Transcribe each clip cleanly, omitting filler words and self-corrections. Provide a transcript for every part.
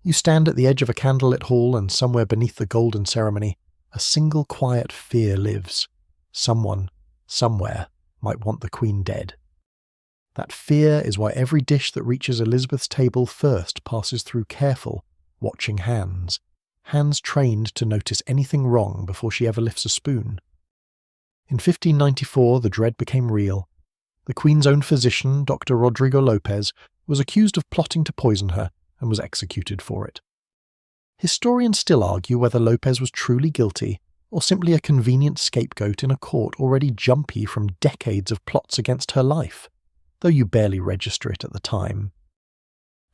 You stand at the edge of a candlelit hall, and somewhere beneath the golden ceremony, a single quiet fear lives. Someone, somewhere, might want the Queen dead. That fear is why every dish that reaches Elizabeth's table first passes through careful, watching hands. Hands trained to notice anything wrong before she ever lifts a spoon. In 1594, the dread became real. The Queen's own physician, Dr. Rodrigo Lopez, was accused of plotting to poison her and was executed for it. Historians still argue whether Lopez was truly guilty or simply a convenient scapegoat in a court already jumpy from decades of plots against her life, though you barely register it at the time.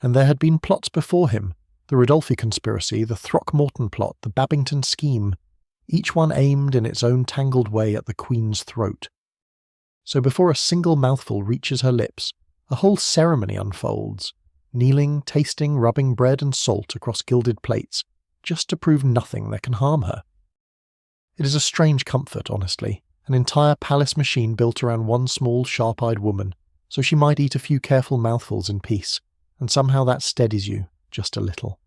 And there had been plots before him, the Ridolfi conspiracy, the Throckmorton plot, the Babington scheme, each one aimed in its own tangled way at the Queen's throat. So before a single mouthful reaches her lips, a whole ceremony unfolds, kneeling, tasting, rubbing bread and salt across gilded plates, just to prove nothing that can harm her. It is a strange comfort, honestly, an entire palace machine built around one small, sharp-eyed woman, so she might eat a few careful mouthfuls in peace, and somehow that steadies you just a little.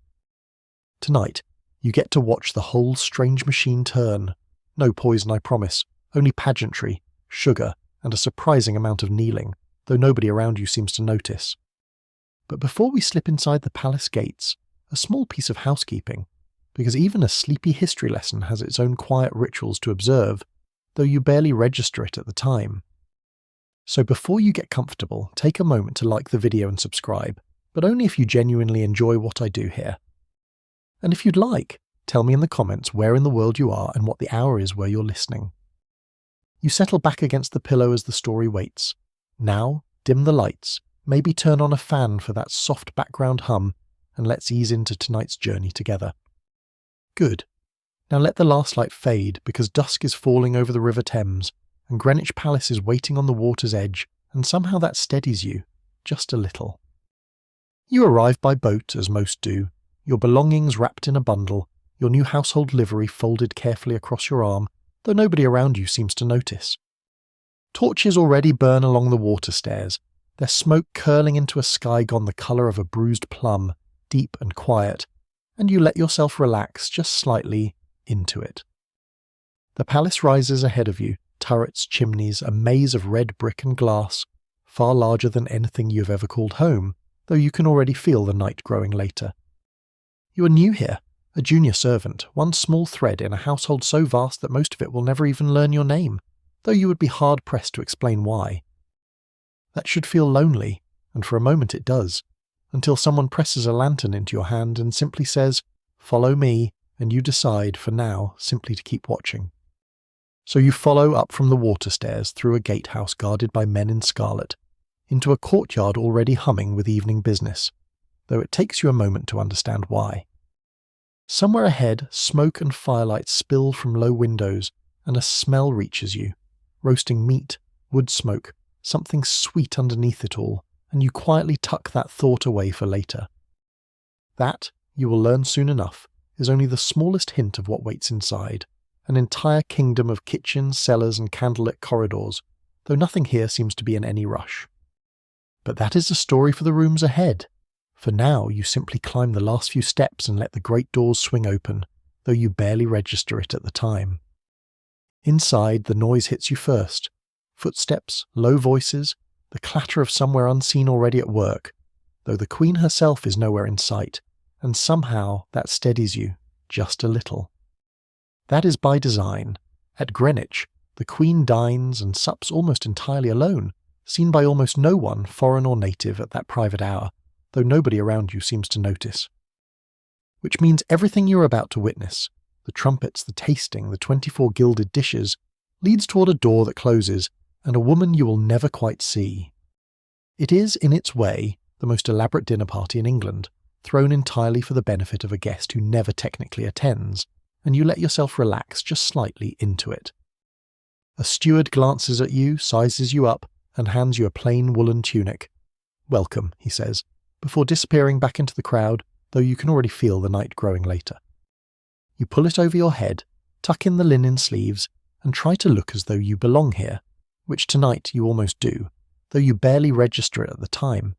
Tonight, you get to watch the whole strange machine turn. No poison, I promise, only pageantry, sugar, and a surprising amount of kneeling, though nobody around you seems to notice. But before we slip inside the palace gates, a small piece of housekeeping, because even a sleepy history lesson has its own quiet rituals to observe, though you barely register it at the time. So before you get comfortable, take a moment to like the video and subscribe, but only if you genuinely enjoy what I do here. And if you'd like, tell me in the comments where in the world you are and what the hour is where you're listening. You settle back against the pillow as the story waits. Now, dim the lights, maybe turn on a fan for that soft background hum, and let's ease into tonight's journey together. Good. Now let the last light fade, because dusk is falling over the River Thames, and Greenwich Palace is waiting on the water's edge, and somehow that steadies you, just a little. You arrive by boat, as most do, your belongings wrapped in a bundle, your new household livery folded carefully across your arm, though nobody around you seems to notice. Torches already burn along the water stairs, their smoke curling into a sky gone the colour of a bruised plum, deep and quiet, and you let yourself relax just slightly into it. The palace rises ahead of you, turrets, chimneys, a maze of red brick and glass, far larger than anything you have ever called home, though you can already feel the night growing later. You are new here, a junior servant, one small thread in a household so vast that most of it will never even learn your name, though you would be hard-pressed to explain why. That should feel lonely, and for a moment it does, until someone presses a lantern into your hand and simply says, "Follow me," and you decide, for now, simply to keep watching. So you follow up from the water stairs through a gatehouse guarded by men in scarlet, into a courtyard already humming with evening business, though it takes you a moment to understand why. Somewhere ahead, smoke and firelight spill from low windows, and a smell reaches you. Roasting meat, wood smoke, something sweet underneath it all, and you quietly tuck that thought away for later. That, you will learn soon enough, is only the smallest hint of what waits inside, an entire kingdom of kitchens, cellars and candlelit corridors, though nothing here seems to be in any rush. But that is the story for the rooms ahead. For now, you simply climb the last few steps and let the great doors swing open, though you barely register it at the time. Inside, the noise hits you first. Footsteps, low voices, the clatter of somewhere unseen already at work, though the Queen herself is nowhere in sight, and somehow that steadies you, just a little. That is by design. At Greenwich, the Queen dines and sups almost entirely alone, seen by almost no one, foreign or native, at that private hour, though nobody around you seems to notice. Which means everything you are about to witness, the trumpets, the tasting, the 24 gilded dishes, leads toward a door that closes, and a woman you will never quite see. It is, in its way, the most elaborate dinner party in England, thrown entirely for the benefit of a guest who never technically attends, and you let yourself relax just slightly into it. A steward glances at you, sizes you up, and hands you a plain woolen tunic. "Welcome," he says, before disappearing back into the crowd, though you can already feel the night growing later. You pull it over your head, tuck in the linen sleeves, and try to look as though you belong here, which tonight you almost do, though you barely register it at the time.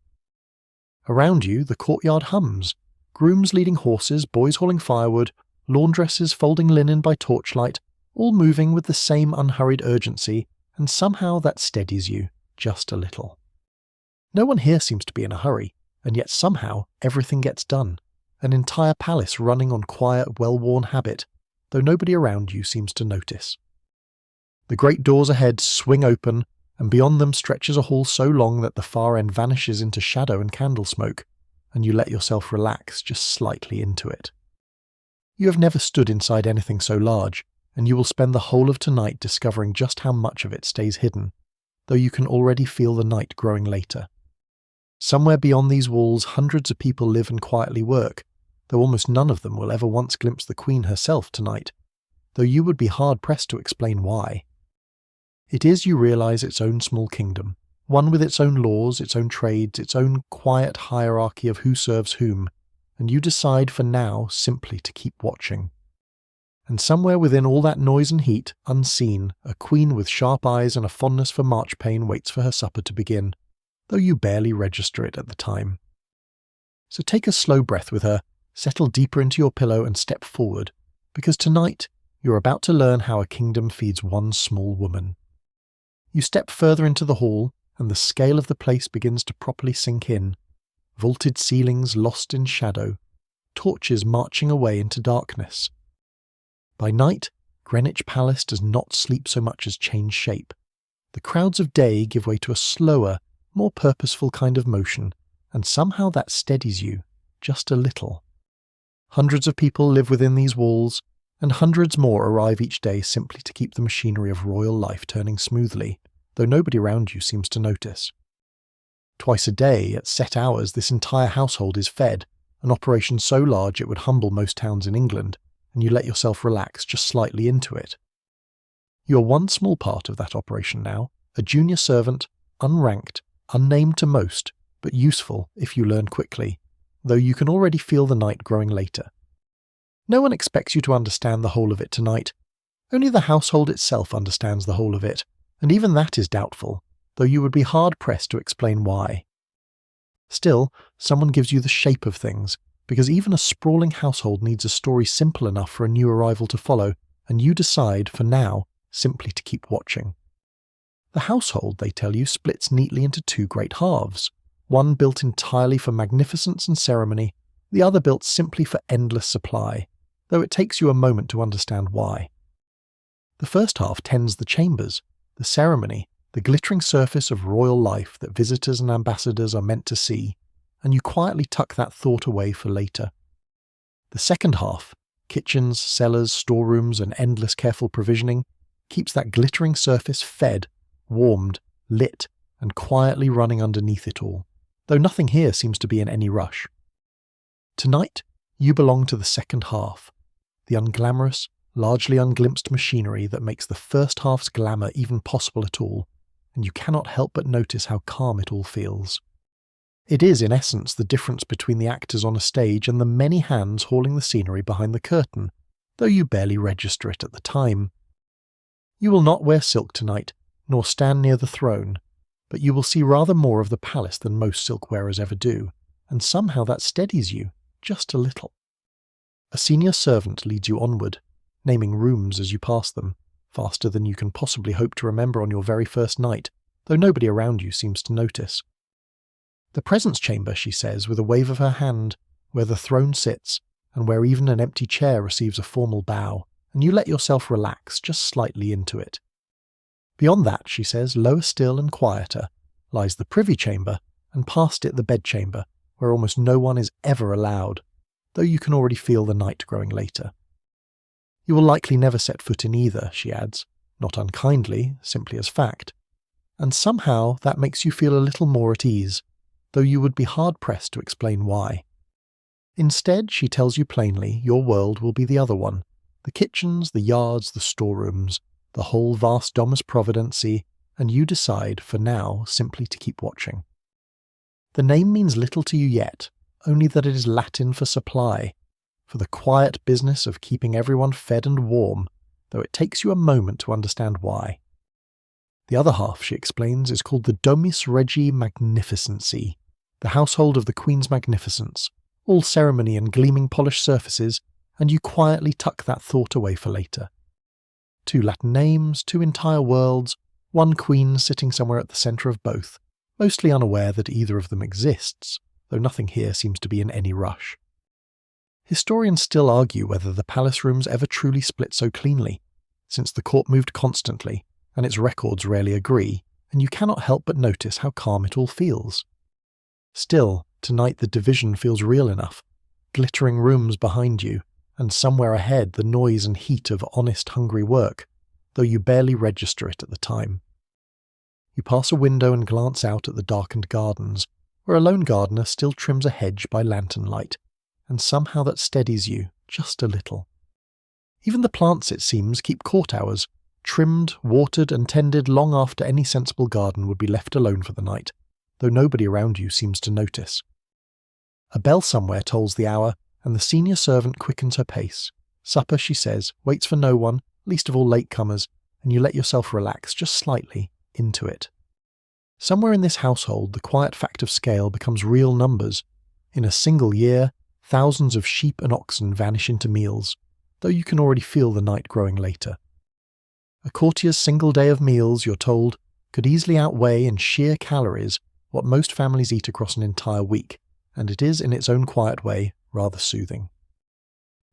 Around you, the courtyard hums, Grooms leading horses, boys hauling firewood, laundresses folding linen by torchlight, all moving with the same unhurried urgency, and somehow that steadies you, just a little. No one here seems to be in a hurry, and yet somehow everything gets done. An entire palace running on quiet, well-worn habit, though nobody around you seems to notice. The great doors ahead swing open, and beyond them stretches a hall so long that the far end vanishes into shadow and candle smoke, and you let yourself relax just slightly into it. You have never stood inside anything so large, and you will spend the whole of tonight discovering just how much of it stays hidden, though you can already feel the night growing later. Somewhere beyond these walls hundreds of people live and quietly work, though almost none of them will ever once glimpse the Queen herself tonight, though you would be hard-pressed to explain why. It is, you realise, its own small kingdom, one with its own laws, its own trades, its own quiet hierarchy of who serves whom, and you decide for now simply to keep watching. And somewhere within all that noise and heat, unseen, a queen with sharp eyes and a fondness for marchpane waits for her supper to begin, though you barely register it at the time. So take a slow breath with her, settle deeper into your pillow and step forward, because tonight you're about to learn how a kingdom feeds one small woman. You step further into the hall, and the scale of the place begins to properly sink in. Vaulted ceilings lost in shadow, torches marching away into darkness. By night, Greenwich Palace does not sleep so much as change shape. The crowds of day give way to a slower, more purposeful kind of motion, and somehow that steadies you, just a little. Hundreds of people live within these walls, and hundreds more arrive each day simply to keep the machinery of royal life turning smoothly, though nobody around you seems to notice. Twice a day, at set hours, this entire household is fed, an operation so large it would humble most towns in England, and you let yourself relax just slightly into it. You are one small part of that operation now, a junior servant, unranked, unnamed to most, but useful if you learn quickly, though you can already feel the night growing later. No one expects you to understand the whole of it tonight. Only the household itself understands the whole of it, and even that is doubtful, though you would be hard-pressed to explain why. Still, someone gives you the shape of things, because even a sprawling household needs a story simple enough for a new arrival to follow, and you decide, for now, simply to keep watching. The household, they tell you, splits neatly into two great halves, one built entirely for magnificence and ceremony, the other built simply for endless supply, though it takes you a moment to understand why. The first half tends the chambers, the ceremony, the glittering surface of royal life that visitors and ambassadors are meant to see, and you quietly tuck that thought away for later. The second half, kitchens, cellars, storerooms, and endless careful provisioning, keeps that glittering surface fed, warmed, lit, and quietly running underneath it all, though nothing here seems to be in any rush. Tonight, you belong to the second half, the unglamorous, largely unglimpsed machinery that makes the first half's glamour even possible at all, and you cannot help but notice how calm it all feels. It is, in essence, the difference between the actors on a stage and the many hands hauling the scenery behind the curtain, though you barely register it at the time. You will not wear silk tonight, nor stand near the throne, but you will see rather more of the palace than most silk wearers ever do, and somehow that steadies you, just a little. A senior servant leads you onward, naming rooms as you pass them, faster than you can possibly hope to remember on your very first night, though nobody around you seems to notice. The presence chamber, she says, with a wave of her hand, where the throne sits, and where even an empty chair receives a formal bow, and you let yourself relax just slightly into it. Beyond that, she says, lower still and quieter, lies the privy chamber, and past it the bedchamber, where almost no one is ever allowed, though you can already feel the night growing later. You will likely never set foot in either, she adds, not unkindly, simply as fact, and somehow that makes you feel a little more at ease, though you would be hard-pressed to explain why. Instead, she tells you plainly, your world will be the other one, the kitchens, the yards, the storerooms, the whole vast domus providency, and you decide, for now, simply to keep watching. The name means little to you yet, only that it is Latin for supply, for the quiet business of keeping everyone fed and warm, though it takes you a moment to understand why. The other half, she explains, is called the Domus Regi Magnificency, the household of the Queen's magnificence, all ceremony and gleaming polished surfaces, and you quietly tuck that thought away for later. 2 Latin names, 2 entire worlds, 1 queen sitting somewhere at the centre of both, mostly unaware that either of them exists, though nothing here seems to be in any rush. Historians still argue whether the palace rooms ever truly split so cleanly, since the court moved constantly, and its records rarely agree, and you cannot help but notice how calm it all feels. Still, tonight the division feels real enough, glittering rooms behind you, and somewhere ahead the noise and heat of honest, hungry work, though you barely register it at the time. You pass a window and glance out at the darkened gardens, where a lone gardener still trims a hedge by lantern light, and somehow that steadies you just a little. Even the plants, it seems, keep court hours, trimmed, watered and tended long after any sensible garden would be left alone for the night, though nobody around you seems to notice. A bell somewhere tolls the hour, and the senior servant quickens her pace. Supper, she says, waits for no one, least of all latecomers, and you let yourself relax just slightly into it. Somewhere in this household, the quiet fact of scale becomes real numbers. In a single year, thousands of sheep and oxen vanish into meals, though you can already feel the night growing later. A courtier's single day of meals, you're told, could easily outweigh in sheer calories what most families eat across an entire week, and it is, in its own quiet way, rather soothing.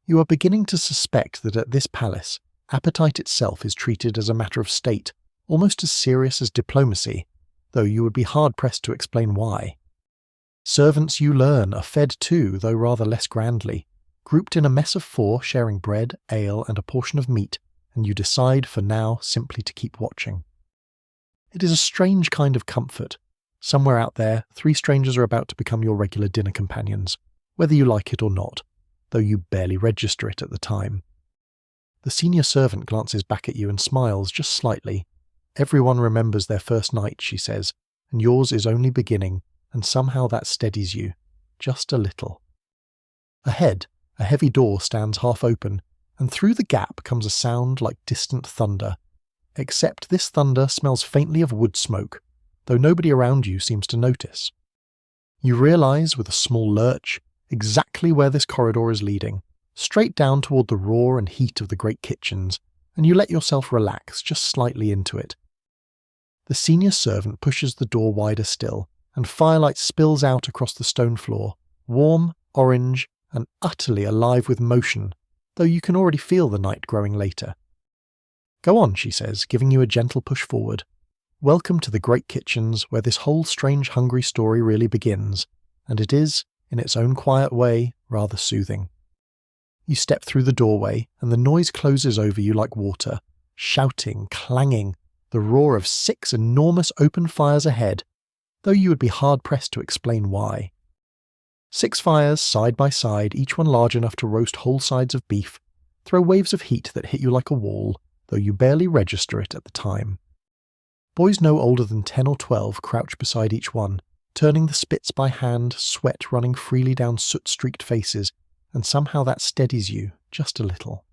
You are beginning to suspect that at this palace, appetite itself is treated as a matter of state, almost as serious as diplomacy, though you would be hard-pressed to explain why. Servants, you learn, are fed too, though rather less grandly, grouped in a mess of 4 sharing bread, ale and a portion of meat, and you decide for now simply to keep watching. It is a strange kind of comfort. Somewhere out there, 3 strangers are about to become your regular dinner companions, whether you like it or not, though you barely register it at the time. The senior servant glances back at you and smiles just slightly. Everyone remembers their first night, she says, and yours is only beginning, and somehow that steadies you, just a little. Ahead, a heavy door stands half open, and through the gap comes a sound like distant thunder, except this thunder smells faintly of wood smoke, though nobody around you seems to notice. You realise, with a small lurch, exactly where this corridor is leading, straight down toward the roar and heat of the great kitchens, and you let yourself relax just slightly into it. The senior servant pushes the door wider still, and firelight spills out across the stone floor, warm, orange, and utterly alive with motion, though you can already feel the night growing later. Go on, she says, giving you a gentle push forward. Welcome to the great kitchens where this whole strange hungry story really begins, and it is, in its own quiet way, rather soothing. You step through the doorway, and the noise closes over you like water, shouting, clanging, the roar of 6 enormous open fires ahead, though you would be hard-pressed to explain why. 6 fires side by side, each one large enough to roast whole sides of beef, throw waves of heat that hit you like a wall, though you barely register it at the time. Boys no older than 10 or 12 crouch beside each one, turning the spits by hand, sweat running freely down soot-streaked faces, and somehow that steadies you just a little.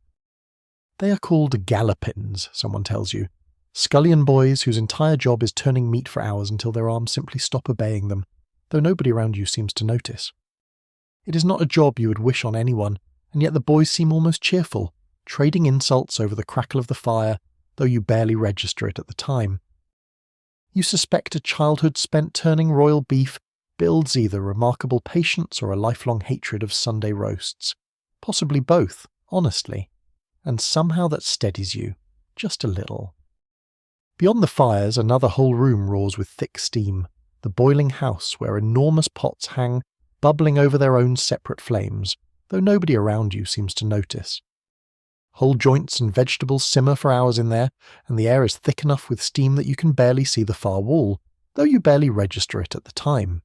They are called gallopins, someone tells you. Scullion boys whose entire job is turning meat for hours until their arms simply stop obeying them, though nobody around you seems to notice. It is not a job you would wish on anyone, and yet the boys seem almost cheerful, trading insults over the crackle of the fire, though you barely register it at the time. You suspect a childhood spent turning royal beef builds either remarkable patience or a lifelong hatred of Sunday roasts. Possibly both, honestly. And somehow that steadies you, just a little. Beyond the fires, another whole room roars with thick steam, the boiling house where enormous pots hang, bubbling over their own separate flames, though nobody around you seems to notice. Whole joints and vegetables simmer for hours in there, and the air is thick enough with steam that you can barely see the far wall, though you barely register it at the time.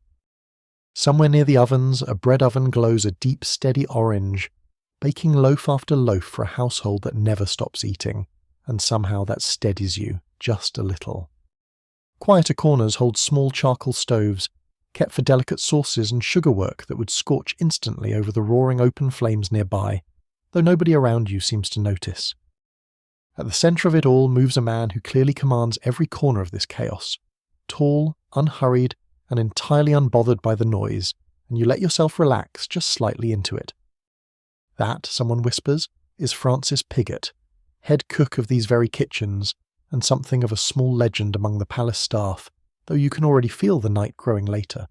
Somewhere near the ovens, a bread oven glows a deep, steady orange, baking loaf after loaf for a household that never stops eating, and somehow that steadies you just a little. Quieter corners hold small charcoal stoves, kept for delicate sauces and sugar work that would scorch instantly over the roaring open flames nearby, though nobody around you seems to notice. At the centre of it all moves a man who clearly commands every corner of this chaos, tall, unhurried, and entirely unbothered by the noise, and you let yourself relax just slightly into it. That, someone whispers, is Francis Pigott, head cook of these very kitchens, and something of a small legend among the palace staff, though you can already feel the night growing later.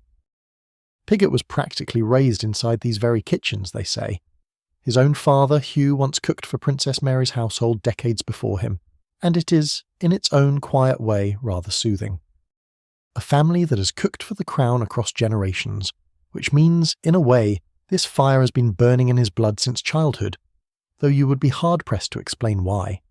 Pigott was practically raised inside these very kitchens, they say. His own father, Hugh, once cooked for Princess Mary's household decades before him, and it is, in its own quiet way, rather soothing. A family that has cooked for the crown across generations, which means, in a way, this fire has been burning in his blood since childhood, though you would be hard-pressed to explain why.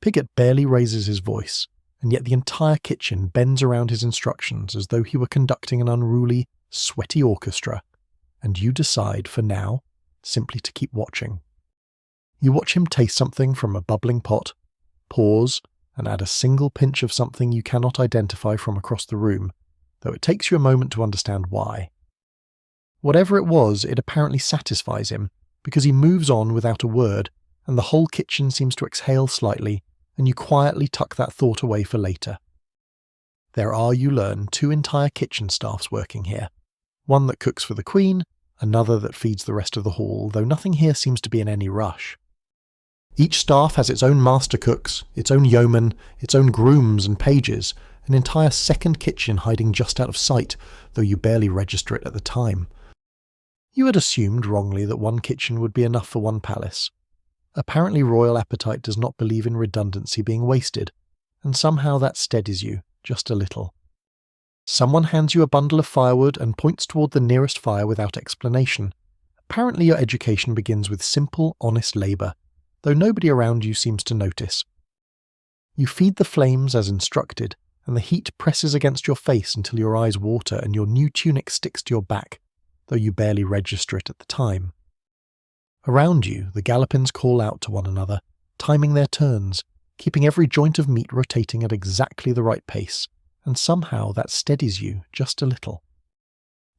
Pigott barely raises his voice, and yet the entire kitchen bends around his instructions as though he were conducting an unruly, sweaty orchestra, and you decide, for now, simply to keep watching. You watch him taste something from a bubbling pot, pause, and add a single pinch of something you cannot identify from across the room, though it takes you a moment to understand why. Whatever it was, it apparently satisfies him, because he moves on without a word, and the whole kitchen seems to exhale slightly, and you quietly tuck that thought away for later. There are, you learn, 2 entire kitchen staffs working here, one that cooks for the Queen, another that feeds the rest of the hall, though nothing here seems to be in any rush. Each staff has its own master cooks, its own yeomen, its own grooms and pages, an entire second kitchen hiding just out of sight, though you barely register it at the time. You had assumed wrongly that one kitchen would be enough for one palace. Apparently royal appetite does not believe in redundancy being wasted, and somehow that steadies you, just a little. Someone hands you a bundle of firewood and points toward the nearest fire without explanation. Apparently your education begins with simple, honest labour, though nobody around you seems to notice. You feed the flames as instructed, and the heat presses against your face until your eyes water and your new tunic sticks to your back, though you barely register it at the time. Around you, the gallopins call out to one another, timing their turns, keeping every joint of meat rotating at exactly the right pace, and somehow that steadies you just a little.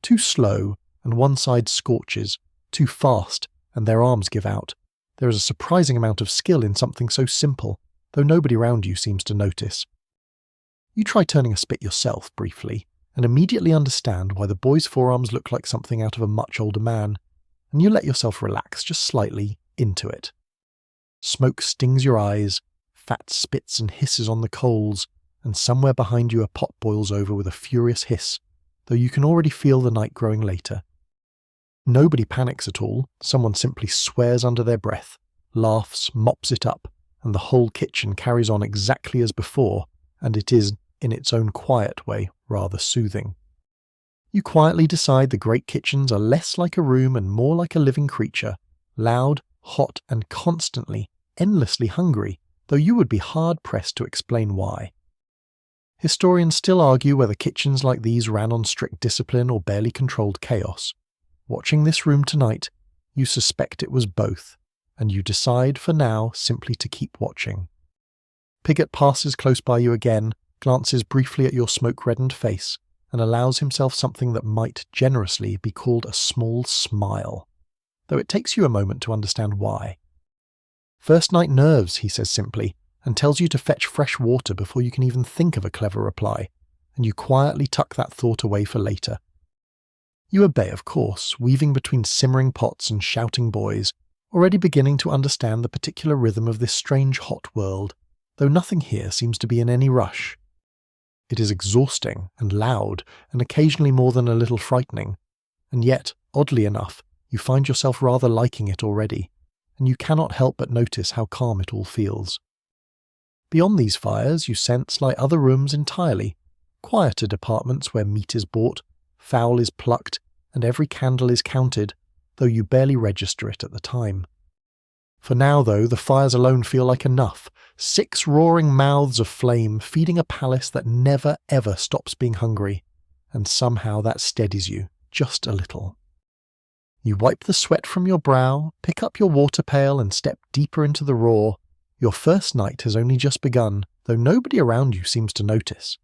Too slow, and one side scorches, too fast, and their arms give out. There is a surprising amount of skill in something so simple, though nobody around you seems to notice. You try turning a spit yourself, briefly, and immediately understand why the boy's forearms look like something out of a much older man, and you let yourself relax just slightly into it. Smoke stings your eyes, fat spits and hisses on the coals, and somewhere behind you a pot boils over with a furious hiss, though you can already feel the night growing later. Nobody panics at all, someone simply swears under their breath, laughs, mops it up, and the whole kitchen carries on exactly as before, and it is, in its own quiet way, rather soothing. You quietly decide the great kitchens are less like a room and more like a living creature, loud, hot, and constantly, endlessly hungry, though you would be hard-pressed to explain why. Historians still argue whether kitchens like these ran on strict discipline or barely controlled chaos. Watching this room tonight, you suspect it was both, and you decide for now simply to keep watching. Pigott passes close by you again, glances briefly at your smoke-reddened face, and allows himself something that might generously be called a small smile, though it takes you a moment to understand why. "First night nerves," he says simply, and tells you to fetch fresh water before you can even think of a clever reply, and you quietly tuck that thought away for later. You obey, of course, weaving between simmering pots and shouting boys, already beginning to understand the particular rhythm of this strange hot world, though nothing here seems to be in any rush. It is exhausting and loud, and occasionally more than a little frightening, and yet, oddly enough, you find yourself rather liking it already, and you cannot help but notice how calm it all feels. Beyond these fires you sense lie other rooms entirely, quieter departments where meat is bought, fowl is plucked, and every candle is counted, though you barely register it at the time. For now, though, the fires alone feel like enough, 6 roaring mouths of flame feeding a palace that never ever stops being hungry, and somehow that steadies you, just a little. You wipe the sweat from your brow, pick up your water pail and step deeper into the roar. Your first night has only just begun, though nobody around you seems to notice.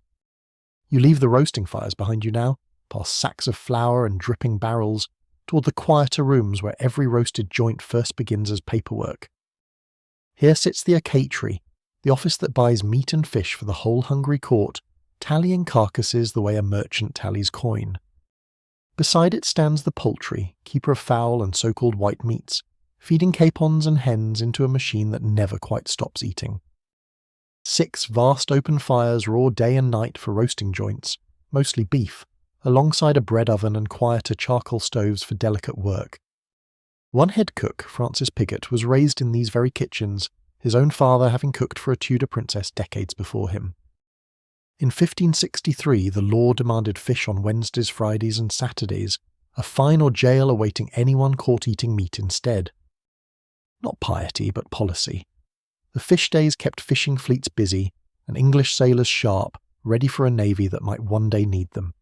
You leave the roasting fires behind you now, past sacks of flour and dripping barrels, toward the quieter rooms where every roasted joint first begins as paperwork. Here sits the acatery, the office that buys meat and fish for the whole hungry court, tallying carcasses the way a merchant tallies coin. Beside it stands the poultry, keeper of fowl and so-called white meats, feeding capons and hens into a machine that never quite stops eating. 6 vast open fires roar day and night for roasting joints, mostly beef, alongside a bread oven and quieter charcoal stoves for delicate work. One head cook, Francis Piggott, was raised in these very kitchens, his own father having cooked for a Tudor princess decades before him. In 1563, the law demanded fish on Wednesdays, Fridays and Saturdays, a fine or jail awaiting anyone caught eating meat instead. Not piety, but policy. The fish days kept fishing fleets busy, and English sailors sharp, ready for a navy that might one day need them.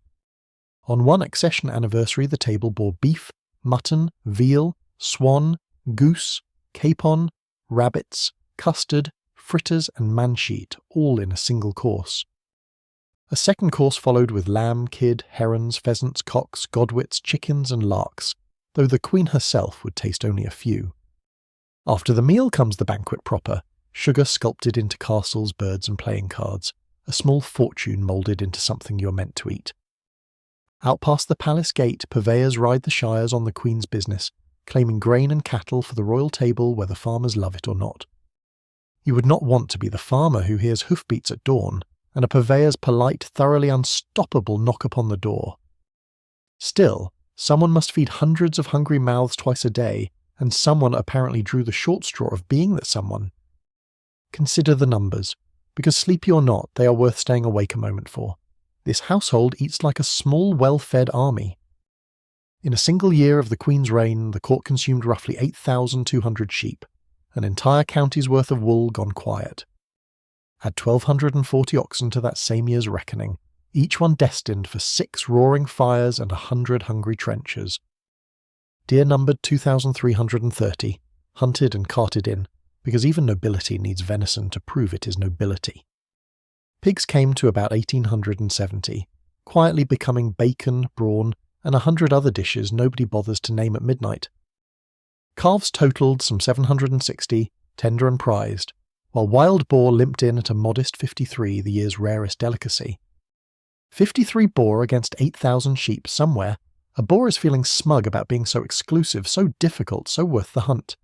On one accession anniversary, the table bore beef, mutton, veal, swan, goose, capon, rabbits, custard, fritters and mansheet, all in a single course. A second course followed with lamb, kid, herons, pheasants, cocks, godwits, chickens and larks, though the Queen herself would taste only a few. After the meal comes the banquet proper, sugar sculpted into castles, birds and playing cards, a small fortune moulded into something you're meant to eat. Out past the palace gate, purveyors ride the shires on the Queen's business, claiming grain and cattle for the royal table whether farmers love it or not. You would not want to be the farmer who hears hoofbeats at dawn, and a purveyor's polite, thoroughly unstoppable knock upon the door. Still, someone must feed hundreds of hungry mouths twice a day, and someone apparently drew the short straw of being that someone. Consider the numbers, because sleepy or not, they are worth staying awake a moment for. This household eats like a small, well-fed army. In a single year of the Queen's reign, the court consumed roughly 8,200 sheep, an entire county's worth of wool gone quiet. Add 1,240 oxen to that same year's reckoning, each one destined for 6 roaring fires and 100 hungry trenchers. Deer numbered 2,330, hunted and carted in, because even nobility needs venison to prove it is nobility. Pigs came to about 1,870, quietly becoming bacon, brawn, and 100 other dishes nobody bothers to name at midnight. Calves totalled some 760, tender and prized, while wild boar limped in at a modest 53, the year's rarest delicacy. 53 boar against 8,000 sheep somewhere. A boar is feeling smug about being so exclusive, so difficult, so worth the hunt.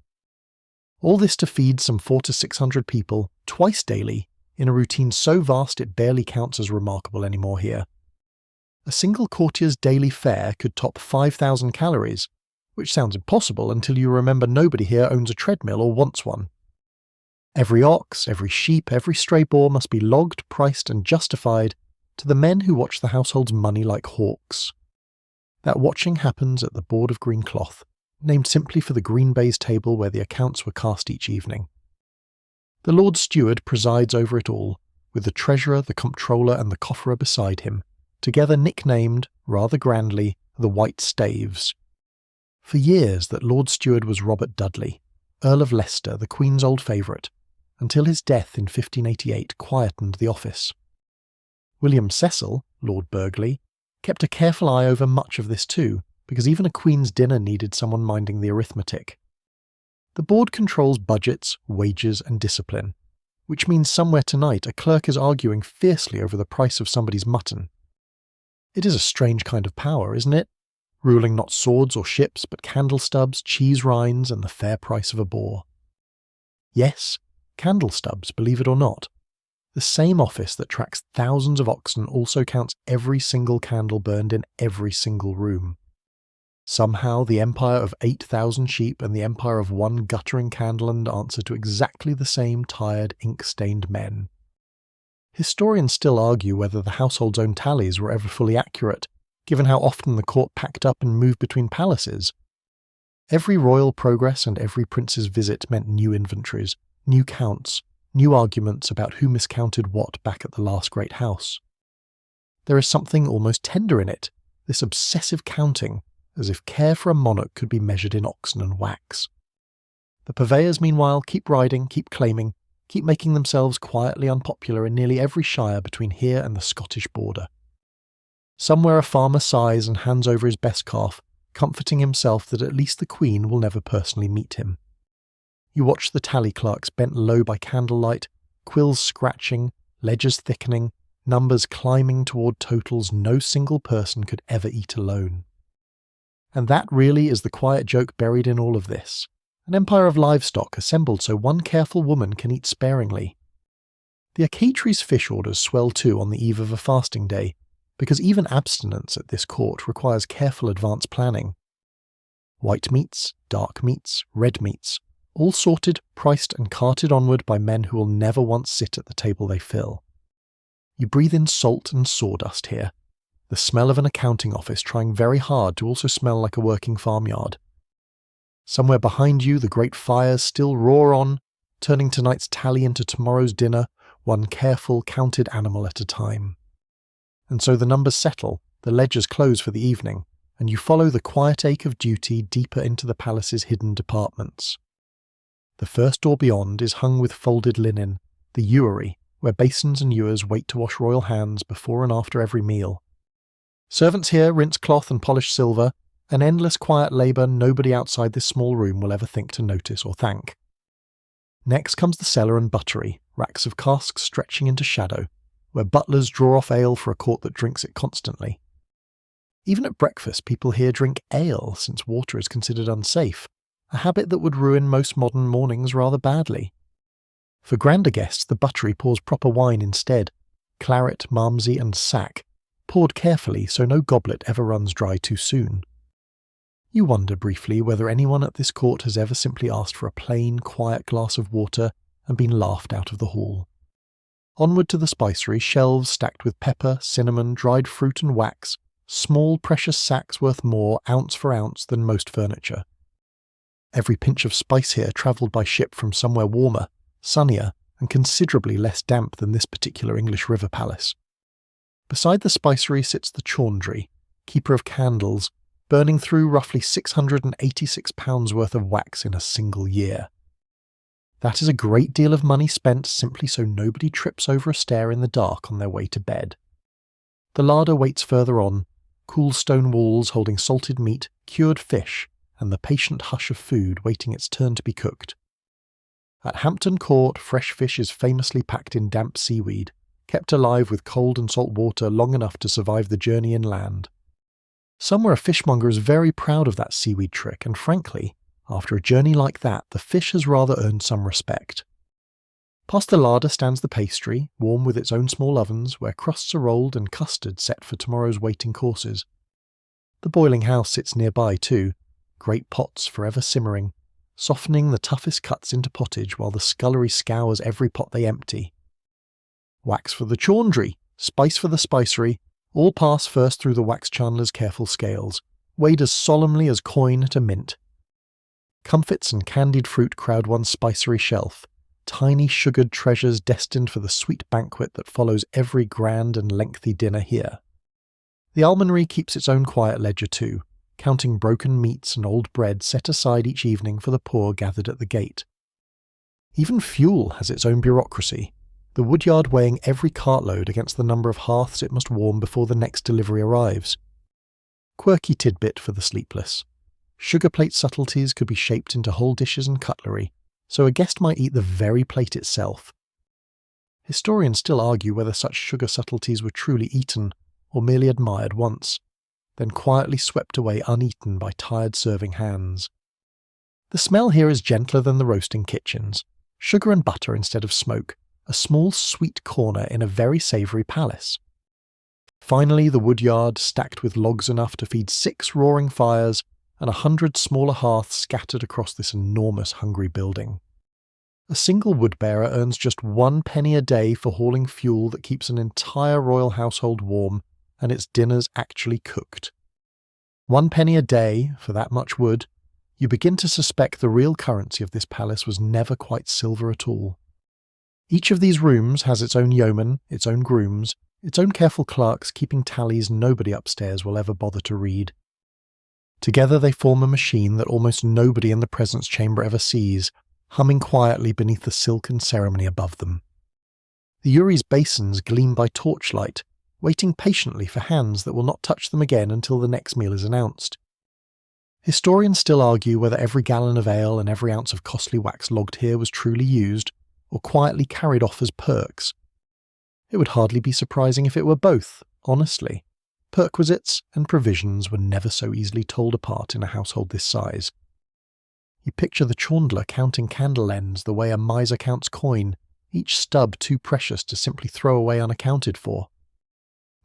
All this to feed some 400 to 600 people, twice daily, in a routine so vast it barely counts as remarkable anymore here. A single courtier's daily fare could top 5,000 calories, which sounds impossible until you remember nobody here owns a treadmill or wants one. Every ox, every sheep, every stray boar must be logged, priced and justified to the men who watch the household's money like hawks. That watching happens at the board of green cloth, named simply for the green baize table where the accounts were cast each evening. The Lord Steward presides over it all, with the treasurer, the comptroller and the cofferer beside him, together nicknamed, rather grandly, the White Staves. For years that Lord Steward was Robert Dudley, Earl of Leicester, the Queen's old favourite, until his death in 1588 quietened the office. William Cecil, Lord Burghley, kept a careful eye over much of this too, because even a Queen's dinner needed someone minding the arithmetic. The board controls budgets, wages and discipline, which means somewhere tonight a clerk is arguing fiercely over the price of somebody's mutton. It is a strange kind of power, isn't it? Ruling not swords or ships, but candle stubs, cheese rinds and the fair price of a boar. Yes, candle stubs, believe it or not. The same office that tracks thousands of oxen also counts every single candle burned in every single room. Somehow the empire of 8,000 sheep and the empire of one guttering candleand answer to exactly the same tired, ink-stained men. Historians still argue whether the household's own tallies were ever fully accurate, given how often the court packed up and moved between palaces. Every royal progress and every prince's visit meant new inventories, new counts, new arguments about who miscounted what back at the last great house. There is something almost tender in it, this obsessive counting, as if care for a monarch could be measured in oxen and wax. The purveyors, meanwhile, keep riding, keep claiming, keep making themselves quietly unpopular in nearly every shire between here and the Scottish border. Somewhere a farmer sighs and hands over his best calf, comforting himself that at least the Queen will never personally meet him. You watch the tally clerks bent low by candlelight, quills scratching, ledgers thickening, numbers climbing toward totals no single person could ever eat alone. And that really is the quiet joke buried in all of this. An empire of livestock assembled so one careful woman can eat sparingly. The Acatri's fish orders swell too on the eve of a fasting day, because even abstinence at this court requires careful advance planning. White meats, dark meats, red meats, all sorted, priced and carted onward by men who will never once sit at the table they fill. You breathe in salt and sawdust here, the smell of an accounting office trying very hard to also smell like a working farmyard. Somewhere behind you the great fires still roar on, turning tonight's tally into tomorrow's dinner, one careful, counted animal at a time. And so the numbers settle, the ledgers close for the evening, and you follow the quiet ache of duty deeper into the palace's hidden departments. The first door beyond is hung with folded linen, the ewery, where basins and ewers wait to wash royal hands before and after every meal. Servants here rinse cloth and polish silver, an endless quiet labour nobody outside this small room will ever think to notice or thank. Next comes the cellar and buttery, racks of casks stretching into shadow, where butlers draw off ale for a court that drinks it constantly. Even at breakfast people here drink ale, since water is considered unsafe, a habit that would ruin most modern mornings rather badly. For grander guests the buttery pours proper wine instead, claret, malmsey and sack, poured carefully so no goblet ever runs dry too soon. You wonder briefly whether anyone at this court has ever simply asked for a plain, quiet glass of water and been laughed out of the hall. Onward to the spicery, shelves stacked with pepper, cinnamon, dried fruit and wax, small precious sacks worth more, ounce for ounce, than most furniture. Every pinch of spice here travelled by ship from somewhere warmer, sunnier, and considerably less damp than this particular English river palace. Beside the spicery sits the chaundry, keeper of candles, burning through roughly £686 worth of wax in a single year. That is a great deal of money spent simply so nobody trips over a stair in the dark on their way to bed. The larder waits further on, cool stone walls holding salted meat, cured fish, and the patient hush of food waiting its turn to be cooked. At Hampton Court, fresh fish is famously packed in damp seaweed, kept alive with cold and salt water long enough to survive the journey inland. Somewhere a fishmonger is very proud of that seaweed trick, and frankly, after a journey like that, the fish has rather earned some respect. Past the larder stands the pastry, warm with its own small ovens, where crusts are rolled and custard set for tomorrow's waiting courses. The boiling house sits nearby too, great pots forever simmering, softening the toughest cuts into pottage while the scullery scours every pot they empty. Wax for the chaundry, spice for the spicery, all pass first through the wax chandler's careful scales, weighed as solemnly as coin to mint. Comfits and candied fruit crowd one's spicery shelf, tiny sugared treasures destined for the sweet banquet that follows every grand and lengthy dinner here. The almonry keeps its own quiet ledger too, counting broken meats and old bread set aside each evening for the poor gathered at the gate. Even fuel has its own bureaucracy, the woodyard weighing every cartload against the number of hearths it must warm before the next delivery arrives. Quirky tidbit for the sleepless. Sugar plate subtleties could be shaped into whole dishes and cutlery, so a guest might eat the very plate itself. Historians still argue whether such sugar subtleties were truly eaten, or merely admired once, then quietly swept away uneaten by tired serving hands. The smell here is gentler than the roasting kitchens, sugar and butter instead of smoke, a small sweet corner in a very savoury palace. Finally the woodyard, stacked with logs enough to feed 6 roaring fires, and 100 smaller hearths scattered across this enormous hungry building. A single wood-bearer earns just 1 penny a day for hauling fuel that keeps an entire royal household warm and its dinners actually cooked. 1 penny a day for that much wood. You begin to suspect the real currency of this palace was never quite silver at all. Each of these rooms has its own yeoman, its own grooms, its own careful clerks keeping tallies nobody upstairs will ever bother to read. Together they form a machine that almost nobody in the presence chamber ever sees, humming quietly beneath the silken ceremony above them. The Uri's basins gleam by torchlight, waiting patiently for hands that will not touch them again until the next meal is announced. Historians still argue whether every gallon of ale and every ounce of costly wax logged here was truly used, or quietly carried off as perks. It would hardly be surprising if it were both, honestly. Perquisites and provisions were never so easily told apart in a household this size. You picture the chaundler counting candle ends the way a miser counts coin, each stub too precious to simply throw away unaccounted for.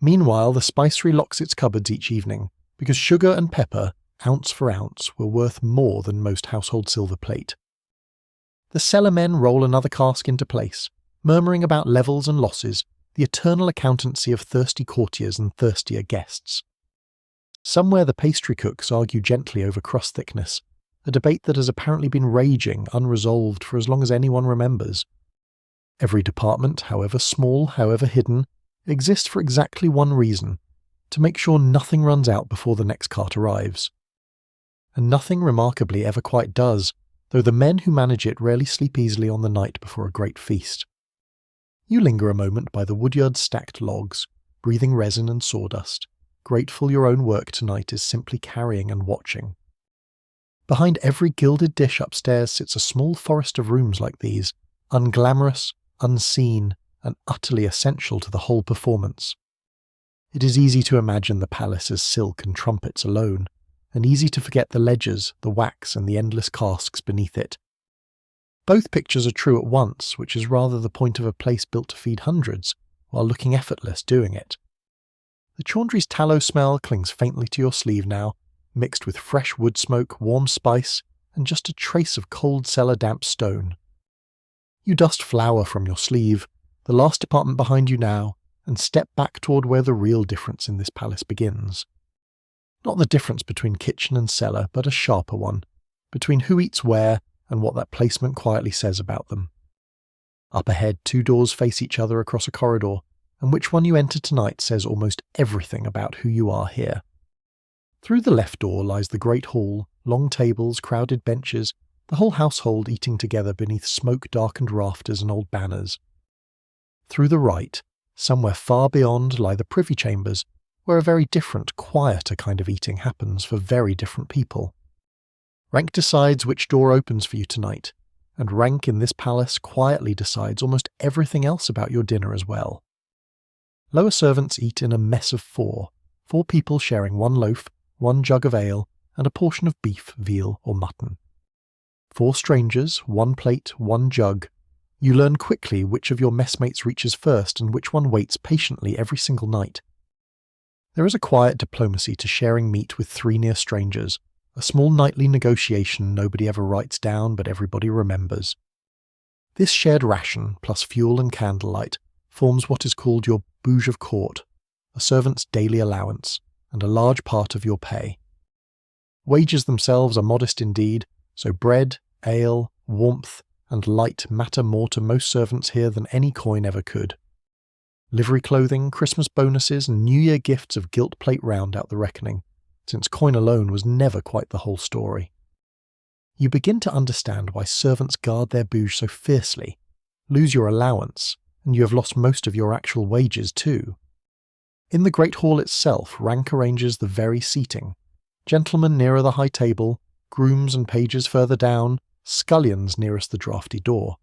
Meanwhile, the spicery locks its cupboards each evening, because sugar and pepper, ounce for ounce, were worth more than most household silver plate. The cellar men roll another cask into place, murmuring about levels and losses, the eternal accountancy of thirsty courtiers and thirstier guests. Somewhere the pastry cooks argue gently over crust thickness, a debate that has apparently been raging unresolved for as long as anyone remembers. Every department, however small, however hidden, exists for exactly one reason: to make sure nothing runs out before the next cart arrives. And nothing remarkably ever quite does, though the men who manage it rarely sleep easily on the night before a great feast. You linger a moment by the woodyard's stacked logs, breathing resin and sawdust, grateful your own work tonight is simply carrying and watching. Behind every gilded dish upstairs sits a small forest of rooms like these, unglamorous, unseen, and utterly essential to the whole performance. It is easy to imagine the palace as silk and trumpets alone, and easy to forget the ledgers, the wax, and the endless casks beneath it. Both pictures are true at once, which is rather the point of a place built to feed hundreds, while looking effortless doing it. The chaundry's tallow smell clings faintly to your sleeve now, mixed with fresh wood smoke, warm spice, and just a trace of cold cellar damp stone. You dust flour from your sleeve, the last department behind you now, and step back toward where the real difference in this palace begins. Not the difference between kitchen and cellar, but a sharper one, between who eats where and what that placement quietly says about them. Up ahead, two doors face each other across a corridor, and which one you enter tonight says almost everything about who you are here. Through the left door lies the great hall, long tables, crowded benches, the whole household eating together beneath smoke-darkened rafters and old banners. Through the right, somewhere far beyond, lie the privy chambers, where a very different, quieter kind of eating happens for very different people. Rank decides which door opens for you tonight, and rank in this palace quietly decides almost everything else about your dinner as well. Lower servants eat in a mess of four people sharing one loaf, one jug of ale, and a portion of beef, veal, or mutton. 4 strangers, 1 plate, 1 jug. You learn quickly which of your messmates reaches first and which one waits patiently every single night. There is a quiet diplomacy to sharing meat with 3 near strangers, a small nightly negotiation nobody ever writes down but everybody remembers. This shared ration, plus fuel and candlelight, forms what is called your bouge of court, a servant's daily allowance, and a large part of your pay. Wages themselves are modest indeed, so bread, ale, warmth, and light matter more to most servants here than any coin ever could. Livery clothing, Christmas bonuses, and New Year gifts of gilt plate round out the reckoning, since coin alone was never quite the whole story. You begin to understand why servants guard their bouge so fiercely, lose your allowance, and you have lost most of your actual wages too. In the great hall itself, rank arranges the very seating. Gentlemen nearer the high table, grooms and pages further down, scullions nearest the draughty door.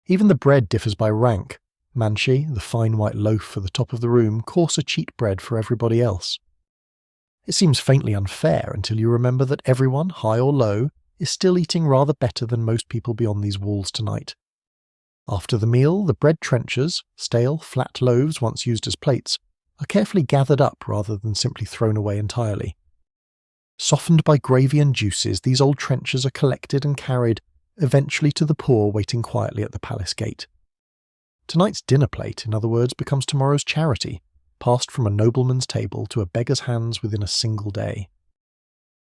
Even the bread differs by rank. Manchi, the fine white loaf for the top of the room, coarser cheat bread for everybody else. It seems faintly unfair until you remember that everyone, high or low, is still eating rather better than most people beyond these walls tonight. After the meal, the bread trenchers, stale, flat loaves once used as plates, are carefully gathered up rather than simply thrown away entirely. Softened by gravy and juices, these old trenchers are collected and carried, eventually to the poor waiting quietly at the palace gate. Tonight's dinner plate, in other words, becomes tomorrow's charity, passed from a nobleman's table to a beggar's hands within a single day.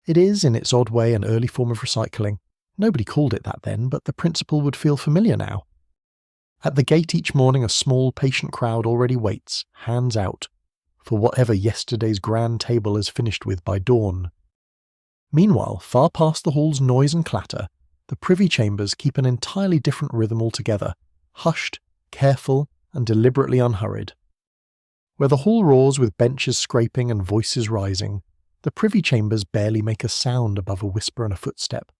It is, in its odd way, an early form of recycling. Nobody called it that then, but the principle would feel familiar now. At the gate each morning a small, patient crowd already waits, hands out, for whatever yesterday's grand table is finished with by dawn. Meanwhile, far past the hall's noise and clatter, the privy chambers keep an entirely different rhythm altogether, hushed, careful, and deliberately unhurried. Where the hall roars with benches scraping and voices rising, the privy chambers barely make a sound above a whisper and a footstep.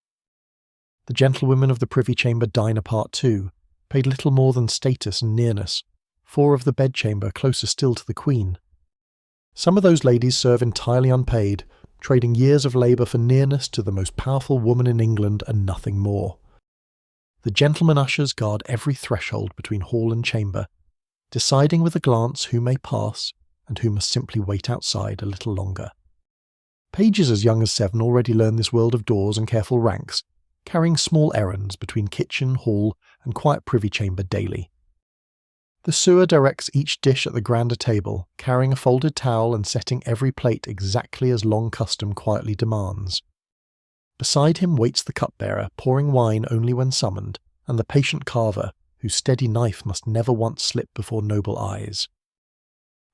The gentlewomen of the privy chamber dine apart too, paid little more than status and nearness, 4 of the bedchamber closer still to the queen. Some of those ladies serve entirely unpaid, trading years of labour for nearness to the most powerful woman in England and nothing more. The gentlemen ushers guard every threshold between hall and chamber, deciding with a glance who may pass and who must simply wait outside a little longer. Pages as young as 7 already learn this world of doors and careful ranks, carrying small errands between kitchen, hall, and quiet privy chamber daily. The sewer directs each dish at the grander table, carrying a folded towel and setting every plate exactly as long custom quietly demands. Beside him waits the cupbearer, pouring wine only when summoned, and the patient carver, whose steady knife must never once slip before noble eyes.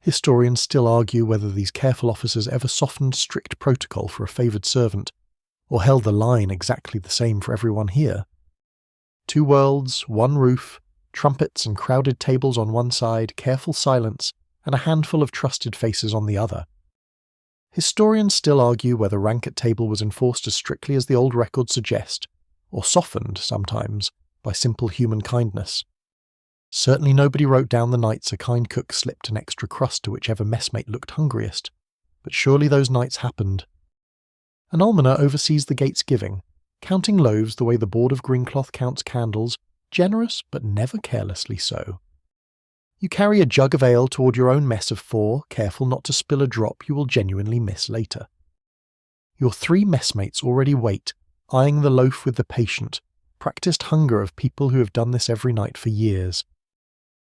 Historians still argue whether these careful officers ever softened strict protocol for a favoured servant, or held the line exactly the same for everyone here. 2 worlds, 1 roof, trumpets and crowded tables on one side, careful silence, and a handful of trusted faces on the other. Historians still argue whether rank at table was enforced as strictly as the old records suggest, or softened, sometimes, by simple human kindness. Certainly nobody wrote down the nights a kind cook slipped an extra crust to whichever messmate looked hungriest, but surely those nights happened. An almoner oversees the gate's giving, counting loaves the way the board of green cloth counts candles, generous but never carelessly so. You carry a jug of ale toward your own mess of 4, careful not to spill a drop you will genuinely miss later. Your 3 messmates already wait, eyeing the loaf with the patient, practised hunger of people who have done this every night for years.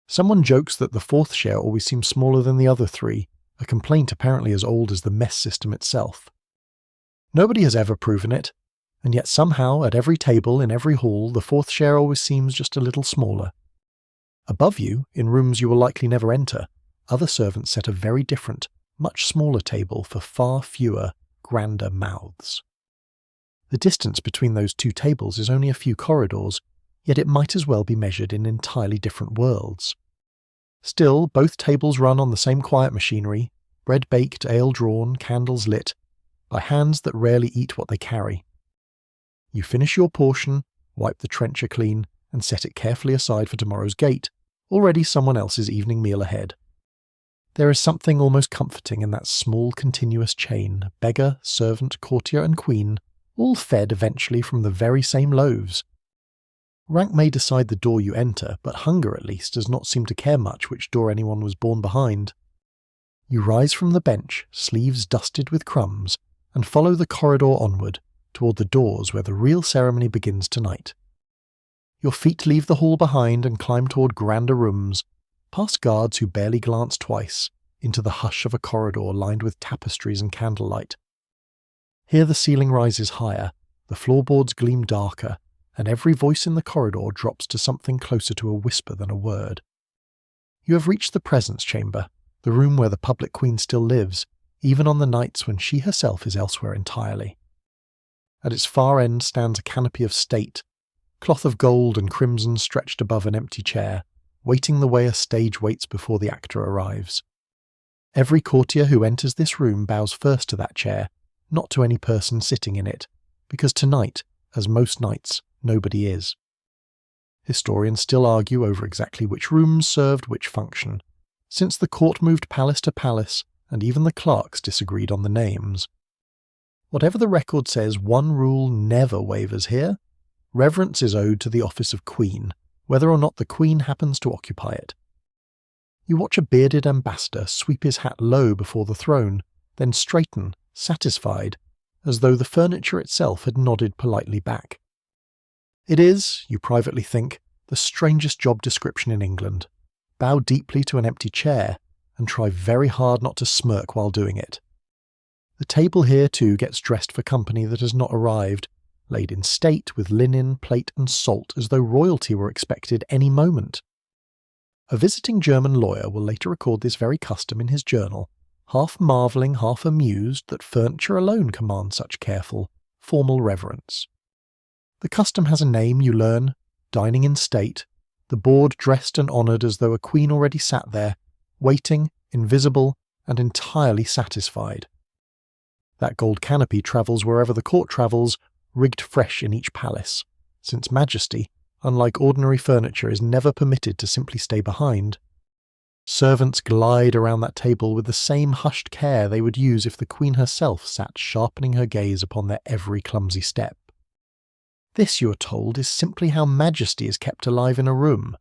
Someone jokes that the 4th share always seems smaller than the other 3, a complaint apparently as old as the mess system itself. Nobody has ever proven it, and yet somehow at every table in every hall the 4th share always seems just a little smaller. Above you, in rooms you will likely never enter, other servants set a very different, much smaller table for far fewer, grander mouths. The distance between those 2 tables is only a few corridors, yet it might as well be measured in entirely different worlds. Still, both tables run on the same quiet machinery, bread baked, ale drawn, candles lit, by hands that rarely eat what they carry. You finish your portion, wipe the trencher clean, and set it carefully aside for tomorrow's gate, already someone else's evening meal ahead. There is something almost comforting in that small continuous chain, beggar, servant, courtier and queen, all fed eventually from the very same loaves. Rank may decide the door you enter, but hunger at least does not seem to care much which door anyone was born behind. You rise from the bench, sleeves dusted with crumbs, and follow the corridor onward, toward the doors where the real ceremony begins tonight. Your feet leave the hall behind and climb toward grander rooms, past guards who barely glance twice, into the hush of a corridor lined with tapestries and candlelight. Here the ceiling rises higher, the floorboards gleam darker, and every voice in the corridor drops to something closer to a whisper than a word. You have reached the presence chamber, the room where the public queen still lives, even on the nights when she herself is elsewhere entirely. At its far end stands a canopy of state, cloth of gold and crimson stretched above an empty chair, waiting the way a stage waits before the actor arrives. Every courtier who enters this room bows first to that chair, not to any person sitting in it, because tonight, as most nights, nobody is. Historians still argue over exactly which rooms served which function, since the court moved palace to palace, and even the clerks disagreed on the names. Whatever the record says, one rule never wavers here. Reverence is owed to the office of queen, whether or not the queen happens to occupy it. You watch a bearded ambassador sweep his hat low before the throne, then straighten, satisfied, as though the furniture itself had nodded politely back. It is, you privately think, the strangest job description in England. Bow deeply to an empty chair, and try very hard not to smirk while doing it. The table here too gets dressed for company that has not arrived, laid in state with linen, plate and salt as though royalty were expected any moment. A visiting German lawyer will later record this very custom in his journal, half marvelling, half amused that furniture alone commands such careful, formal reverence. The custom has a name, you learn, dining in state, the board dressed and honoured as though a queen already sat there, waiting, invisible, and entirely satisfied. That gold canopy travels wherever the court travels, rigged fresh in each palace, since majesty, unlike ordinary furniture, is never permitted to simply stay behind. Servants glide around that table with the same hushed care they would use if the queen herself sat sharpening her gaze upon their every clumsy step. This, you are told, is simply how majesty is kept alive in a room.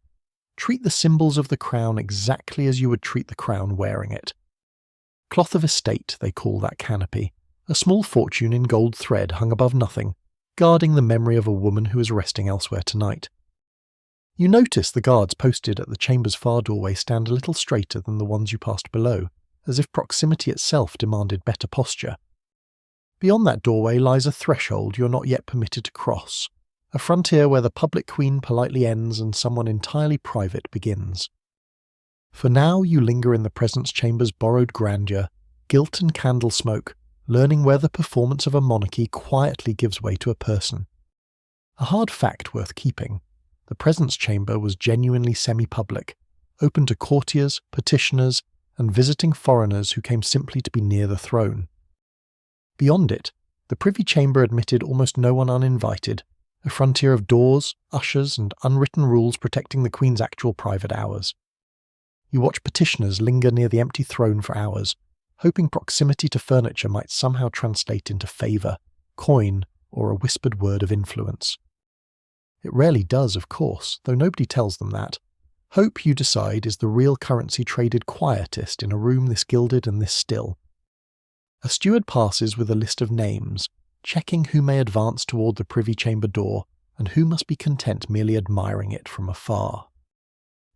Treat the symbols of the crown exactly as you would treat the crown wearing it. Cloth of estate, they call that canopy, a small fortune in gold thread hung above nothing, guarding the memory of a woman who is resting elsewhere tonight. You notice the guards posted at the chamber's far doorway stand a little straighter than the ones you passed below, as if proximity itself demanded better posture. Beyond that doorway lies a threshold you're not yet permitted to cross, a frontier where the public queen politely ends and someone entirely private begins. For now you linger in the presence chamber's borrowed grandeur, gilt and candle smoke, learning where the performance of a monarchy quietly gives way to a person. A hard fact worth keeping: the presence chamber was genuinely semi-public, open to courtiers, petitioners, and visiting foreigners who came simply to be near the throne. Beyond it, the privy chamber admitted almost no one uninvited, a frontier of doors, ushers, and unwritten rules protecting the queen's actual private hours. You watch petitioners linger near the empty throne for hours, hoping proximity to furniture might somehow translate into favour, coin, or a whispered word of influence. It rarely does, of course, though nobody tells them that. Hope, you decide, is the real currency traded quietest in a room this gilded and this still. A steward passes with a list of names, checking who may advance toward the privy chamber door and who must be content merely admiring it from afar.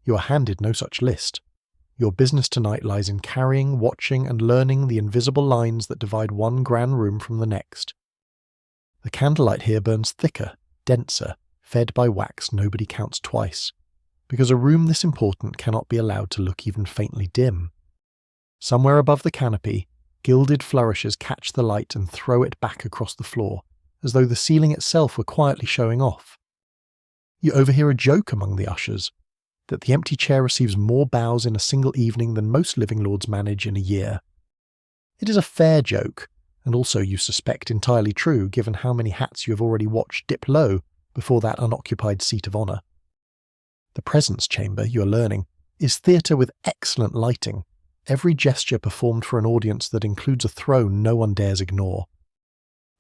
You are handed no such list. Your business tonight lies in carrying, watching, and learning the invisible lines that divide one grand room from the next. The candlelight here burns thicker, denser, fed by wax nobody counts twice, because a room this important cannot be allowed to look even faintly dim. Somewhere above the canopy, gilded flourishes catch the light and throw it back across the floor, as though the ceiling itself were quietly showing off. You overhear a joke among the ushers, that the empty chair receives more bows in a single evening than most living lords manage in a year. It is a fair joke, and also you suspect entirely true given how many hats you have already watched dip low before that unoccupied seat of honour. The presence chamber, you are learning, is theatre with excellent lighting, every gesture performed for an audience that includes a throne no one dares ignore.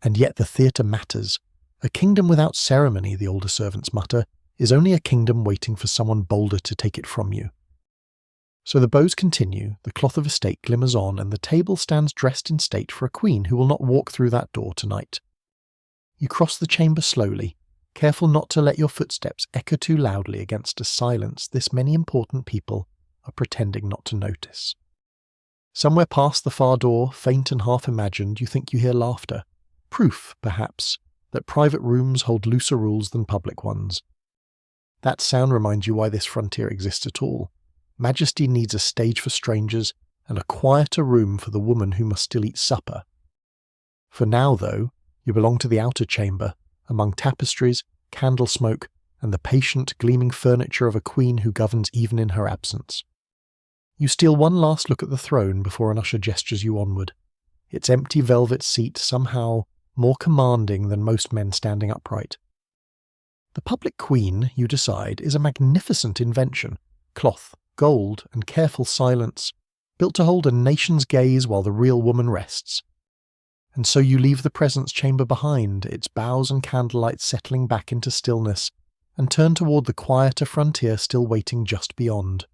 And yet the theatre matters. A kingdom without ceremony, the older servants mutter, is only a kingdom waiting for someone bolder to take it from you. So the bows continue, the cloth of estate glimmers on, and the table stands dressed in state for a queen who will not walk through that door tonight. You cross the chamber slowly, careful not to let your footsteps echo too loudly against a silence this many important people are pretending not to notice. Somewhere past the far door, faint and half-imagined, you think you hear laughter. Proof, perhaps, that private rooms hold looser rules than public ones. That sound reminds you why this frontier exists at all. Majesty needs a stage for strangers and a quieter room for the woman who must still eat supper. For now, though, you belong to the outer chamber, among tapestries, candle smoke, and the patient, gleaming furniture of a queen who governs even in her absence. You steal one last look at the throne before an usher gestures you onward, its empty velvet seat somehow more commanding than most men standing upright. The public queen, you decide, is a magnificent invention, cloth, gold, and careful silence, built to hold a nation's gaze while the real woman rests. And so you leave the presence chamber behind, its boughs and candlelight settling back into stillness, and turn toward the quieter frontier still waiting just beyond.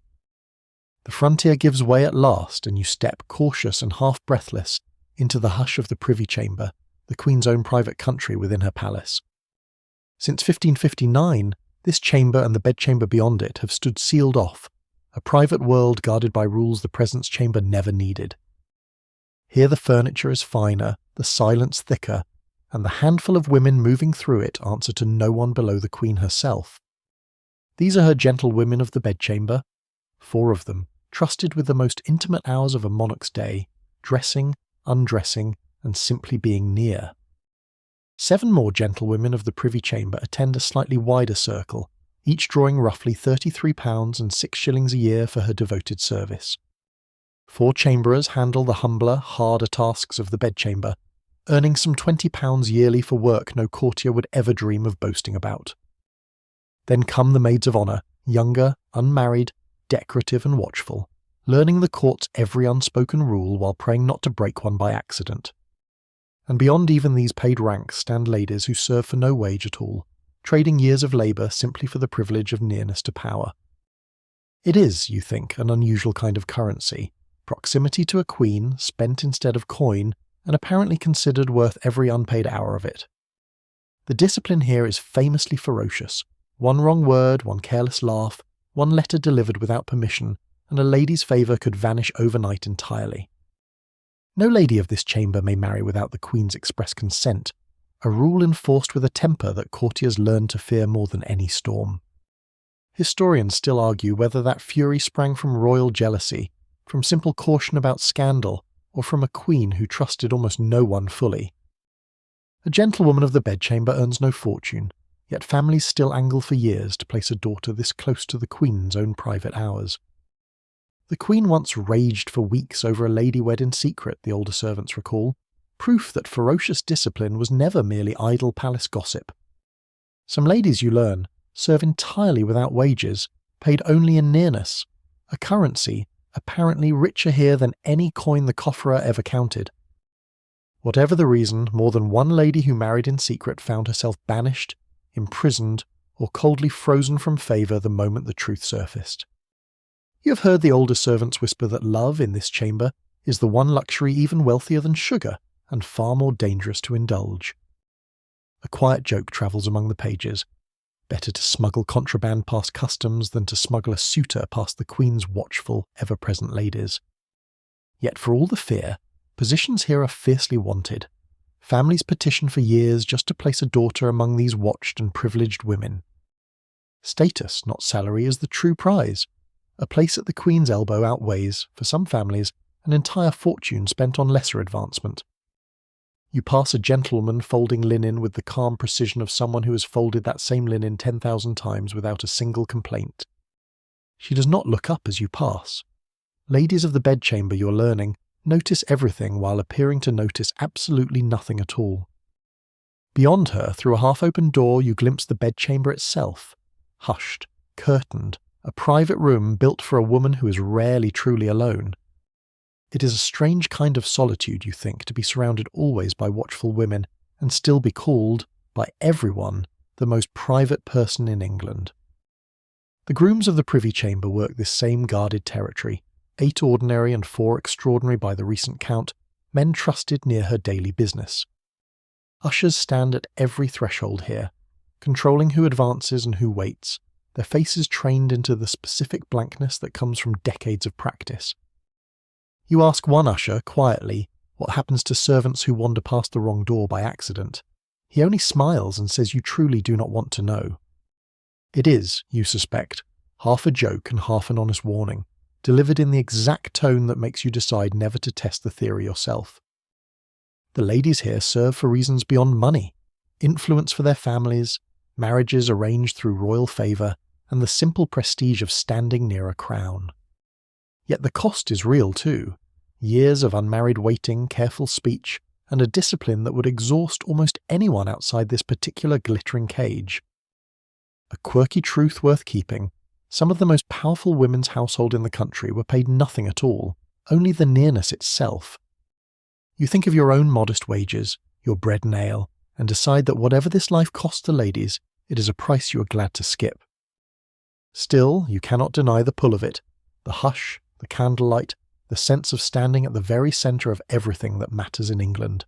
The frontier gives way at last, and you step, cautious and half-breathless, into the hush of the privy chamber, the queen's own private country within her palace. Since 1559, this chamber and the bedchamber beyond it have stood sealed off, a private world guarded by rules the presence chamber never needed. Here the furniture is finer, the silence thicker, and the handful of women moving through it answer to no one below the queen herself. These are her gentlewomen of the bedchamber, 4 of them, trusted with the most intimate hours of a monarch's day, dressing, undressing, and simply being near. 7 more gentlewomen of the privy chamber attend a slightly wider circle, each drawing roughly £33 and 6 shillings a year for her devoted service. 4 chamberers handle the humbler, harder tasks of the bedchamber, earning some £20 yearly for work no courtier would ever dream of boasting about. Then come the maids of honour, younger, unmarried, decorative and watchful, learning the court's every unspoken rule while praying not to break one by accident. And beyond even these paid ranks stand ladies who serve for no wage at all, trading years of labour simply for the privilege of nearness to power. It is, you think, an unusual kind of currency, proximity to a queen, spent instead of coin, and apparently considered worth every unpaid hour of it. The discipline here is famously ferocious. One wrong word, one careless laugh, one letter delivered without permission, and a lady's favour could vanish overnight entirely. No lady of this chamber may marry without the Queen's express consent, a rule enforced with a temper that courtiers learned to fear more than any storm. Historians still argue whether that fury sprang from royal jealousy, from simple caution about scandal, or from a queen who trusted almost no one fully. A gentlewoman of the bedchamber earns no fortune, yet families still angle for years to place a daughter this close to the Queen's own private hours. The Queen once raged for weeks over a lady wed in secret, the older servants recall, proof that ferocious discipline was never merely idle palace gossip. Some ladies, you learn, serve entirely without wages, paid only in nearness, a currency apparently richer here than any coin the cofferer ever counted. Whatever the reason, more than one lady who married in secret found herself banished, imprisoned, or coldly frozen from favour the moment the truth surfaced. You have heard the older servants whisper that love, in this chamber, is the one luxury even wealthier than sugar, and far more dangerous to indulge. A quiet joke travels among the pages. Better to smuggle contraband past customs than to smuggle a suitor past the Queen's watchful, ever-present ladies. Yet for all the fear, positions here are fiercely wanted. Families petition for years just to place a daughter among these watched and privileged women. Status, not salary, is the true prize. A place at the Queen's elbow outweighs, for some families, an entire fortune spent on lesser advancement. You pass a gentlewoman folding linen with the calm precision of someone who has folded that same linen 10,000 times without a single complaint. She does not look up as you pass. Ladies of the bedchamber, you're learning, notice everything while appearing to notice absolutely nothing at all. Beyond her, through a half-open door, you glimpse the bedchamber itself, hushed, curtained, a private room built for a woman who is rarely truly alone. It is a strange kind of solitude, you think, to be surrounded always by watchful women and still be called, by everyone, the most private person in England. The grooms of the Privy Chamber work this same guarded territory, 8 ordinary and 4 extraordinary by the recent count, men trusted near her daily business. Ushers stand at every threshold here, controlling who advances and who waits, their faces trained into the specific blankness that comes from decades of practice. You ask one usher, quietly, what happens to servants who wander past the wrong door by accident. He only smiles and says you truly do not want to know. It is, you suspect, half a joke and half an honest warning, delivered in the exact tone that makes you decide never to test the theory yourself. The ladies here serve for reasons beyond money, influence for their families, marriages arranged through royal favour, and the simple prestige of standing near a crown. Yet the cost is real too. Years of unmarried waiting, careful speech, and a discipline that would exhaust almost anyone outside this particular glittering cage. A quirky truth worth keeping, some of the most powerful women's household in the country were paid nothing at all, only the nearness itself. You think of your own modest wages, your bread and ale, and decide that whatever this life costs the ladies, it is a price you are glad to skip. Still, you cannot deny the pull of it, the hush, the candlelight, the sense of standing at the very centre of everything that matters in England.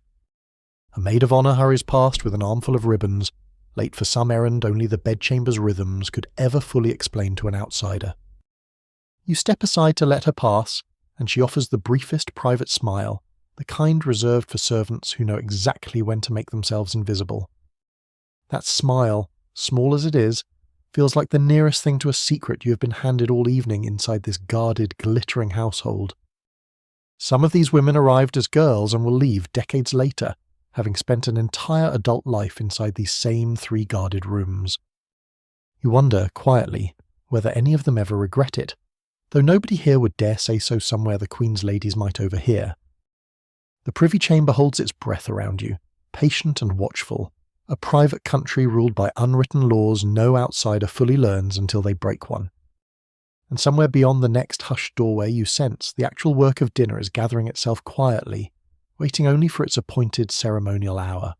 A maid of honour hurries past with an armful of ribbons, late for some errand only the bedchamber's rhythms could ever fully explain to an outsider. You step aside to let her pass, and she offers the briefest private smile, the kind reserved for servants who know exactly when to make themselves invisible. That smile, small as it is, feels like the nearest thing to a secret you have been handed all evening inside this guarded, glittering household. Some of these women arrived as girls and will leave decades later, having spent an entire adult life inside these same 3 guarded rooms. You wonder, quietly, whether any of them ever regret it, though nobody here would dare say so somewhere the Queen's ladies might overhear. The Privy Chamber holds its breath around you, patient and watchful, a private country ruled by unwritten laws no outsider fully learns until they break one. and somewhere beyond the next hushed doorway you sense the actual work of dinner is gathering itself quietly, waiting only for its appointed ceremonial hour.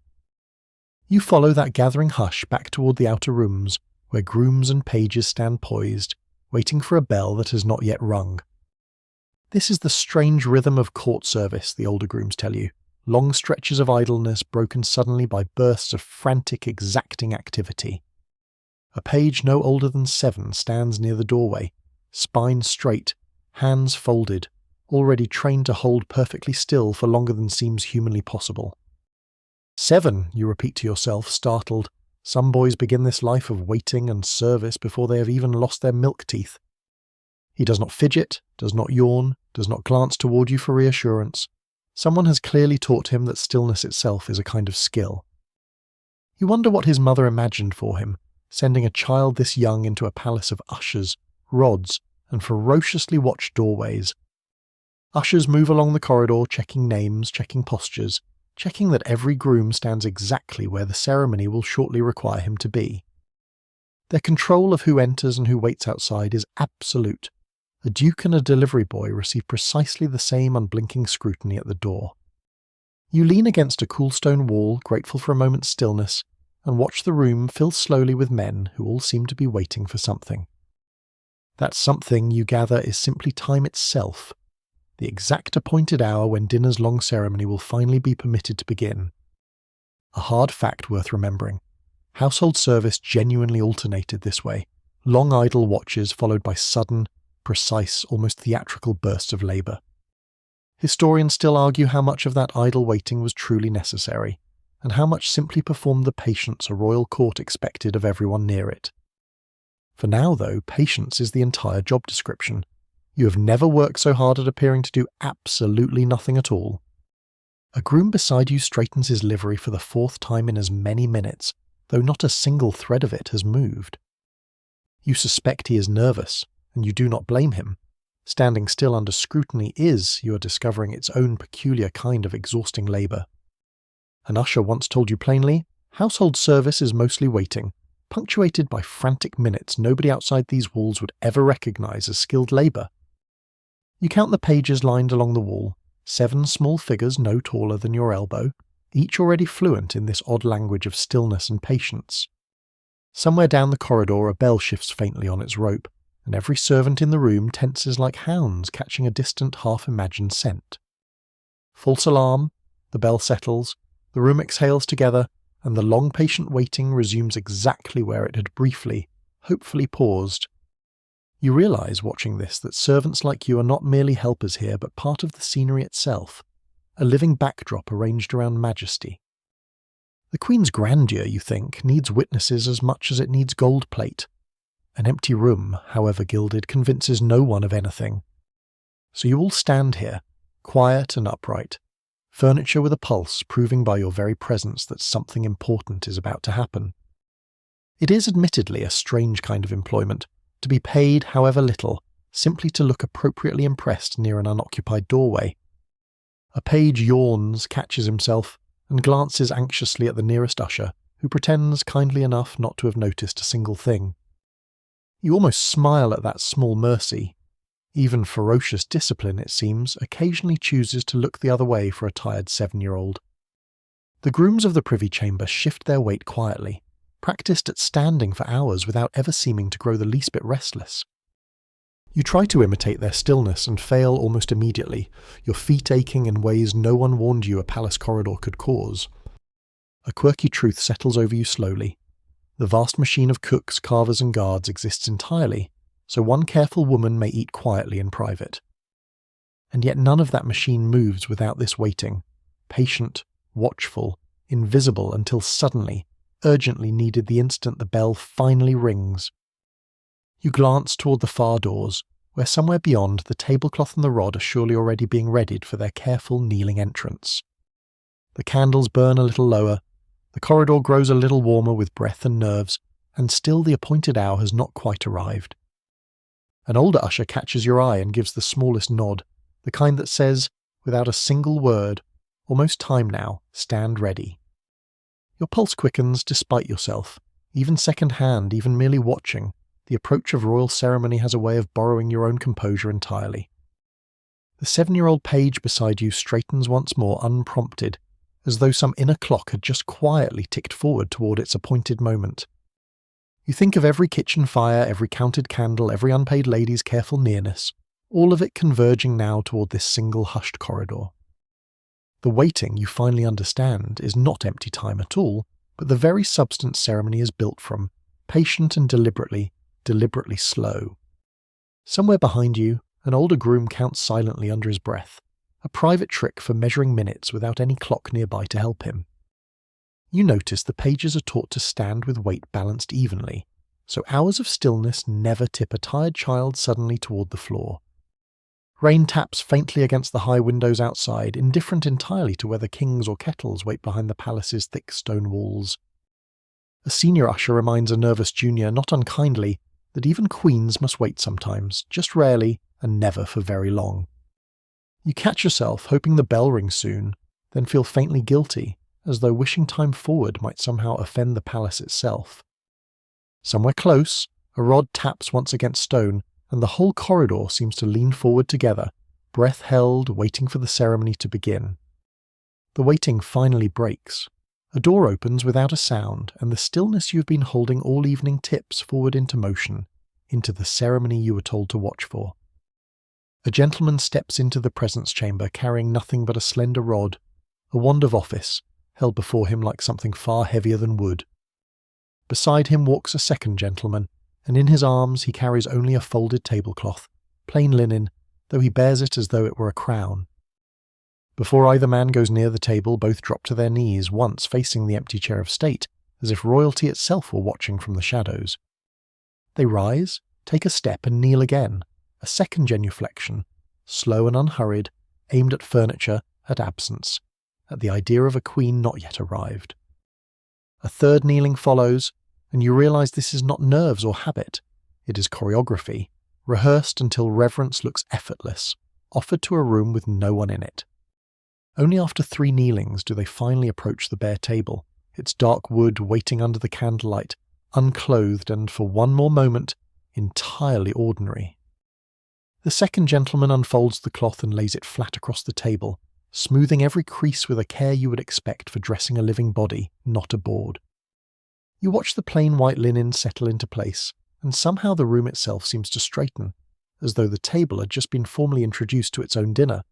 You follow that gathering hush back toward the outer rooms, where grooms and pages stand poised, waiting for a bell that has not yet rung. This is the strange rhythm of court service, the older grooms tell you, long stretches of idleness broken suddenly by bursts of frantic, exacting activity. A page no older than 7 stands near the doorway, spine straight, hands folded, already trained to hold perfectly still for longer than seems humanly possible. 7, you repeat to yourself, startled. Some boys begin this life of waiting and service before they have even lost their milk teeth. He does not fidget, does not yawn, does not glance toward you for reassurance. Someone has clearly taught him that stillness itself is a kind of skill. You wonder what his mother imagined for him, sending a child this young into a palace of ushers, rods, and ferociously watched doorways. Ushers move along the corridor, checking names, checking postures, checking that every groom stands exactly where the ceremony will shortly require him to be. Their control of who enters and who waits outside is absolute. A duke and a delivery boy receive precisely the same unblinking scrutiny at the door. You lean against a cool stone wall, grateful for a moment's stillness, and watch the room fill slowly with men who all seem to be waiting for something. That something, you gather, is simply time itself, the exact appointed hour when dinner's long ceremony will finally be permitted to begin. A hard fact worth remembering. Household service genuinely alternated this way, long idle watches followed by sudden, precise, almost theatrical bursts of labour. Historians still argue how much of that idle waiting was truly necessary, and how much simply performed the patience a royal court expected of everyone near it. For now, though, patience is the entire job description. You have never worked so hard at appearing to do absolutely nothing at all. A groom beside you straightens his livery for the 4th time in as many minutes, though not a single thread of it has moved. You suspect he is nervous, and you do not blame him. Standing still under scrutiny is, you are discovering, its own peculiar kind of exhausting labour. An usher once told you plainly, household service is mostly waiting, punctuated by frantic minutes nobody outside these walls would ever recognise as skilled labour. You count the pages lined along the wall, 7 small figures no taller than your elbow, each already fluent in this odd language of stillness and patience. Somewhere down the corridor a bell shifts faintly on its rope, and every servant in the room tenses like hounds catching a distant half-imagined scent. False alarm, the bell settles, the room exhales together, and the long patient waiting resumes exactly where it had briefly, hopefully paused. You realise, watching this, that servants like you are not merely helpers here, but part of the scenery itself, a living backdrop arranged around majesty. The Queen's grandeur, you think, needs witnesses as much as it needs gold plate. An empty room, however gilded, convinces no one of anything. So you all stand here, quiet and upright, furniture with a pulse proving by your very presence that something important is about to happen. It is admittedly a strange kind of employment, to be paid, however little, simply to look appropriately impressed near an unoccupied doorway. A page yawns, catches himself, and glances anxiously at the nearest usher, who pretends kindly enough not to have noticed a single thing. You almost smile at that small mercy. Even ferocious discipline, it seems, occasionally chooses to look the other way for a tired 7-year-old. The grooms of the privy chamber shift their weight quietly, practised at standing for hours without ever seeming to grow the least bit restless. You try to imitate their stillness and fail almost immediately, your feet aching in ways no one warned you a palace corridor could cause. A quirky truth settles over you slowly. The vast machine of cooks, carvers and guards exists entirely, so one careful woman may eat quietly in private. And yet none of that machine moves without this waiting, patient, watchful, invisible until suddenly, urgently needed the instant the bell finally rings. You glance toward the far doors, where somewhere beyond the tablecloth and the rod are surely already being readied for their careful kneeling entrance. The candles burn a little lower, the corridor grows a little warmer with breath and nerves, and still the appointed hour has not quite arrived. An older usher catches your eye and gives the smallest nod, the kind that says, without a single word, almost time now, stand ready. Your pulse quickens despite yourself, even second-hand, even merely watching. the approach of royal ceremony has a way of borrowing your own composure entirely. The 7-year-old page beside you straightens once more unprompted, as though some inner clock had just quietly ticked forward toward its appointed moment. You think of every kitchen fire, every counted candle, every unpaid lady's careful nearness, all of it converging now toward this single hushed corridor. The waiting, you finally understand, is not empty time at all, but the very substance ceremony is built from, patient and deliberately slow. Somewhere behind you, an older groom counts silently under his breath, a private trick for measuring minutes without any clock nearby to help him. You notice the pages are taught to stand with weight balanced evenly, so hours of stillness never tip a tired child suddenly toward the floor. Rain taps faintly against the high windows outside, indifferent entirely to whether kings or kettles wait behind the palace's thick stone walls. A senior usher reminds a nervous junior, not unkindly, that even queens must wait sometimes, just rarely, and never for very long. You catch yourself hoping the bell rings soon, then feel faintly guilty, as though wishing time forward might somehow offend the palace itself. Somewhere close, a rod taps once against stone, and the whole corridor seems to lean forward together, breath held, waiting for the ceremony to begin. The waiting finally breaks. A door opens without a sound, and the stillness you've been holding all evening tips forward into motion, into the ceremony you were told to watch for. A gentleman steps into the presence chamber carrying nothing but a slender rod, a wand of office, held before him like something far heavier than wood. Beside him walks a second gentleman, and in his arms he carries only a folded tablecloth, plain linen, though he bears it as though it were a crown. Before either man goes near the table, both drop to their knees, once facing the empty chair of state, as if royalty itself were watching from the shadows. They rise, take a step, and kneel again, a second genuflection, slow and unhurried, aimed at furniture, at absence, at the idea of a queen not yet arrived. A third kneeling follows, and you realize this is not nerves or habit. It is choreography, rehearsed until reverence looks effortless, offered to a room with no one in it. Only after 3 kneelings do they finally approach the bare table, its dark wood waiting under the candlelight, unclothed and, for one more moment, entirely ordinary. The second gentleman unfolds the cloth and lays it flat across the table, smoothing every crease with a care you would expect for dressing a living body, not a board. You watch the plain white linen settle into place, and somehow the room itself seems to straighten, as though the table had just been formally introduced to its own dinner.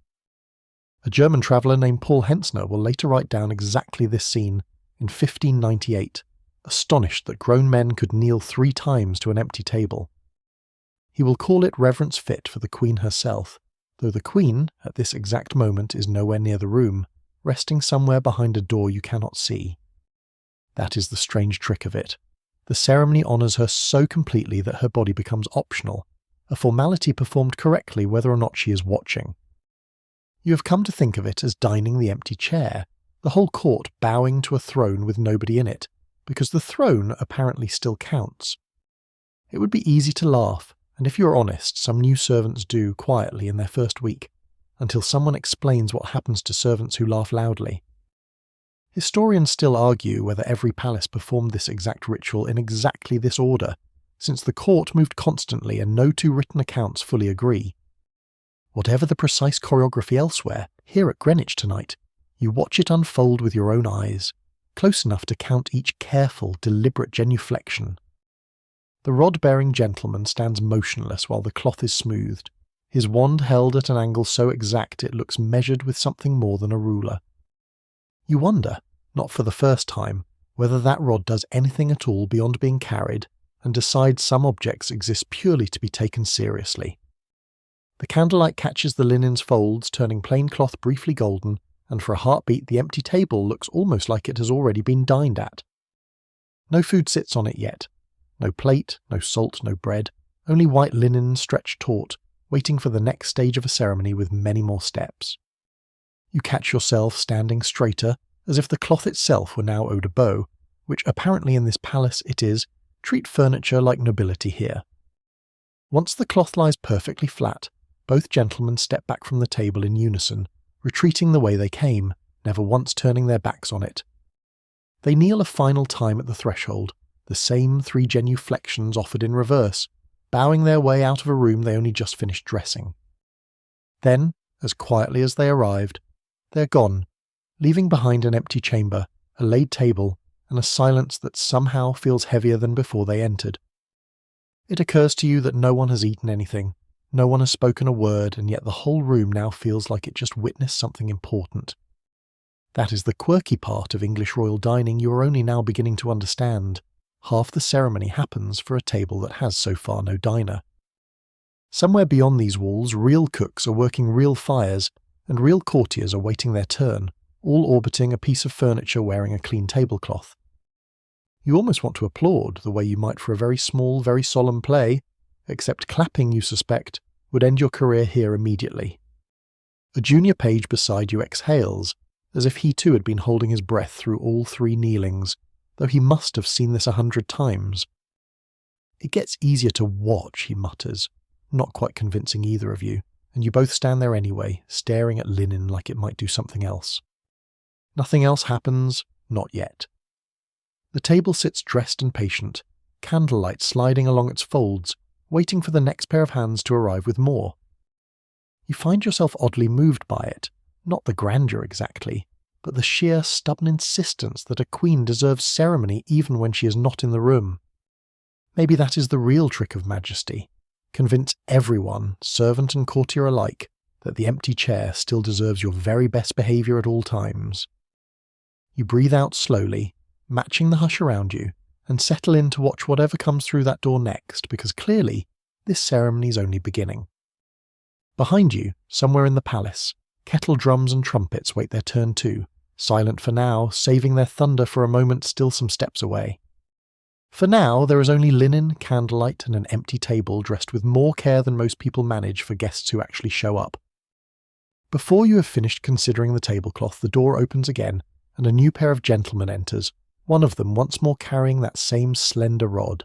A German traveller named Paul Hentzner will later write down exactly this scene in 1598, astonished that grown men could kneel 3 times to an empty table. He will call it reverence fit for the Queen herself, though the Queen, at this exact moment, is nowhere near the room, resting somewhere behind a door you cannot see. That is the strange trick of it. The ceremony honours her so completely that her body becomes optional, a formality performed correctly whether or not she is watching. You have come to think of it as dining the empty chair, the whole court bowing to a throne with nobody in it, because the throne apparently still counts. It would be easy to laugh, and if you are honest, some new servants do quietly in their first week, until someone explains what happens to servants who laugh loudly. Historians still argue whether every palace performed this exact ritual in exactly this order, since the court moved constantly and no 2 written accounts fully agree. Whatever the precise choreography elsewhere, here at Greenwich tonight, you watch it unfold with your own eyes, close enough to count each careful, deliberate genuflection. The rod-bearing gentleman stands motionless while the cloth is smoothed, his wand held at an angle so exact it looks measured with something more than a ruler. You wonder, not for the first time, whether that rod does anything at all beyond being carried, and decides some objects exist purely to be taken seriously. The candlelight catches the linen's folds, turning plain cloth briefly golden, and for a heartbeat the empty table looks almost like it has already been dined at. No food sits on it yet. No plate, no salt, no bread, only white linen stretched taut, waiting for the next stage of a ceremony with many more steps. You catch yourself standing straighter, as if the cloth itself were now owed a bow, which apparently in this palace it is, treat furniture like nobility here. Once the cloth lies perfectly flat, both gentlemen step back from the table in unison, retreating the way they came, never once turning their backs on it. They kneel a final time at the threshold, the same 3 genuflections offered in reverse, bowing their way out of a room they only just finished dressing. Then, as quietly as they arrived, they're gone, leaving behind an empty chamber, a laid table, and a silence that somehow feels heavier than before they entered. It occurs to you that no one has eaten anything, no one has spoken a word, and yet the whole room now feels like it just witnessed something important. That is the quirky part of English royal dining you are only now beginning to understand. Half the ceremony happens for a table that has so far no diner. Somewhere beyond these walls, real cooks are working real fires, and real courtiers are waiting their turn, all orbiting a piece of furniture wearing a clean tablecloth. You almost want to applaud the way you might for a very small, very solemn play, except clapping, you suspect, would end your career here immediately. A junior page beside you exhales, as if he too had been holding his breath through all 3 kneelings, though he must have seen this 100 times. It gets easier to watch, he mutters, not quite convincing either of you, and you both stand there anyway, staring at linen like it might do something else. Nothing else happens, not yet. The table sits dressed and patient, candlelight sliding along its folds, waiting for the next pair of hands to arrive with more. You find yourself oddly moved by it, not the grandeur exactly, but the sheer stubborn insistence that a queen deserves ceremony even when she is not in the room. Maybe that is the real trick of majesty. Convince everyone, servant and courtier alike, that the empty chair still deserves your very best behaviour at all times. You breathe out slowly, matching the hush around you, and settle in to watch whatever comes through that door next, because clearly this ceremony's only beginning. Behind you, somewhere in the palace, kettle drums and trumpets wait their turn too, silent for now, saving their thunder for a moment still some steps away. For now, there is only linen, candlelight, and an empty table dressed with more care than most people manage for guests who actually show up. Before you have finished considering the tablecloth, the door opens again, and a new pair of gentlemen enters, one of them once more carrying that same slender rod.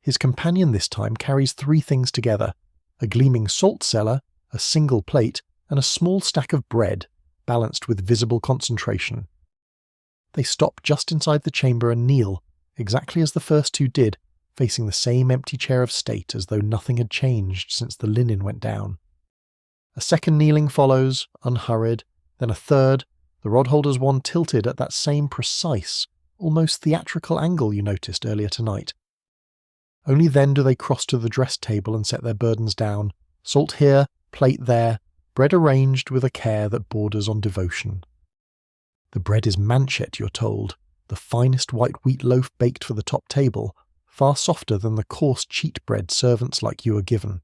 His companion this time carries 3 things together: a gleaming salt cellar, a single plate, and a small stack of bread, balanced with visible concentration. They stop just inside the chamber and kneel, exactly as the first 2 did, facing the same empty chair of state as though nothing had changed since the linen went down. A second kneeling follows, unhurried, then a third, the rod holder's one tilted at that same precise, almost theatrical angle you noticed earlier tonight. Only then do they cross to the dressed table and set their burdens down, salt here, plate there, bread arranged with a care that borders on devotion. The bread is manchet, you're told, the finest white wheat loaf baked for the top table, far softer than the coarse cheat bread servants like you are given.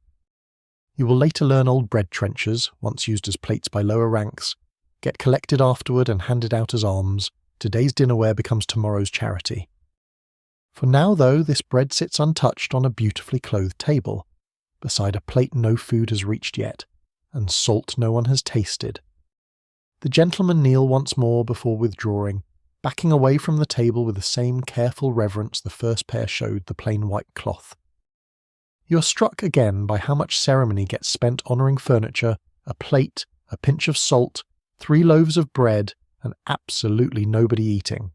You will later learn old bread trenchers, once used as plates by lower ranks, get collected afterward and handed out as alms. Today's dinnerware becomes tomorrow's charity. For now, though, this bread sits untouched on a beautifully clothed table, beside a plate no food has reached yet, and salt no one has tasted. The gentlemen kneel once more before withdrawing, backing away from the table with the same careful reverence the first pair showed the plain white cloth. You are struck again by how much ceremony gets spent honouring furniture, a plate, a pinch of salt, 3 loaves of bread, and absolutely nobody eating.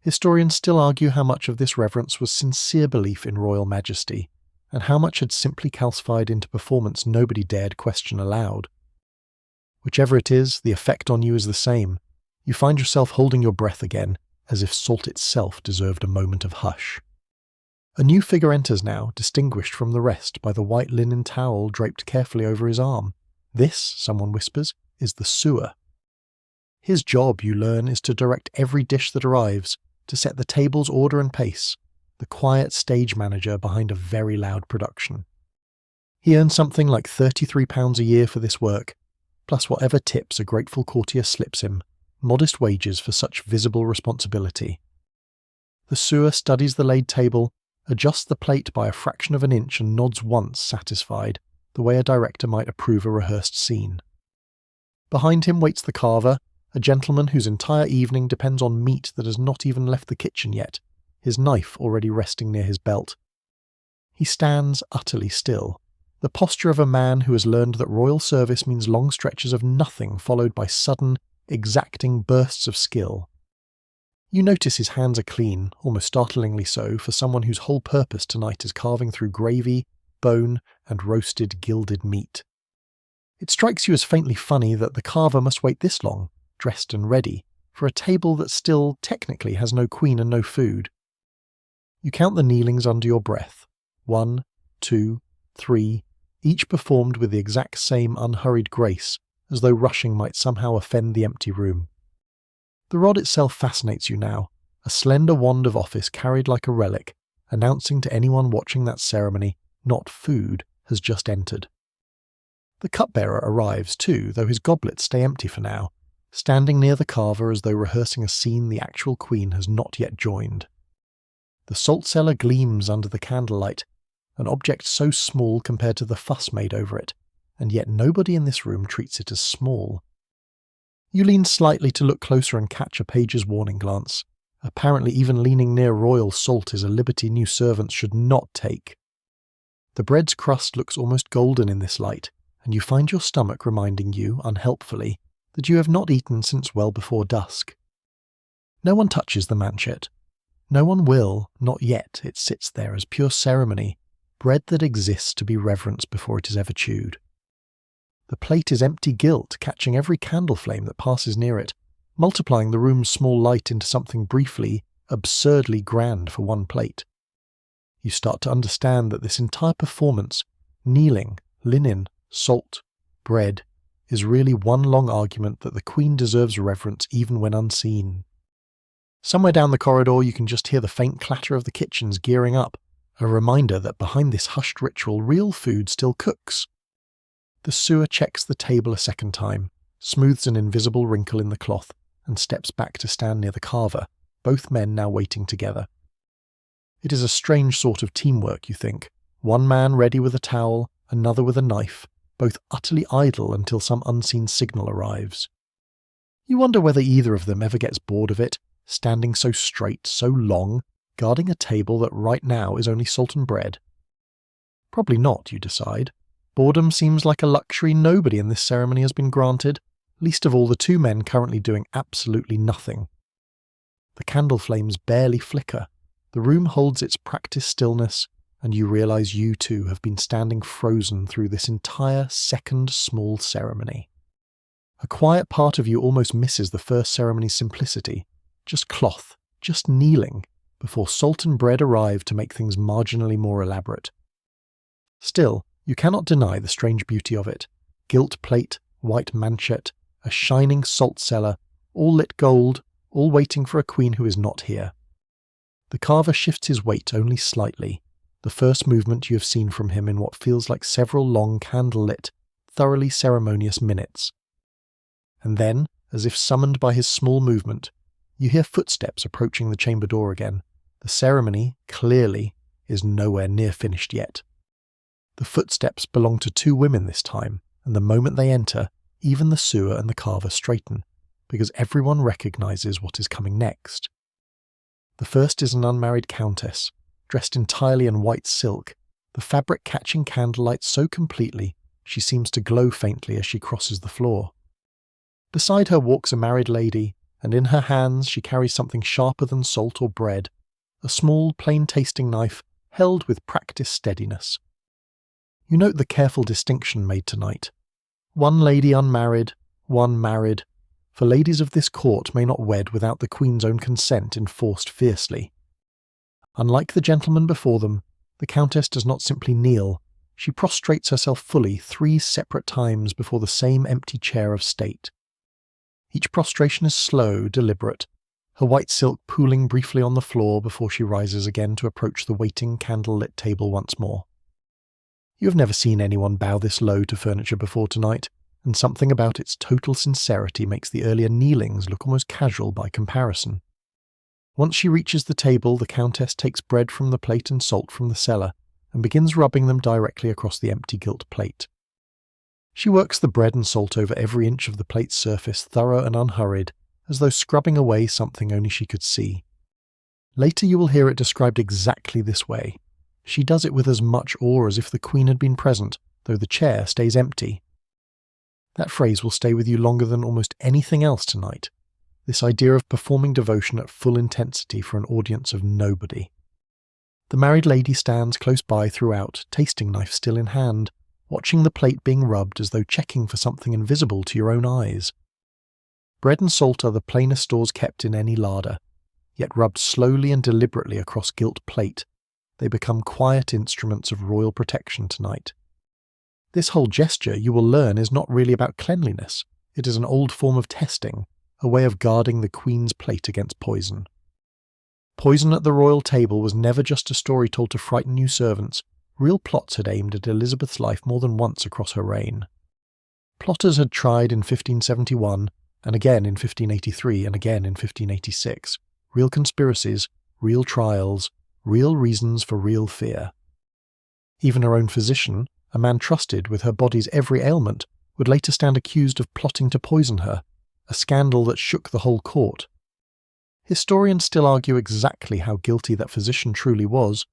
Historians still argue how much of this reverence was sincere belief in royal majesty, and how much had simply calcified into performance nobody dared question aloud. Whichever it is, the effect on you is the same. You find yourself holding your breath again, as if salt itself deserved a moment of hush. A new figure enters now, distinguished from the rest by the white linen towel draped carefully over his arm. This, someone whispers, is the sewer. His job, you learn, is to direct every dish that arrives, to set the table's order and pace, the quiet stage manager behind a very loud production. He earns something like £33 a year for this work, plus whatever tips a grateful courtier slips him, modest wages for such visible responsibility. The sewer studies the laid table, adjusts the plate by a fraction of an inch and nods once, satisfied, the way a director might approve a rehearsed scene. Behind him waits the carver, a gentleman whose entire evening depends on meat that has not even left the kitchen yet, his knife already resting near his belt. He stands utterly still, the posture of a man who has learned that royal service means long stretches of nothing followed by sudden, exacting bursts of skill. You notice his hands are clean, almost startlingly so, for someone whose whole purpose tonight is carving through gravy, bone, and roasted gilded meat. It strikes you as faintly funny that the carver must wait this long, dressed and ready, for a table that still, technically, has no queen and no food. You count the kneelings under your breath. 1, 2, 3, each performed with the exact same unhurried grace, as though rushing might somehow offend the empty room. The rod itself fascinates you now, a slender wand of office carried like a relic, announcing to anyone watching that ceremony, not food, has just entered. The cupbearer arrives too, though his goblets stay empty for now, standing near the carver as though rehearsing a scene the actual queen has not yet joined. The salt cellar gleams under the candlelight, an object so small compared to the fuss made over it, and yet nobody in this room treats it as small. You lean slightly to look closer and catch a page's warning glance. Apparently even leaning near royal salt is a liberty new servants should not take. The bread's crust looks almost golden in this light, and you find your stomach reminding you, unhelpfully, that you have not eaten since well before dusk. No one touches the manchet. No one will, not yet. It sits there as pure ceremony, bread that exists to be reverenced before it is ever chewed. The plate is empty gilt, catching every candle flame that passes near it, multiplying the room's small light into something briefly, absurdly grand for one plate. You start to understand that this entire performance, kneeling, linen, salt, bread, is really one long argument that the Queen deserves reverence even when unseen. Somewhere down the corridor you can just hear the faint clatter of the kitchens gearing up, a reminder that behind this hushed ritual real food still cooks. The sewer checks the table a second time, smooths an invisible wrinkle in the cloth, and steps back to stand near the carver, both men now waiting together. It is a strange sort of teamwork, you think. One man ready with a towel, another with a knife, both utterly idle until some unseen signal arrives. You wonder whether either of them ever gets bored of it, standing so straight, so long, guarding a table that right now is only salt and bread. Probably not, you decide. Boredom seems like a luxury nobody in this ceremony has been granted, least of all the two men currently doing absolutely nothing. The candle flames barely flicker, the room holds its practiced stillness, and you realise you too have been standing frozen through this entire second small ceremony. A quiet part of you almost misses the first ceremony's simplicity, just cloth, just kneeling, before salt and bread arrive to make things marginally more elaborate. Still, you cannot deny the strange beauty of it. Gilt plate, white manchet, a shining salt cellar, all lit gold, all waiting for a queen who is not here. The carver shifts his weight only slightly, the first movement you have seen from him in what feels like several long candle-lit, thoroughly ceremonious minutes. And then, as if summoned by his small movement, you hear footsteps approaching the chamber door again. The ceremony, clearly, is nowhere near finished yet. The footsteps belong to two women this time, and the moment they enter, even the sewer and the carver straighten, because everyone recognises what is coming next. The first is an unmarried countess, dressed entirely in white silk, the fabric catching candlelight so completely she seems to glow faintly as she crosses the floor. Beside her walks a married lady, and in her hands she carries something sharper than salt or bread, a small, plain-tasting knife held with practised steadiness. You note the careful distinction made tonight. One lady unmarried, one married, for ladies of this court may not wed without the Queen's own consent enforced fiercely. Unlike the gentleman before them, the Countess does not simply kneel, she prostrates herself fully 3 separate times before the same empty chair of state. Each prostration is slow, deliberate, her white silk pooling briefly on the floor before she rises again to approach the waiting candle-lit table once more. You have never seen anyone bow this low to furniture before tonight, and something about its total sincerity makes the earlier kneelings look almost casual by comparison. Once she reaches the table, the Countess takes bread from the plate and salt from the cellar, and begins rubbing them directly across the empty gilt plate. She works the bread and salt over every inch of the plate's surface, thorough and unhurried, as though scrubbing away something only she could see. Later you will hear it described exactly this way. She does it with as much awe as if the Queen had been present, though the chair stays empty. That phrase will stay with you longer than almost anything else tonight. this idea of performing devotion at full intensity for an audience of nobody. The married lady stands close by throughout, tasting knife still in hand, watching the plate being rubbed as though checking for something invisible to your own eyes. Bread and salt are the plainest stores kept in any larder, yet rubbed slowly and deliberately across gilt plate, they become quiet instruments of royal protection tonight. This whole gesture, you will learn, is not really about cleanliness. It is an old form of testing, a way of guarding the Queen's plate against poison. Poison at the royal table was never just a story told to frighten new servants. Real plots had aimed at Elizabeth's life more than once across her reign. Plotters had tried in 1571, and again in 1583, and again in 1586. Real conspiracies, real trials, real reasons for real fear. Even her own physician, a man trusted with her body's every ailment, would later stand accused of plotting to poison her, a scandal that shook the whole court. Historians still argue exactly how guilty that physician truly was,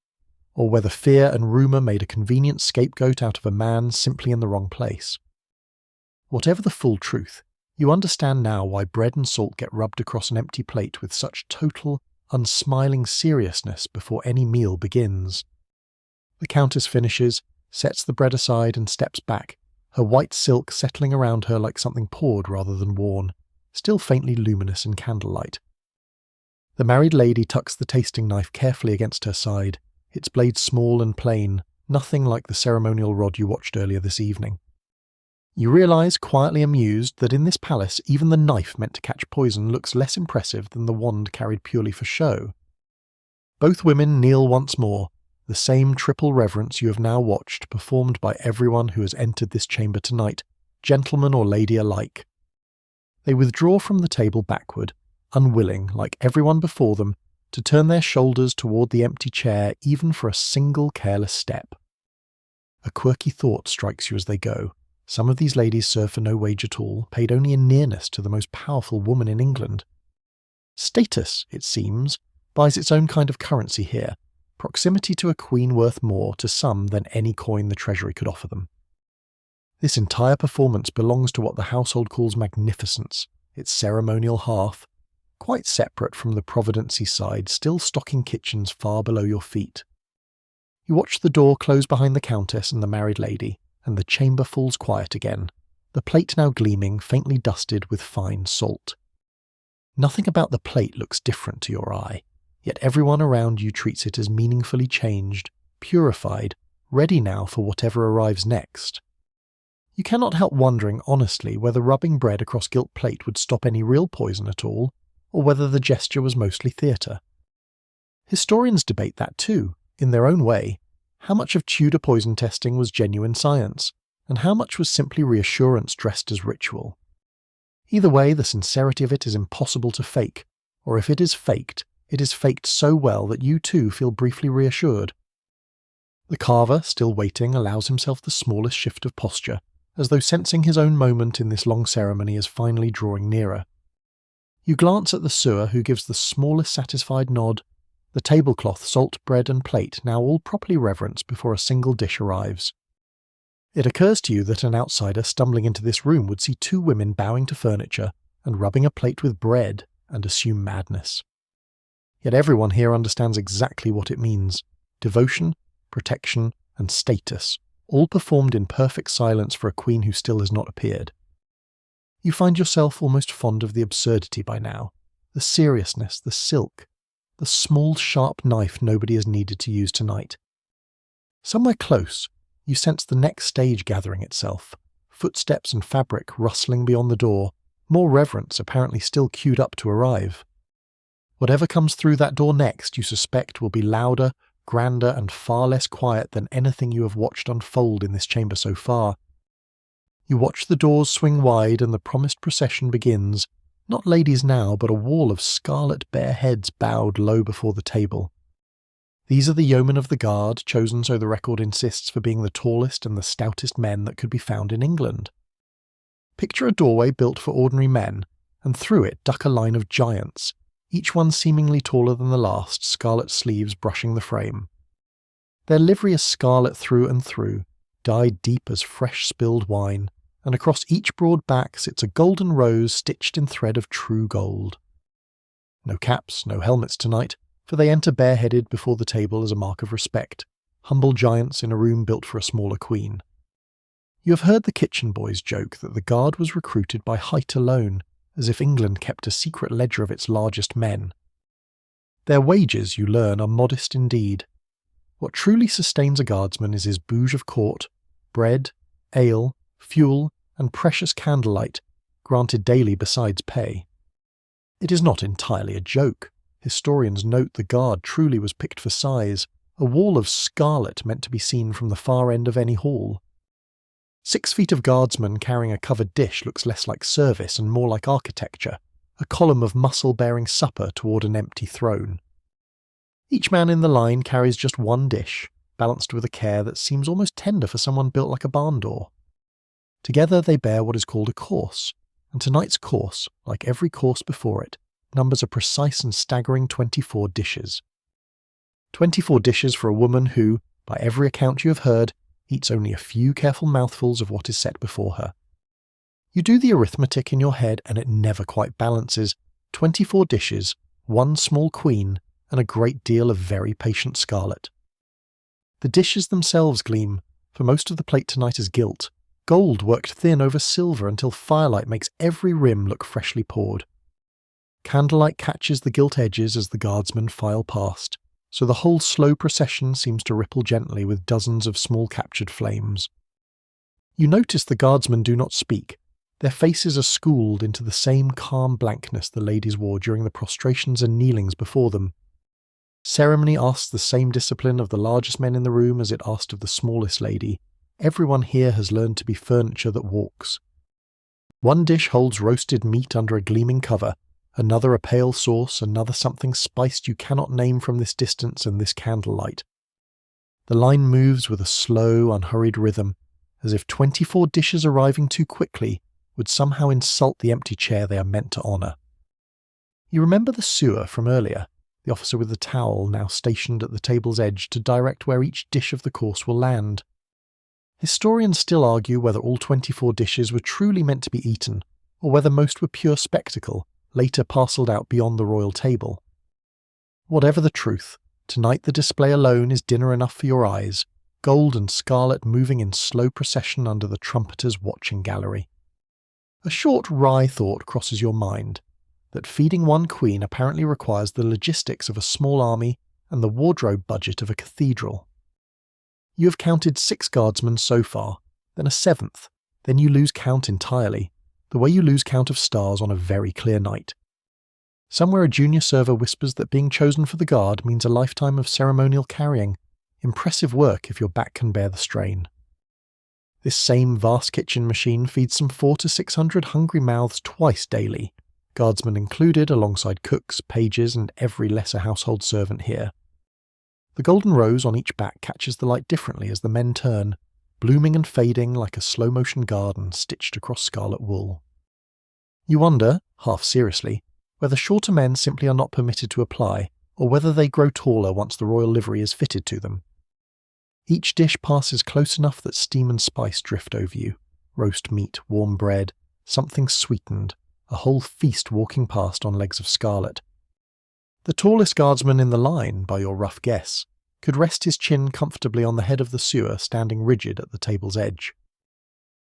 or whether fear and rumour made a convenient scapegoat out of a man simply in the wrong place. Whatever the full truth, you understand now why bread and salt get rubbed across an empty plate with such total, unsmiling seriousness before any meal begins. The Countess finishes, sets the bread aside and steps back, her white silk settling around her like something poured rather than worn, still faintly luminous in candlelight. The married lady tucks the tasting knife carefully against her side, its blade small and plain, nothing like the ceremonial rod you watched earlier this evening. You realise, quietly amused, that in this palace even the knife meant to catch poison looks less impressive than the wand carried purely for show. Both women kneel once more, the same triple reverence you have now watched performed by everyone who has entered this chamber tonight, gentleman or lady alike. They withdraw from the table backward, unwilling, like everyone before them, to turn their shoulders toward the empty chair even for a single careless step. A quirky thought strikes you as they go. Some of these ladies serve for no wage at all, paid only in nearness to the most powerful woman in England. Status, it seems, buys its own kind of currency here, proximity to a queen worth more to some than any coin the treasury could offer them. This entire performance belongs to what the household calls magnificence, its ceremonial hearth, quite separate from the Providency side, still stocking kitchens far below your feet. You watch the door close behind the Countess and the married lady, and the chamber falls quiet again, the plate now gleaming, faintly dusted with fine salt. Nothing about the plate looks different to your eye, yet everyone around you treats it as meaningfully changed, purified, ready now for whatever arrives next. You cannot help wondering honestly whether rubbing bread across gilt plate would stop any real poison at all, or whether the gesture was mostly theatre. Historians debate that too, in their own way. How much of Tudor poison testing was genuine science, and how much was simply reassurance dressed as ritual? Either way, the sincerity of it is impossible to fake, or if it is faked so well that you too feel briefly reassured. The carver, still waiting, allows himself the smallest shift of posture, as though sensing his own moment in this long ceremony is finally drawing nearer. You glance at the sewer, who gives the smallest satisfied nod. The tablecloth, salt, bread and plate now all properly reverenced before a single dish arrives. It occurs to you that an outsider stumbling into this room would see two women bowing to furniture and rubbing a plate with bread and assume madness. Yet everyone here understands exactly what it means. Devotion, protection and status, all performed in perfect silence for a queen who still has not appeared. You find yourself almost fond of the absurdity by now, the seriousness, the silk, the small sharp knife nobody has needed to use tonight. Somewhere close, you sense the next stage gathering itself, footsteps and fabric rustling beyond the door, more reverence apparently still queued up to arrive. Whatever comes through that door next, you suspect will be louder, grander and far less quiet than anything you have watched unfold in this chamber so far. You watch the doors swing wide and the promised procession begins. Not ladies now, but a wall of scarlet bare heads bowed low before the table. These are the yeomen of the guard, chosen, so the record insists, for being the tallest and the stoutest men that could be found in England. Picture a doorway built for ordinary men, and through it duck a line of giants, each one seemingly taller than the last, scarlet sleeves brushing the frame. Their livery is scarlet through and through, dyed deep as fresh spilled wine, and across each broad back sits a golden rose stitched in thread of true gold. No caps, no helmets tonight, for they enter bareheaded before the table as a mark of respect, humble giants in a room built for a smaller queen. You have heard the kitchen boys joke that the guard was recruited by height alone, as if England kept a secret ledger of its largest men. Their wages, you learn, are modest indeed. What truly sustains a guardsman is his bouge of court, bread, ale, fuel, and precious candlelight, granted daily besides pay. It is not entirely a joke. Historians note the guard truly was picked for size, a wall of scarlet meant to be seen from the far end of any hall. 6 feet of guardsmen carrying a covered dish looks less like service and more like architecture, a column of muscle bearing supper toward an empty throne. Each man in the line carries just one dish, balanced with a care that seems almost tender for someone built like a barn door. Together they bear what is called a course, and tonight's course, like every course before it, numbers a precise and staggering 24 dishes. 24 dishes for a woman who, by every account you have heard, eats only a few careful mouthfuls of what is set before her. You do the arithmetic in your head and it never quite balances. 24 dishes, 1 small queen, and a great deal of very patient scarlet. The dishes themselves gleam, for most of the plate tonight is gilt, gold worked thin over silver until firelight makes every rim look freshly poured. Candlelight catches the gilt edges as the guardsmen file past, so the whole slow procession seems to ripple gently with dozens of small captured flames. You notice the guardsmen do not speak. Their faces are schooled into the same calm blankness the ladies wore during the prostrations and kneelings before them. Ceremony asks the same discipline of the largest men in the room as it asked of the smallest lady. Everyone here has learned to be furniture that walks. One dish holds roasted meat under a gleaming cover, another a pale sauce, another something spiced you cannot name from this distance and this candlelight. The line moves with a slow, unhurried rhythm, as if 24 dishes arriving too quickly would somehow insult the empty chair they are meant to honour. You remember the sewer from earlier, the officer with the towel now stationed at the table's edge to direct where each dish of the course will land. Historians still argue whether all 24 dishes were truly meant to be eaten, or whether most were pure spectacle, later parcelled out beyond the royal table. Whatever the truth, tonight the display alone is dinner enough for your eyes, gold and scarlet moving in slow procession under the trumpeter's watching gallery. A short wry thought crosses your mind, that feeding one queen apparently requires the logistics of a small army and the wardrobe budget of a cathedral. You have counted 6 guardsmen so far, then a 7th, then you lose count entirely, the way you lose count of stars on a very clear night. Somewhere a junior server whispers that being chosen for the guard means a lifetime of ceremonial carrying, impressive work if your back can bear the strain. This same vast kitchen machine feeds some 400 to 600 hungry mouths twice daily, guardsmen included alongside cooks, pages and every lesser household servant here. The golden rose on each back catches the light differently as the men turn, blooming and fading like a slow-motion garden stitched across scarlet wool. You wonder, half seriously, whether shorter men simply are not permitted to apply, or whether they grow taller once the royal livery is fitted to them. Each dish passes close enough that steam and spice drift over you, roast meat, warm bread, something sweetened, a whole feast walking past on legs of scarlet. The tallest guardsman in the line, by your rough guess, could rest his chin comfortably on the head of the sewer standing rigid at the table's edge.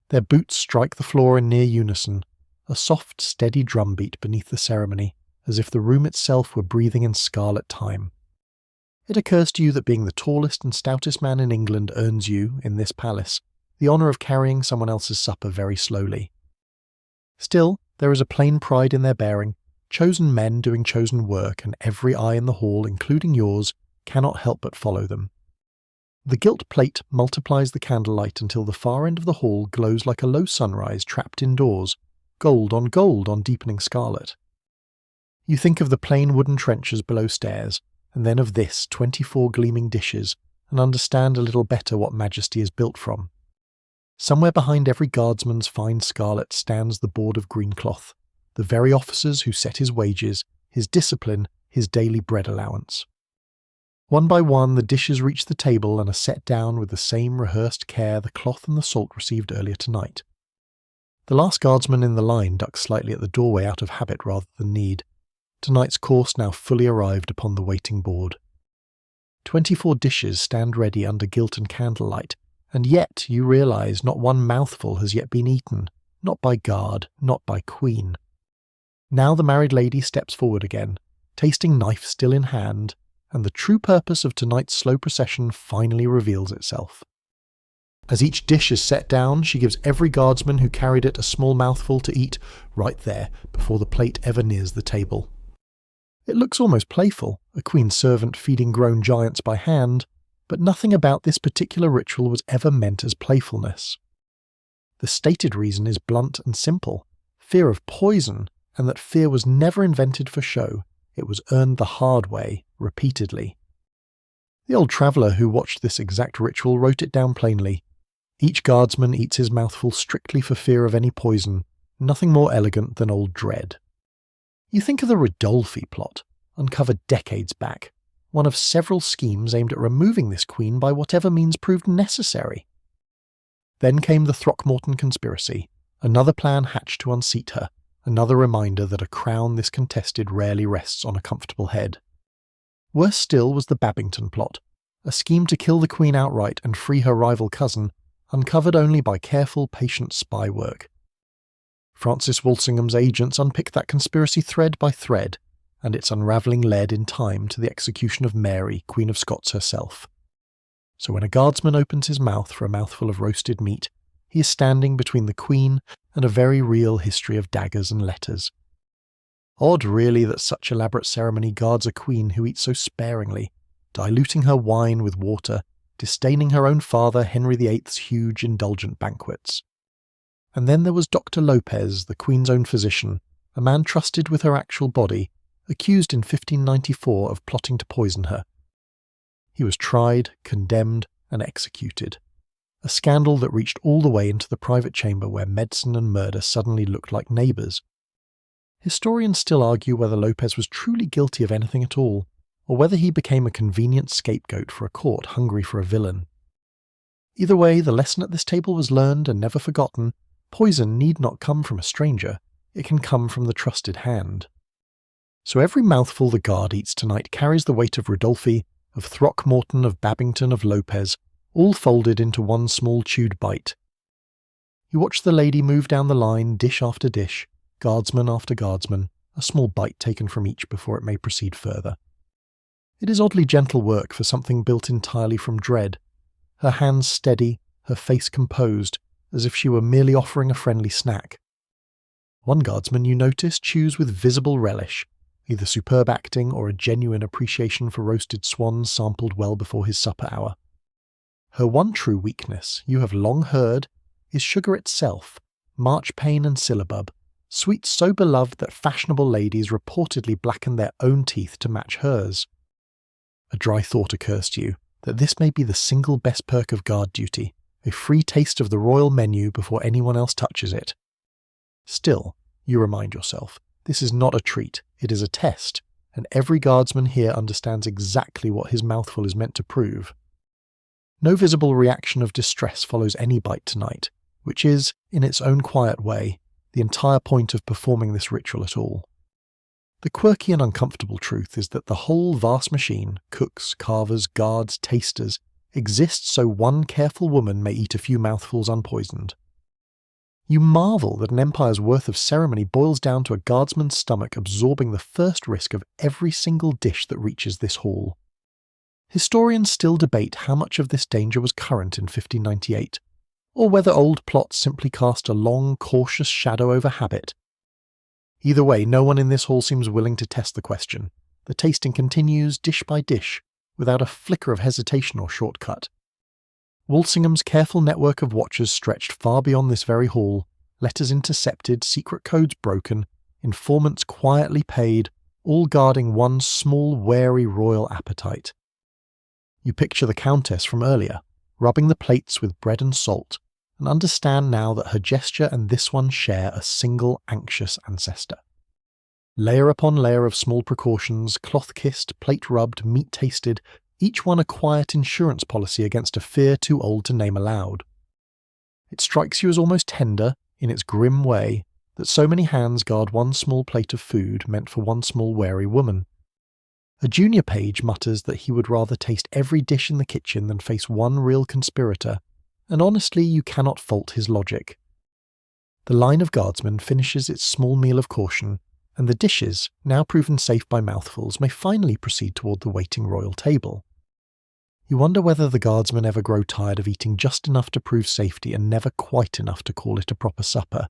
Their boots strike the floor in near unison, a soft, steady drumbeat beneath the ceremony, as if the room itself were breathing in scarlet time. It occurs to you that being the tallest and stoutest man in England earns you, in this palace, the honour of carrying someone else's supper very slowly. Still, there is a plain pride in their bearing, chosen men doing chosen work, and every eye in the hall, including yours, cannot help but follow them. The gilt plate multiplies the candlelight until the far end of the hall glows like a low sunrise trapped indoors, gold on deepening scarlet. You think of the plain wooden trenchers below stairs, and then of this 24 gleaming dishes, and understand a little better what majesty is built from. Somewhere behind every guardsman's fine scarlet stands the board of green cloth, the very officers who set his wages, his discipline, his daily bread allowance. One by one the dishes reach the table and are set down with the same rehearsed care the cloth and the salt received earlier tonight. The last guardsman in the line ducked slightly at the doorway out of habit rather than need. Tonight's course now fully arrived upon the waiting board. 24 dishes stand ready under gilt and candlelight, and yet you realise not one mouthful has yet been eaten, not by guard, not by queen. Now the married lady steps forward again, tasting knife still in hand, and the true purpose of tonight's slow procession finally reveals itself. As each dish is set down, she gives every guardsman who carried it a small mouthful to eat right there before the plate ever nears the table. It looks almost playful, a queen's servant feeding grown giants by hand, but nothing about this particular ritual was ever meant as playfulness. The stated reason is blunt and simple: fear of poison, and that fear was never invented for show, it was earned the hard way, repeatedly. The old traveller who watched this exact ritual wrote it down plainly. Each guardsman eats his mouthful strictly for fear of any poison, nothing more elegant than old dread. You think of the Ridolfi plot, uncovered decades back, one of several schemes aimed at removing this queen by whatever means proved necessary. Then came the Throckmorton conspiracy, another plan hatched to unseat her, another reminder that a crown this contested rarely rests on a comfortable head. Worse still was the Babington plot, a scheme to kill the queen outright and free her rival cousin, uncovered only by careful, patient spy work. Francis Walsingham's agents unpicked that conspiracy thread by thread, and its unravelling led in time to the execution of Mary, Queen of Scots herself. So when a guardsman opens his mouth for a mouthful of roasted meat, he is standing between the Queen and a very real history of daggers and letters. Odd, really, that such elaborate ceremony guards a queen who eats so sparingly, diluting her wine with water, disdaining her own father Henry VIII's huge indulgent banquets. And then there was Dr. Lopez, the Queen's own physician, a man trusted with her actual body, accused in 1594 of plotting to poison her. He was tried, condemned, and executed. A scandal that reached all the way into the private chamber where medicine and murder suddenly looked like neighbours. Historians still argue whether Lopez was truly guilty of anything at all, or whether he became a convenient scapegoat for a court hungry for a villain. Either way, the lesson at this table was learned and never forgotten. Poison need not come from a stranger, it can come from the trusted hand. So every mouthful the guard eats tonight carries the weight of Ridolfi, of Throckmorton, of Babington, of Lopez, all folded into one small chewed bite. You watch the lady move down the line, dish after dish, guardsman after guardsman, a small bite taken from each before it may proceed further. It is oddly gentle work for something built entirely from dread, her hands steady, her face composed, as if she were merely offering a friendly snack. One guardsman, you notice, chews with visible relish, either superb acting or a genuine appreciation for roasted swans sampled well before his supper hour. Her one true weakness, you have long heard, is sugar itself, marchpane and syllabub, sweets so beloved that fashionable ladies reportedly blacken their own teeth to match hers. A dry thought occurs to you, that this may be the single best perk of guard duty, a free taste of the royal menu before anyone else touches it. Still, you remind yourself, this is not a treat, it is a test, and every guardsman here understands exactly what his mouthful is meant to prove. No visible reaction of distress follows any bite tonight, which is, in its own quiet way, the entire point of performing this ritual at all. The quirky and uncomfortable truth is that the whole vast machine, cooks, carvers, guards, tasters, exists so one careful woman may eat a few mouthfuls unpoisoned. You marvel that an empire's worth of ceremony boils down to a guardsman's stomach absorbing the first risk of every single dish that reaches this hall. Historians still debate how much of this danger was current in 1598, or whether old plots simply cast a long, cautious shadow over habit. Either way, no one in this hall seems willing to test the question. The tasting continues, dish by dish, without a flicker of hesitation or shortcut. Walsingham's careful network of watchers stretched far beyond this very hall, letters intercepted, secret codes broken, informants quietly paid, all guarding one small, wary royal appetite. You picture the Countess from earlier, rubbing the plates with bread and salt, and understand now that her gesture and this one share a single anxious ancestor. Layer upon layer of small precautions, cloth-kissed, plate-rubbed, meat-tasted, each one a quiet insurance policy against a fear too old to name aloud. It strikes you as almost tender, in its grim way, that so many hands guard one small plate of food meant for one small wary woman. A junior page mutters that he would rather taste every dish in the kitchen than face one real conspirator, and honestly you cannot fault his logic. The line of guardsmen finishes its small meal of caution, and the dishes, now proven safe by mouthfuls, may finally proceed toward the waiting royal table. You wonder whether the guardsmen ever grow tired of eating just enough to prove safety and never quite enough to call it a proper supper.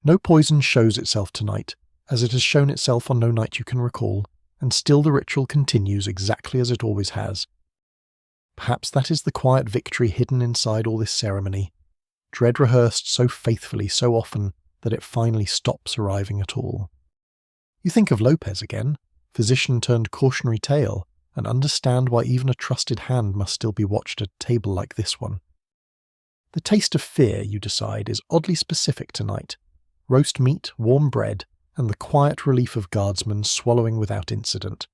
No poison shows itself tonight, as it has shown itself on no night you can recall, and still the ritual continues exactly as it always has. Perhaps that is the quiet victory hidden inside all this ceremony, dread rehearsed so faithfully so often that it finally stops arriving at all. You think of Lopez again, physician turned cautionary tale, and understand why even a trusted hand must still be watched at a table like this one. The taste of fear, you decide, is oddly specific tonight. Roast meat, warm bread, and the quiet relief of guardsmen swallowing without incident.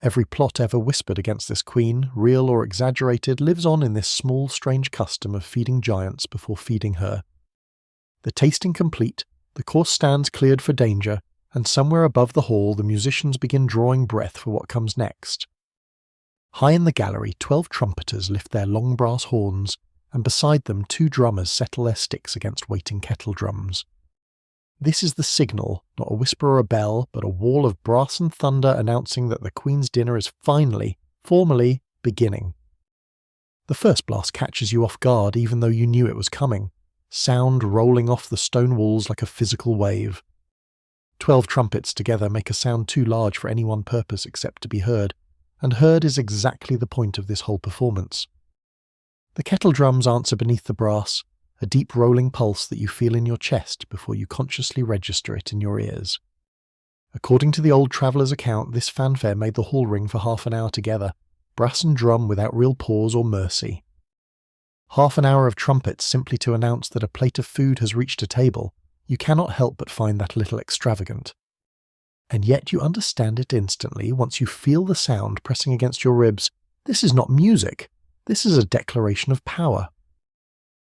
Every plot ever whispered against this queen, real or exaggerated, lives on in this small, strange custom of feeding giants before feeding her. The tasting complete, the course stands cleared for danger, and somewhere above the hall the musicians begin drawing breath for what comes next. High in the gallery 12 trumpeters lift their long brass horns, and beside them 2 drummers settle their sticks against waiting kettle drums. This is the signal, not a whisper or a bell, but a wall of brass and thunder announcing that the Queen's dinner is finally, formally, beginning. The first blast catches you off guard even though you knew it was coming, sound rolling off the stone walls like a physical wave. 12 trumpets together make a sound too large for any one purpose except to be heard, and heard is exactly the point of this whole performance. The kettle drums answer beneath the brass, a deep rolling pulse that you feel in your chest before you consciously register it in your ears. According to the old traveller's account, this fanfare made the hall ring for half an hour together, brass and drum without real pause or mercy. Half an hour of trumpets simply to announce that a plate of food has reached a table. You cannot help but find that a little extravagant. And yet you understand it instantly once you feel the sound pressing against your ribs. This is not music. This is a declaration of power.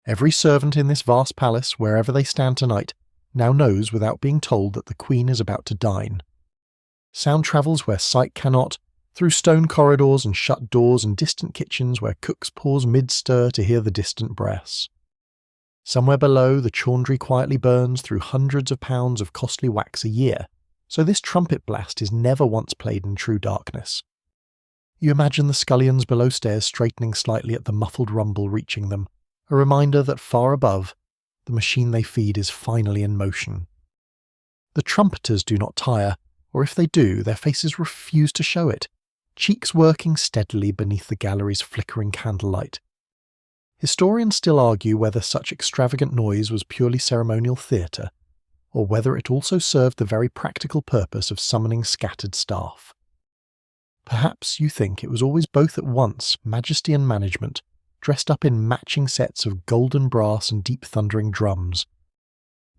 Every servant in this vast palace, wherever they stand tonight, now knows without being told that the Queen is about to dine. Sound travels where sight cannot, through stone corridors and shut doors and distant kitchens where cooks pause mid-stir to hear the distant brass. Somewhere below, the chaundry quietly burns through hundreds of pounds of costly wax a year, so this trumpet blast is never once played in true darkness. You imagine the scullions below stairs straightening slightly at the muffled rumble reaching them, a reminder that far above, the machine they feed is finally in motion. The trumpeters do not tire, or if they do, their faces refuse to show it, cheeks working steadily beneath the gallery's flickering candlelight. Historians still argue whether such extravagant noise was purely ceremonial theatre, or whether it also served the very practical purpose of summoning scattered staff. Perhaps you think it was always both at once, majesty and management, dressed up in matching sets of golden brass and deep thundering drums.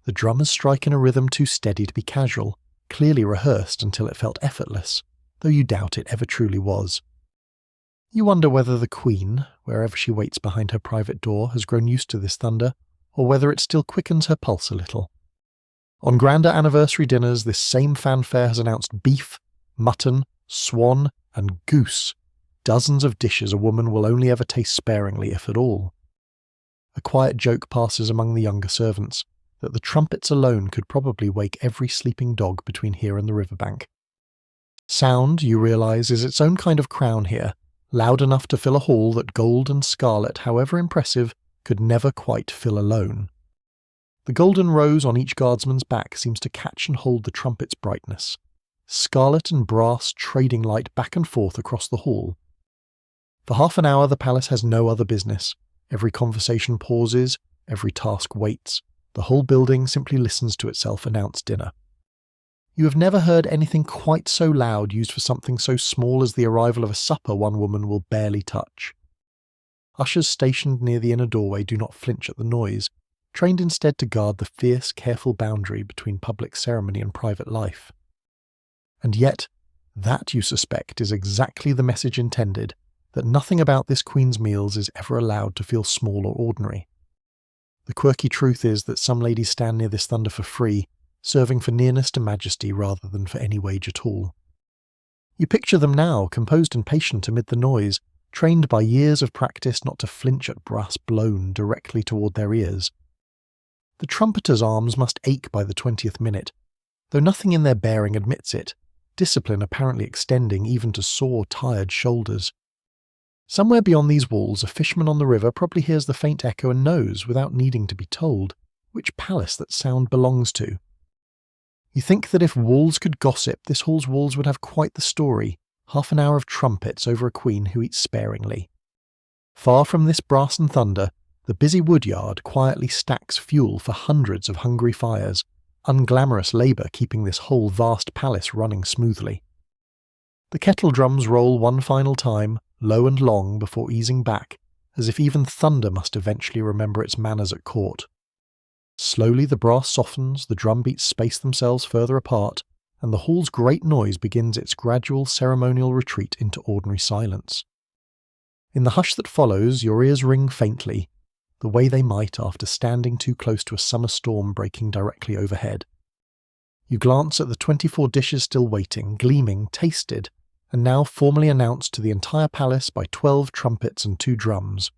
The drummers strike in a rhythm too steady to be casual, clearly rehearsed until it felt effortless, though you doubt it ever truly was. You wonder whether the Queen, wherever she waits behind her private door, has grown used to this thunder, or whether it still quickens her pulse a little. On grander anniversary dinners, this same fanfare has announced beef, mutton, swan, and goose, dozens of dishes a woman will only ever taste sparingly, if at all. A quiet joke passes among the younger servants that the trumpets alone could probably wake every sleeping dog between here and the riverbank. Sound, you realise, is its own kind of crown here, loud enough to fill a hall that gold and scarlet, however impressive, could never quite fill alone. The golden rose on each guardsman's back seems to catch and hold the trumpet's brightness. Scarlet and brass trading light back and forth across the hall. For half an hour the palace has no other business. Every conversation pauses, every task waits. The whole building simply listens to itself announce dinner. You have never heard anything quite so loud used for something so small as the arrival of a supper one woman will barely touch. Ushers stationed near the inner doorway do not flinch at the noise, trained instead to guard the fierce, careful boundary between public ceremony and private life. And yet, that, you suspect, is exactly the message intended, that nothing about this Queen's meals is ever allowed to feel small or ordinary. The quirky truth is that some ladies stand near this thunder for free, serving for nearness to majesty rather than for any wage at all. You picture them now, composed and patient amid the noise, trained by years of practice not to flinch at brass blown directly toward their ears. The trumpeter's arms must ache by the 20th minute, though nothing in their bearing admits it, discipline apparently extending even to sore, tired shoulders. Somewhere beyond these walls, a fisherman on the river probably hears the faint echo and knows, without needing to be told, which palace that sound belongs to. You think that if walls could gossip, this hall's walls would have quite the story, half an hour of trumpets over a queen who eats sparingly. Far from this brass and thunder, the busy woodyard quietly stacks fuel for hundreds of hungry fires, unglamorous labour keeping this whole vast palace running smoothly. The kettle drums roll one final time, low and long, before easing back, as if even thunder must eventually remember its manners at court. Slowly the brass softens, the drum beats space themselves further apart, and the hall's great noise begins its gradual ceremonial retreat into ordinary silence. In the hush that follows, your ears ring faintly, the way they might after standing too close to a summer storm breaking directly overhead. You glance at the 24 dishes still waiting, gleaming, tasted, and now formally announced to the entire palace by 12 trumpets and 2 drums.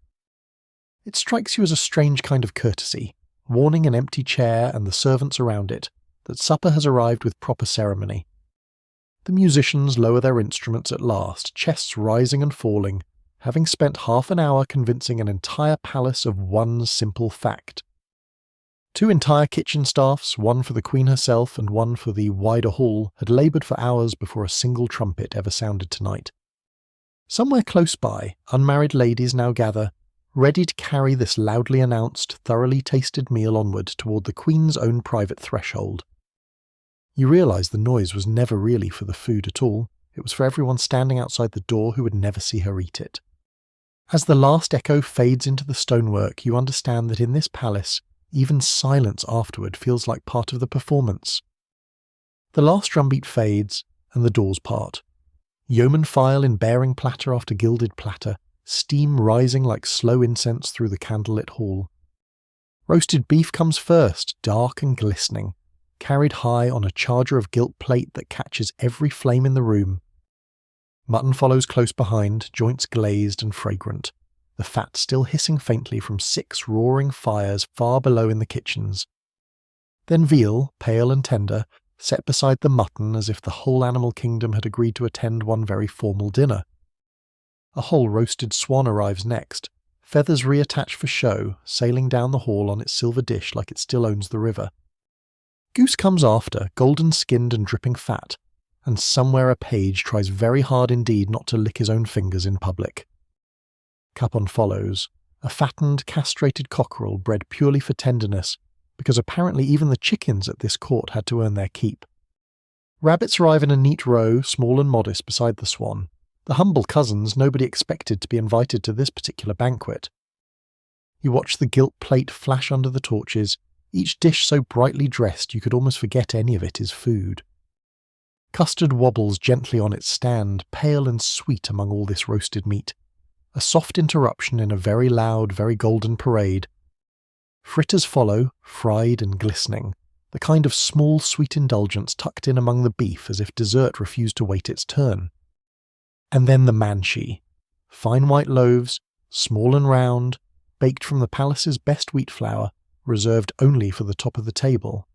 It strikes you as a strange kind of courtesy, warning an empty chair and the servants around it that supper has arrived with proper ceremony. The musicians lower their instruments at last, chests rising and falling, having spent half an hour convincing an entire palace of one simple fact. 2 entire kitchen staffs, one for the Queen herself and one for the wider hall, had laboured for hours before a single trumpet ever sounded tonight. Somewhere close by, unmarried ladies now gather, ready to carry this loudly announced, thoroughly tasted meal onward toward the Queen's own private threshold. You realise the noise was never really for the food at all, it was for everyone standing outside the door who would never see her eat it. As the last echo fades into the stonework, you understand that in this palace, even silence afterward feels like part of the performance. The last drumbeat fades, and the doors part. Yeomen file in bearing platter after gilded platter, steam rising like slow incense through the candlelit hall. Roasted beef comes first, dark and glistening, carried high on a charger of gilt plate that catches every flame in the room. Mutton follows close behind, joints glazed and fragrant, the fat still hissing faintly from 6 roaring fires far below in the kitchens. Then veal, pale and tender, set beside the mutton as if the whole animal kingdom had agreed to attend one very formal dinner. A whole roasted swan arrives next, feathers reattached for show, sailing down the hall on its silver dish like it still owns the river. Goose comes after, golden-skinned and dripping fat, and somewhere a page tries very hard indeed not to lick his own fingers in public. Capon follows, a fattened, castrated cockerel bred purely for tenderness, because apparently even the chickens at this court had to earn their keep. Rabbits arrive in a neat row, small and modest, beside the swan, the humble cousins nobody expected to be invited to this particular banquet. You watch the gilt plate flash under the torches, each dish so brightly dressed you could almost forget any of it is food. Custard wobbles gently on its stand, pale and sweet among all this roasted meat, a soft interruption in a very loud, very golden parade. Fritters follow, fried and glistening, the kind of small sweet indulgence tucked in among the beef as if dessert refused to wait its turn. And then the manshi, fine white loaves, small and round, baked from the palace's best wheat flour, reserved only for the top of the table.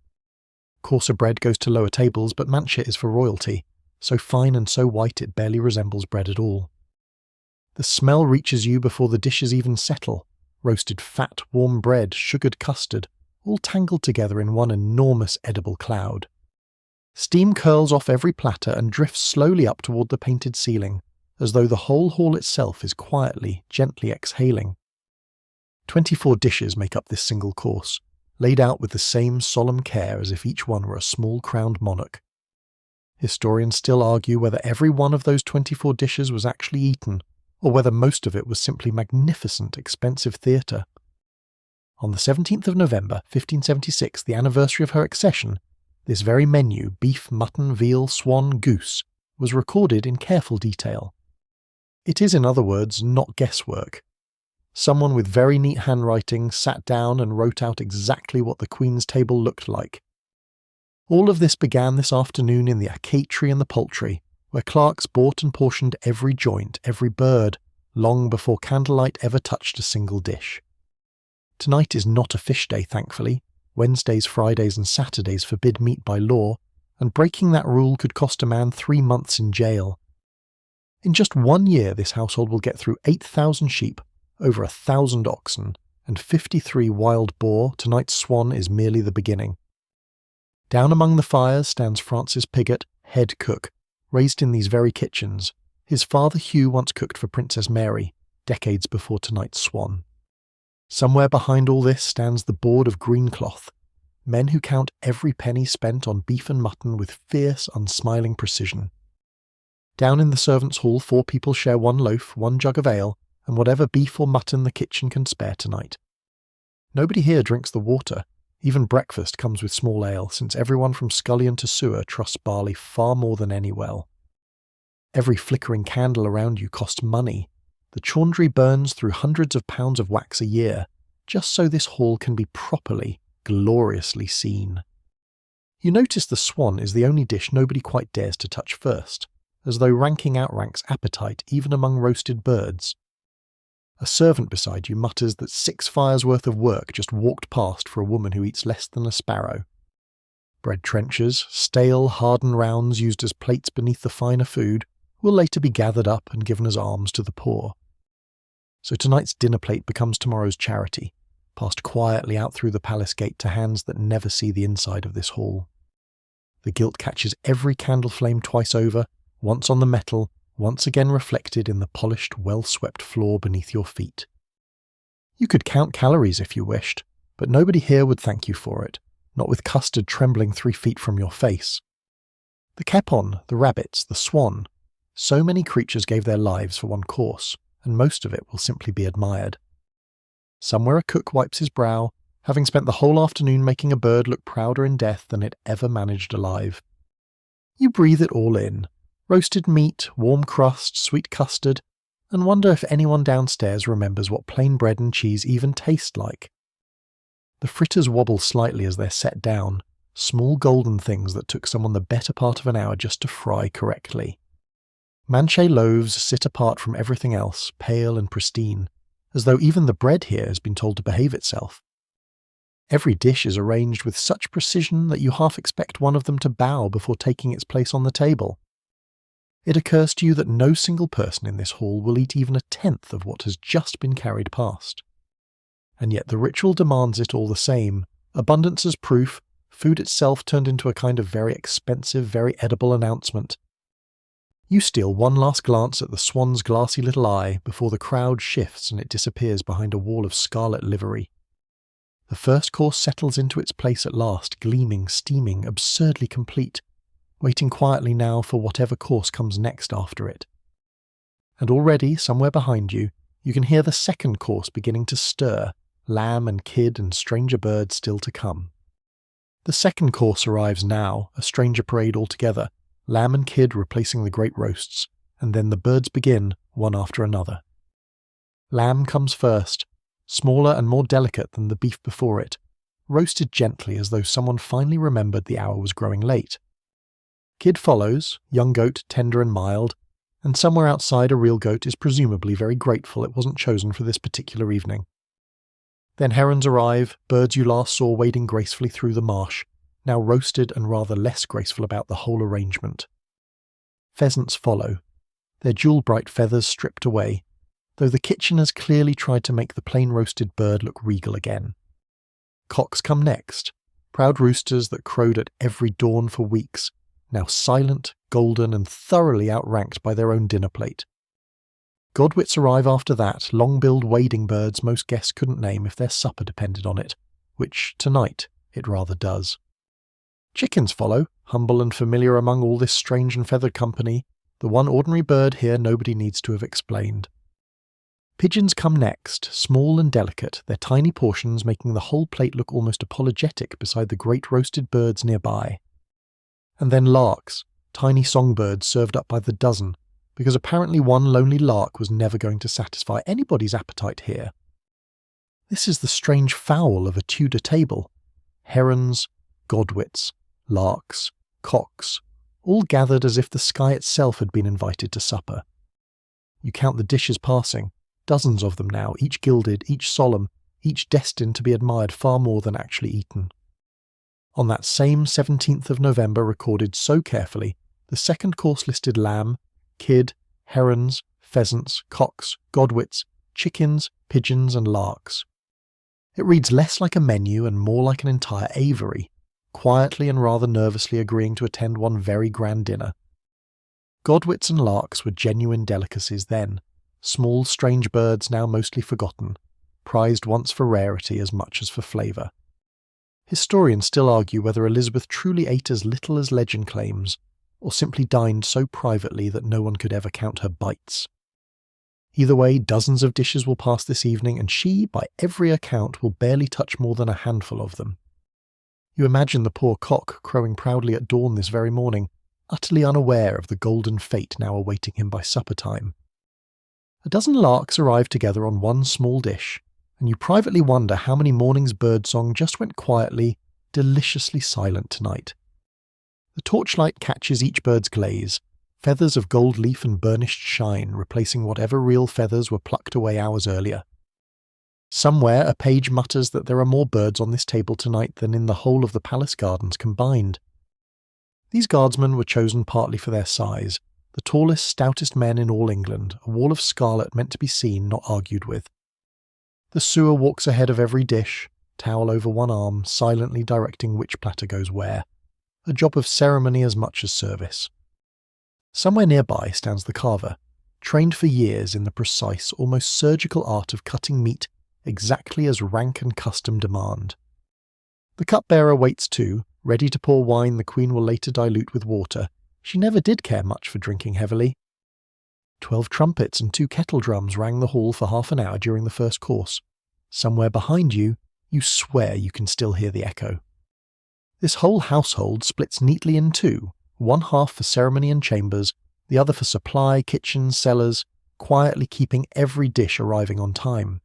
Coarser bread goes to lower tables, but mancha is for royalty, so fine and so white it barely resembles bread at all. The smell reaches you before the dishes even settle, roasted fat, warm bread, sugared custard, all tangled together in one enormous edible cloud. Steam curls off every platter and drifts slowly up toward the painted ceiling, as though the whole hall itself is quietly, gently exhaling. 24 dishes make up this single course, laid out with the same solemn care as if each one were a small crowned monarch. Historians still argue whether every one of those 24 dishes was actually eaten, or whether most of it was simply magnificent, expensive theatre. On the 17th of November, 1576, the anniversary of her accession, this very menu, beef, mutton, veal, swan, goose, was recorded in careful detail. It is, in other words, not guesswork. Someone with very neat handwriting sat down and wrote out exactly what the Queen's table looked like. All of this began this afternoon in the acatery and the poultry, where clerks bought and portioned every joint, every bird, long before candlelight ever touched a single dish. Tonight is not a fish day, thankfully. Wednesdays, Fridays and Saturdays forbid meat by law, and breaking that rule could cost a man 3 months in jail. In just 1 year, this household will get through 8,000 sheep, over 1,000 oxen, and 53 wild boar. Tonight's swan is merely the beginning. Down among the fires stands Francis Piggott, head cook, raised in these very kitchens. His father Hugh once cooked for Princess Mary, decades before tonight's swan. Somewhere behind all this stands the board of green cloth, men who count every penny spent on beef and mutton with fierce, unsmiling precision. Down in the servants' hall 4 people share 1 loaf, 1 jug of ale, and whatever beef or mutton the kitchen can spare tonight. Nobody here drinks the water. Even breakfast comes with small ale, since everyone from scullion to sewer trusts barley far more than any well. Every flickering candle around you costs money. The chaundry burns through hundreds of pounds of wax a year, just so this hall can be properly, gloriously seen. You notice the swan is the only dish nobody quite dares to touch first, as though ranking outranks appetite even among roasted birds. A servant beside you mutters that 6 fires' worth of work just walked past for a woman who eats less than a sparrow. Bread trenchers, stale, hardened rounds used as plates beneath the finer food, will later be gathered up and given as alms to the poor. So tonight's dinner plate becomes tomorrow's charity, passed quietly out through the palace gate to hands that never see the inside of this hall. The gilt catches every candle flame twice over, once on the metal, once again reflected in the polished, well-swept floor beneath your feet. You could count calories if you wished, but nobody here would thank you for it, not with custard trembling 3 feet from your face. The capon, the rabbits, the swan, so many creatures gave their lives for 1 course, and most of it will simply be admired. Somewhere a cook wipes his brow, having spent the whole afternoon making a bird look prouder in death than it ever managed alive. You breathe it all in. Roasted meat, warm crust, sweet custard, and wonder if anyone downstairs remembers what plain bread and cheese even taste like. The fritters wobble slightly as they're set down, small golden things that took someone the better part of an hour just to fry correctly. Manche loaves sit apart from everything else, pale and pristine, as though even the bread here has been told to behave itself. Every dish is arranged with such precision that you half expect one of them to bow before taking its place on the table. It occurs to you that no single person in this hall will eat even 1/10 of what has just been carried past. And yet the ritual demands it all the same, abundance as proof, food itself turned into a kind of very expensive, very edible announcement. You steal one last glance at the swan's glassy little eye before the crowd shifts and it disappears behind a wall of scarlet livery. The first course settles into its place at last, gleaming, steaming, absurdly complete, waiting quietly now for whatever course comes next after it. And already, somewhere behind you, you can hear the second course beginning to stir, lamb and kid and stranger bird still to come. The second course arrives now, a stranger parade altogether, lamb and kid replacing the great roasts, and then the birds begin, one after another. Lamb comes first, smaller and more delicate than the beef before it, roasted gently as though someone finally remembered the hour was growing late. Kid follows, young goat tender and mild, and somewhere outside a real goat is presumably very grateful it wasn't chosen for this particular evening. Then herons arrive, birds you last saw wading gracefully through the marsh, now roasted and rather less graceful about the whole arrangement. Pheasants follow, their jewel-bright feathers stripped away, though the kitchen has clearly tried to make the plain roasted bird look regal again. Cocks come next, proud roosters that crowed at every dawn for weeks, now silent, golden, and thoroughly outranked by their own dinner plate. Godwits arrive after that, long-billed wading birds most guests couldn't name if their supper depended on it, which, tonight, it rather does. Chickens follow, humble and familiar among all this strange and feathered company, the one ordinary bird here nobody needs to have explained. Pigeons come next, small and delicate, their tiny portions making the whole plate look almost apologetic beside the great roasted birds nearby. And then larks, tiny songbirds served up by the dozen, because apparently one lonely lark was never going to satisfy anybody's appetite here, This is the strange fowl of a Tudor table. Herons, godwits, larks, cocks, all gathered as if the sky itself had been invited to supper. You count the dishes passing, dozens of them now, each gilded, each solemn, each destined to be admired far more than actually eaten. On that same 17th of November recorded so carefully, the second course listed lamb, kid, herons, pheasants, cocks, godwits, chickens, pigeons and larks. It reads less like a menu and more like an entire aviary, quietly and rather nervously agreeing to attend one very grand dinner. Godwits and larks were genuine delicacies then, small strange birds now mostly forgotten, prized once for rarity as much as for flavour. Historians still argue whether Elizabeth truly ate as little as legend claims, or simply dined so privately that no one could ever count her bites. Either way, dozens of dishes will pass this evening, and she, by every account, will barely touch more than a handful of them. You imagine the poor cock crowing proudly at dawn this very morning, utterly unaware of the golden fate now awaiting him by supper time. A dozen larks arrive together on one small dish, and you privately wonder how many mornings' birdsong just went quietly, deliciously silent tonight. The torchlight catches each bird's glaze, feathers of gold leaf and burnished shine replacing whatever real feathers were plucked away hours earlier. Somewhere a page mutters that there are more birds on this table tonight than in the whole of the palace gardens combined. These guardsmen were chosen partly for their size, the tallest, stoutest men in all England, a wall of scarlet meant to be seen, not argued with. The sewer walks ahead of every dish, towel over one arm, silently directing which platter goes where, a job of ceremony as much as service. Somewhere nearby stands the carver, trained for years in the precise, almost surgical art of cutting meat exactly as rank and custom demand. The cupbearer waits too, ready to pour wine the Queen will later dilute with water. She never did care much for drinking heavily. 12 trumpets and 2 kettle drums rang the hall for half an hour during the first course. Somewhere behind you, you swear you can still hear the echo. This whole household splits neatly in two, one half for ceremony and chambers, the other for supply, kitchens, cellars, quietly keeping every dish arriving on time.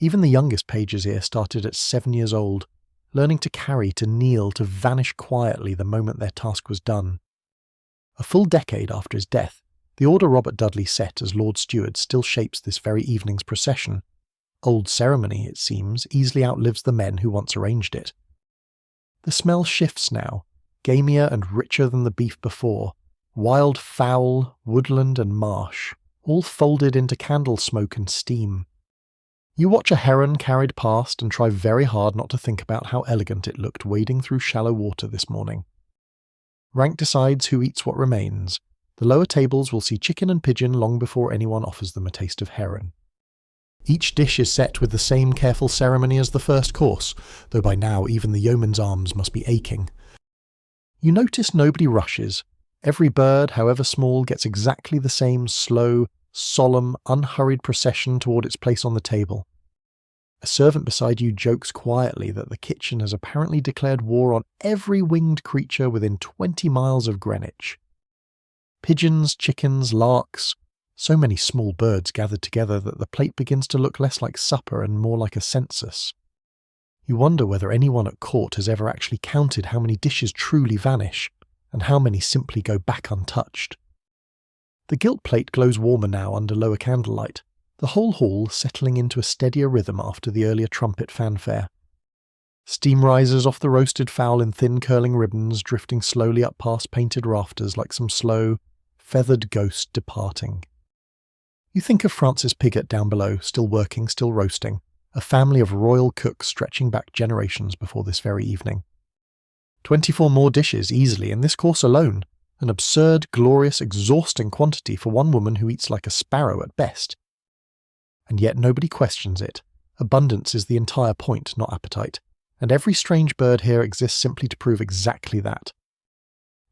Even the youngest pages here started at 7 years old, learning to carry, to kneel, to vanish quietly the moment their task was done. A full decade after his death, the order Robert Dudley set as Lord Steward still shapes this very evening's procession. Old ceremony, it seems, easily outlives the men who once arranged it. The smell shifts now, gamier and richer than the beef before, wild fowl, woodland and marsh, all folded into candle smoke and steam. You watch a heron carried past and try very hard not to think about how elegant it looked wading through shallow water this morning. Rank decides who eats what remains. The lower tables will see chicken and pigeon long before anyone offers them a taste of heron. Each dish is set with the same careful ceremony as the first course, though by now even the yeoman's arms must be aching. You notice nobody rushes. Every bird, however small, gets exactly the same slow, solemn, unhurried procession toward its place on the table. A servant beside you jokes quietly that the kitchen has apparently declared war on every winged creature within 20 miles of Greenwich. Pigeons, chickens, larks, so many small birds gathered together that the plate begins to look less like supper and more like a census. You wonder whether anyone at court has ever actually counted how many dishes truly vanish, and how many simply go back untouched. The gilt plate glows warmer now under lower candlelight, the whole hall settling into a steadier rhythm after the earlier trumpet fanfare. Steam rises off the roasted fowl in thin curling ribbons, drifting slowly up past painted rafters like some slow, feathered ghost departing. You think of Francis Pigott down below, still working, still roasting, a family of royal cooks stretching back generations before this very evening. 24 more dishes easily in this course alone, an absurd, glorious, exhausting quantity for one woman who eats like a sparrow at best. And yet nobody questions it. Abundance is the entire point, not appetite, and every strange bird here exists simply to prove exactly that.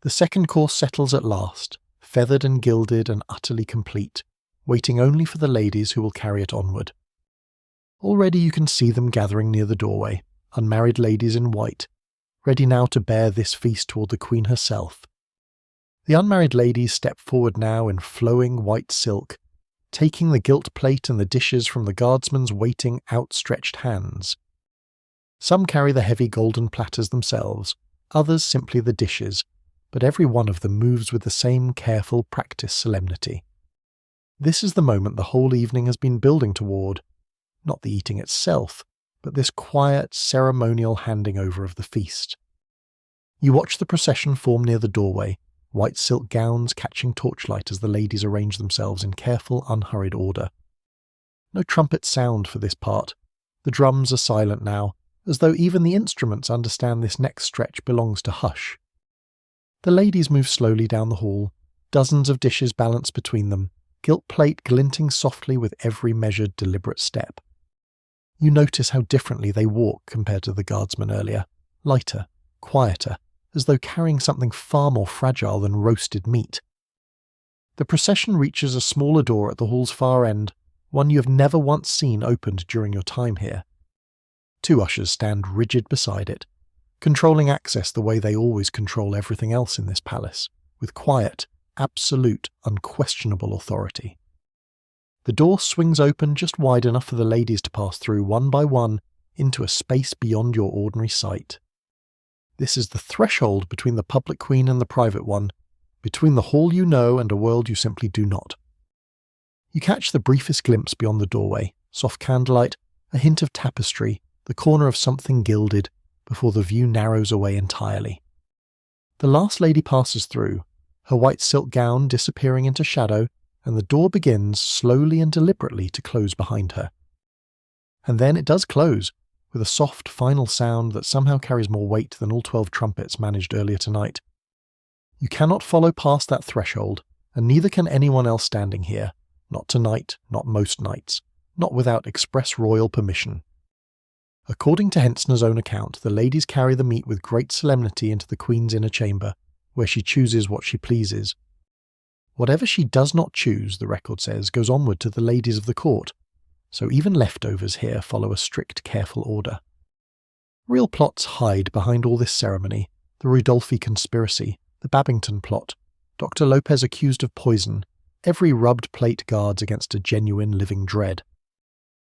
The second course settles at last, feathered and gilded and utterly complete, waiting only for the ladies who will carry it onward. Already you can see them gathering near the doorway, unmarried ladies in white, ready now to bear this feast toward the Queen herself. The unmarried ladies step forward now in flowing white silk, taking the gilt plate and the dishes from the guardsmen's waiting, outstretched hands. Some carry the heavy golden platters themselves, others simply the dishes, but every one of them moves with the same careful, practiced solemnity. This is the moment the whole evening has been building toward, not the eating itself, but this quiet, ceremonial handing over of the feast. You watch the procession form near the doorway, white silk gowns catching torchlight as the ladies arrange themselves in careful, unhurried order. No trumpet sound for this part. The drums are silent now, as though even the instruments understand this next stretch belongs to hush. The ladies move slowly down the hall, dozens of dishes balanced between them, gilt plate glinting softly with every measured, deliberate step. You notice how differently they walk compared to the guardsmen earlier, lighter, quieter, as though carrying something far more fragile than roasted meat. The procession reaches a smaller door at the hall's far end, one you have never once seen opened during your time here. 2 ushers stand rigid beside it, controlling access the way they always control everything else in this palace, with quiet, absolute, unquestionable authority. The door swings open just wide enough for the ladies to pass through one by one into a space beyond your ordinary sight. This is the threshold between the public queen and the private one, between the hall you know and a world you simply do not. You catch the briefest glimpse beyond the doorway, soft candlelight, a hint of tapestry, the corner of something gilded, before the view narrows away entirely. The last lady passes through, her white silk gown disappearing into shadow, and the door begins slowly and deliberately to close behind her. And then it does close, with a soft final sound that somehow carries more weight than all 12 trumpets managed earlier tonight. You cannot follow past that threshold, and neither can anyone else standing here, not tonight, not most nights, not without express royal permission. According to Hentzner's own account, the ladies carry the meat with great solemnity into the Queen's inner chamber, where she chooses what she pleases. Whatever she does not choose, the record says, goes onward to the ladies of the court, so even leftovers here follow a strict, careful order. Real plots hide behind all this ceremony, the Rudolphi conspiracy, the Babington plot, Dr. Lopez accused of poison, every rubbed plate guards against a genuine living dread.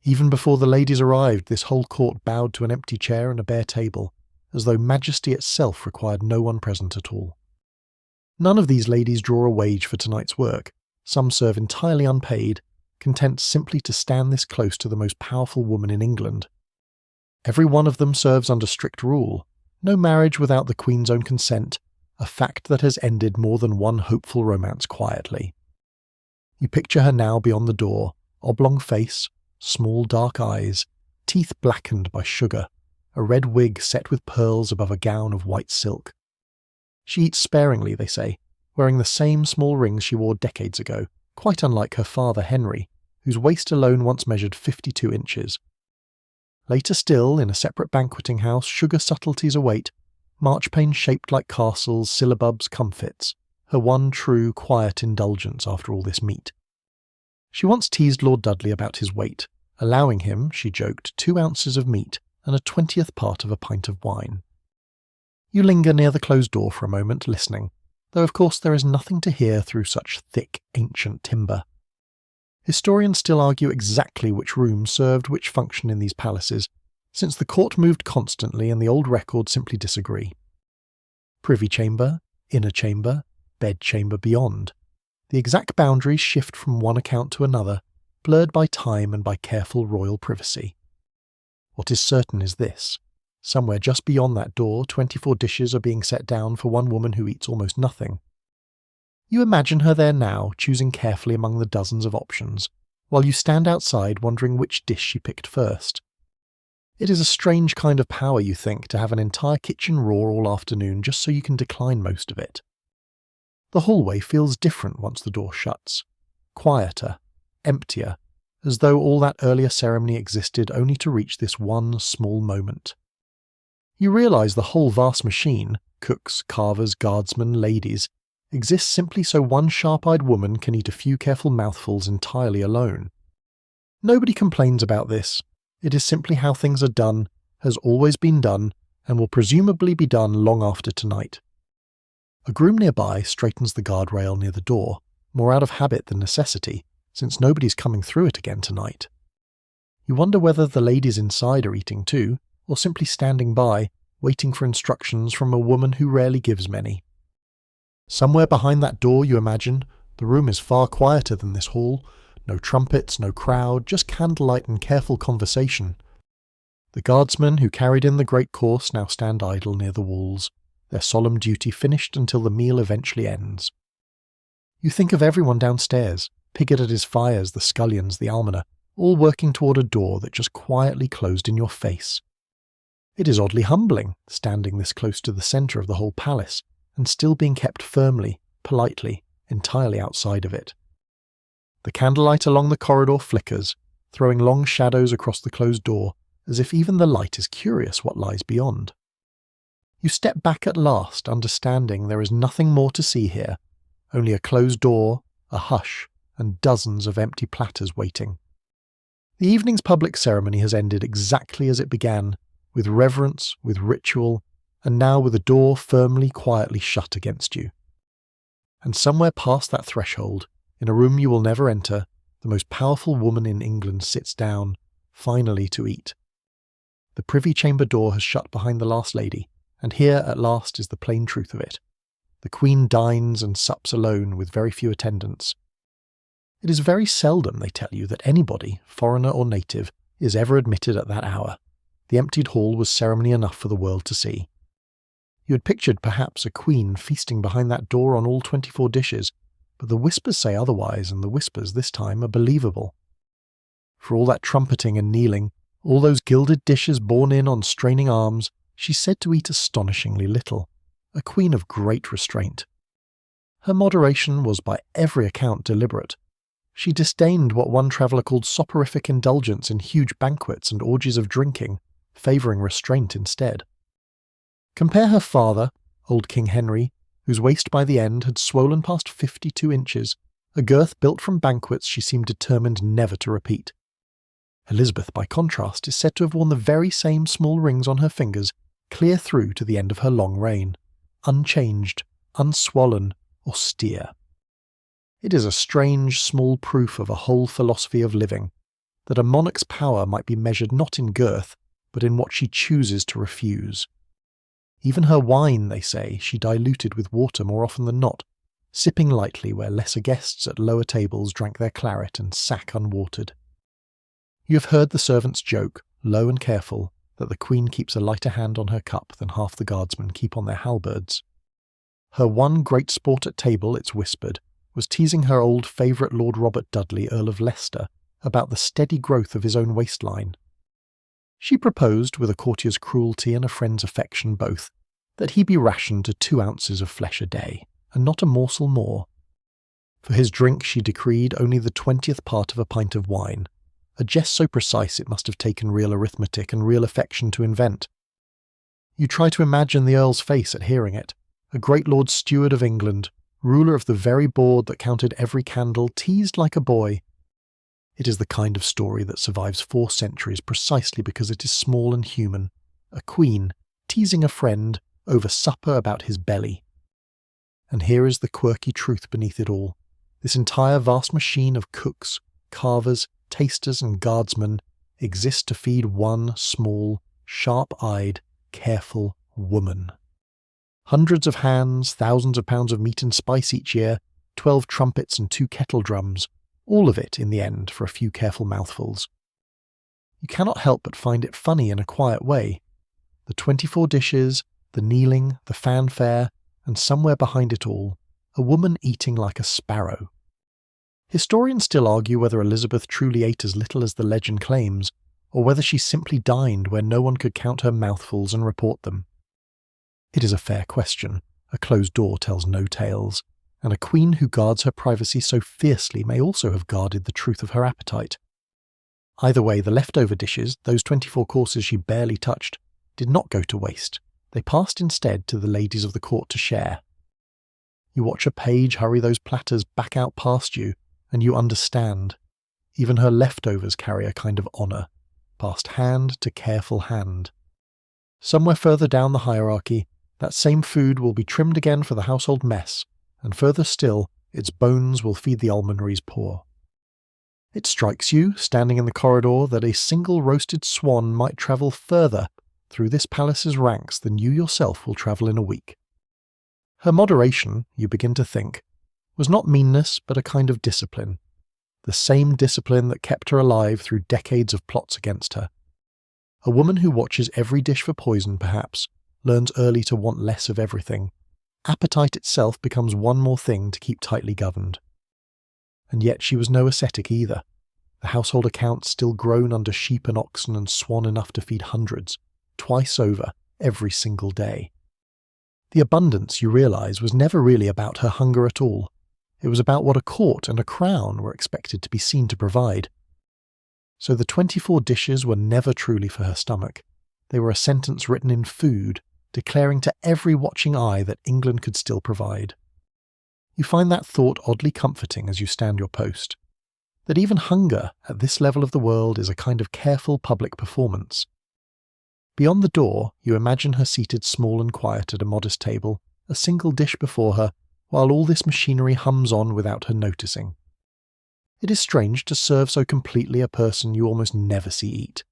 Even before the ladies arrived, this whole court bowed to an empty chair and a bare table, as though majesty itself required no one present at all. None of these ladies draw a wage for tonight's work. Some serve entirely unpaid, content simply to stand this close to the most powerful woman in England. Every one of them serves under strict rule, no marriage without the Queen's own consent, a fact that has ended more than one hopeful romance quietly. You picture her now beyond the door, oblong face, small dark eyes, teeth blackened by sugar, a red wig set with pearls above a gown of white silk. She eats sparingly, they say, wearing the same small rings she wore decades ago, quite unlike her father Henry, whose waist alone once measured 52 inches. Later still, in a separate banqueting house, sugar subtleties await, marchpanes shaped like castles, syllabubs, comfits, her one true, quiet indulgence after all this meat. She once teased Lord Dudley about his weight, allowing him, she joked, 2 ounces of meat and a 20th part of a pint of wine. You linger near the closed door for a moment, listening, though of course there is nothing to hear through such thick, ancient timber. Historians still argue exactly which room served which function in these palaces, since the court moved constantly and the old records simply disagree. Privy chamber, inner chamber, bed chamber beyond. The exact boundaries shift from one account to another, blurred by time and by careful royal privacy. What is certain is this. Somewhere just beyond that door, 24 dishes are being set down for one woman who eats almost nothing. You imagine her there now, choosing carefully among the dozens of options, while you stand outside wondering which dish she picked first. It is a strange kind of power, you think, to have an entire kitchen raw all afternoon just so you can decline most of it. The hallway feels different once the door shuts. Quieter, emptier, as though all that earlier ceremony existed only to reach this one small moment. You realise the whole vast machine, cooks, carvers, guardsmen, ladies, exists simply so one sharp-eyed woman can eat a few careful mouthfuls entirely alone. Nobody complains about this. It is simply how things are done, has always been done, and will presumably be done long after tonight. A groom nearby straightens the guardrail near the door, more out of habit than necessity, since nobody's coming through it again tonight. You wonder whether the ladies inside are eating too, or simply standing by, waiting for instructions from a woman who rarely gives many. Somewhere behind that door, you imagine, the room is far quieter than this hall. No trumpets, no crowd, just candlelight and careful conversation. The guardsmen who carried in the great course now stand idle near the walls, their solemn duty finished until the meal eventually ends. You think of everyone downstairs, Piggott at his fires, the scullions, the almoner, all working toward a door that just quietly closed in your face. It is oddly humbling, standing this close to the centre of the whole palace, and still being kept firmly, politely, entirely outside of it. The candlelight along the corridor flickers, throwing long shadows across the closed door, as if even the light is curious what lies beyond. You step back at last, understanding there is nothing more to see here, only a closed door, a hush, and dozens of empty platters waiting. The evening's public ceremony has ended exactly as it began, with reverence, with ritual, and now with the door firmly, quietly shut against you. And somewhere past that threshold, in a room you will never enter, the most powerful woman in England sits down, finally to eat. The privy chamber door has shut behind the last lady, and here at last is the plain truth of it. The Queen dines and sups alone with very few attendants. It is very seldom, they tell you, that anybody, foreigner or native, is ever admitted at that hour. The emptied hall was ceremony enough for the world to see. You had pictured perhaps a queen feasting behind that door on all 24 dishes, but the whispers say otherwise, and the whispers this time are believable. For all that trumpeting and kneeling, all those gilded dishes borne in on straining arms, she's said to eat astonishingly little, a queen of great restraint. Her moderation was by every account deliberate. She disdained what one traveller called soporific indulgence in huge banquets and orgies of drinking, favouring restraint instead. Compare her father, old King Henry, whose waist by the end had swollen past 52 inches, a girth built from banquets she seemed determined never to repeat. Elizabeth, by contrast, is said to have worn the very same small rings on her fingers clear through to the end of her long reign, unchanged, unswollen, austere. It is a strange, small proof of a whole philosophy of living, that a monarch's power might be measured not in girth, but in what she chooses to refuse. Even her wine, they say, she diluted with water more often than not, sipping lightly where lesser guests at lower tables drank their claret and sack unwatered. You have heard the servants joke, low and careful, that the Queen keeps a lighter hand on her cup than half the guardsmen keep on their halberds. Her one great sport at table, it's whispered, was teasing her old favourite Lord Robert Dudley, Earl of Leicester, about the steady growth of his own waistline. She proposed, with a courtier's cruelty and a friend's affection both, that he be rationed to 2 ounces of flesh a day, and not a morsel more. For his drink she decreed only the 20th part of a pint of wine, a jest so precise it must have taken real arithmetic and real affection to invent. You try to imagine the Earl's face at hearing it, a great Lord Steward of England, ruler of the very board that counted every candle, teased like a boy. It is the kind of story that survives 4 centuries precisely because it is small and human, a queen teasing a friend over supper about his belly. And here is the quirky truth beneath it all. This entire vast machine of cooks, carvers, tasters and guardsmen exists to feed one small, sharp-eyed, careful woman. Hundreds of hands, thousands of pounds of meat and spice each year, 12 trumpets and 2 kettle drums, all of it in the end for a few careful mouthfuls. You cannot help but find it funny in a quiet way. The 24 dishes, the kneeling, the fanfare, and somewhere behind it all, a woman eating like a sparrow. Historians still argue whether Elizabeth truly ate as little as the legend claims, or whether she simply dined where no one could count her mouthfuls and report them. It is a fair question. A closed door tells no tales, and a queen who guards her privacy so fiercely may also have guarded the truth of her appetite. Either way, the leftover dishes, those 24 courses she barely touched, did not go to waste. They passed instead to the ladies of the court to share. You watch a page hurry those platters back out past you, and you understand. Even her leftovers carry a kind of honour, passed hand to careful hand. Somewhere further down the hierarchy, that same food will be trimmed again for the household mess, and further still, its bones will feed the almonries poor. It strikes you, standing in the corridor, that a single roasted swan might travel further through this palace's ranks than you yourself will travel in a week. Her moderation, you begin to think, was not meanness but a kind of discipline, the same discipline that kept her alive through decades of plots against her. A woman who watches every dish for poison, perhaps, learns early to want less of everything. Appetite itself becomes one more thing to keep tightly governed. And yet she was no ascetic either. The household accounts still groan under sheep and oxen and swan enough to feed hundreds, twice over, every single day. The abundance, you realise, was never really about her hunger at all. It was about what a court and a crown were expected to be seen to provide. So the 24 dishes were never truly for her stomach. They were a sentence written in food, declaring to every watching eye that England could still provide. You find that thought oddly comforting as you stand your post, that even hunger at this level of the world is a kind of careful public performance. Beyond the door, you imagine her seated small and quiet at a modest table, a single dish before her, while all this machinery hums on without her noticing. It is strange to serve so completely a person you almost never see eat,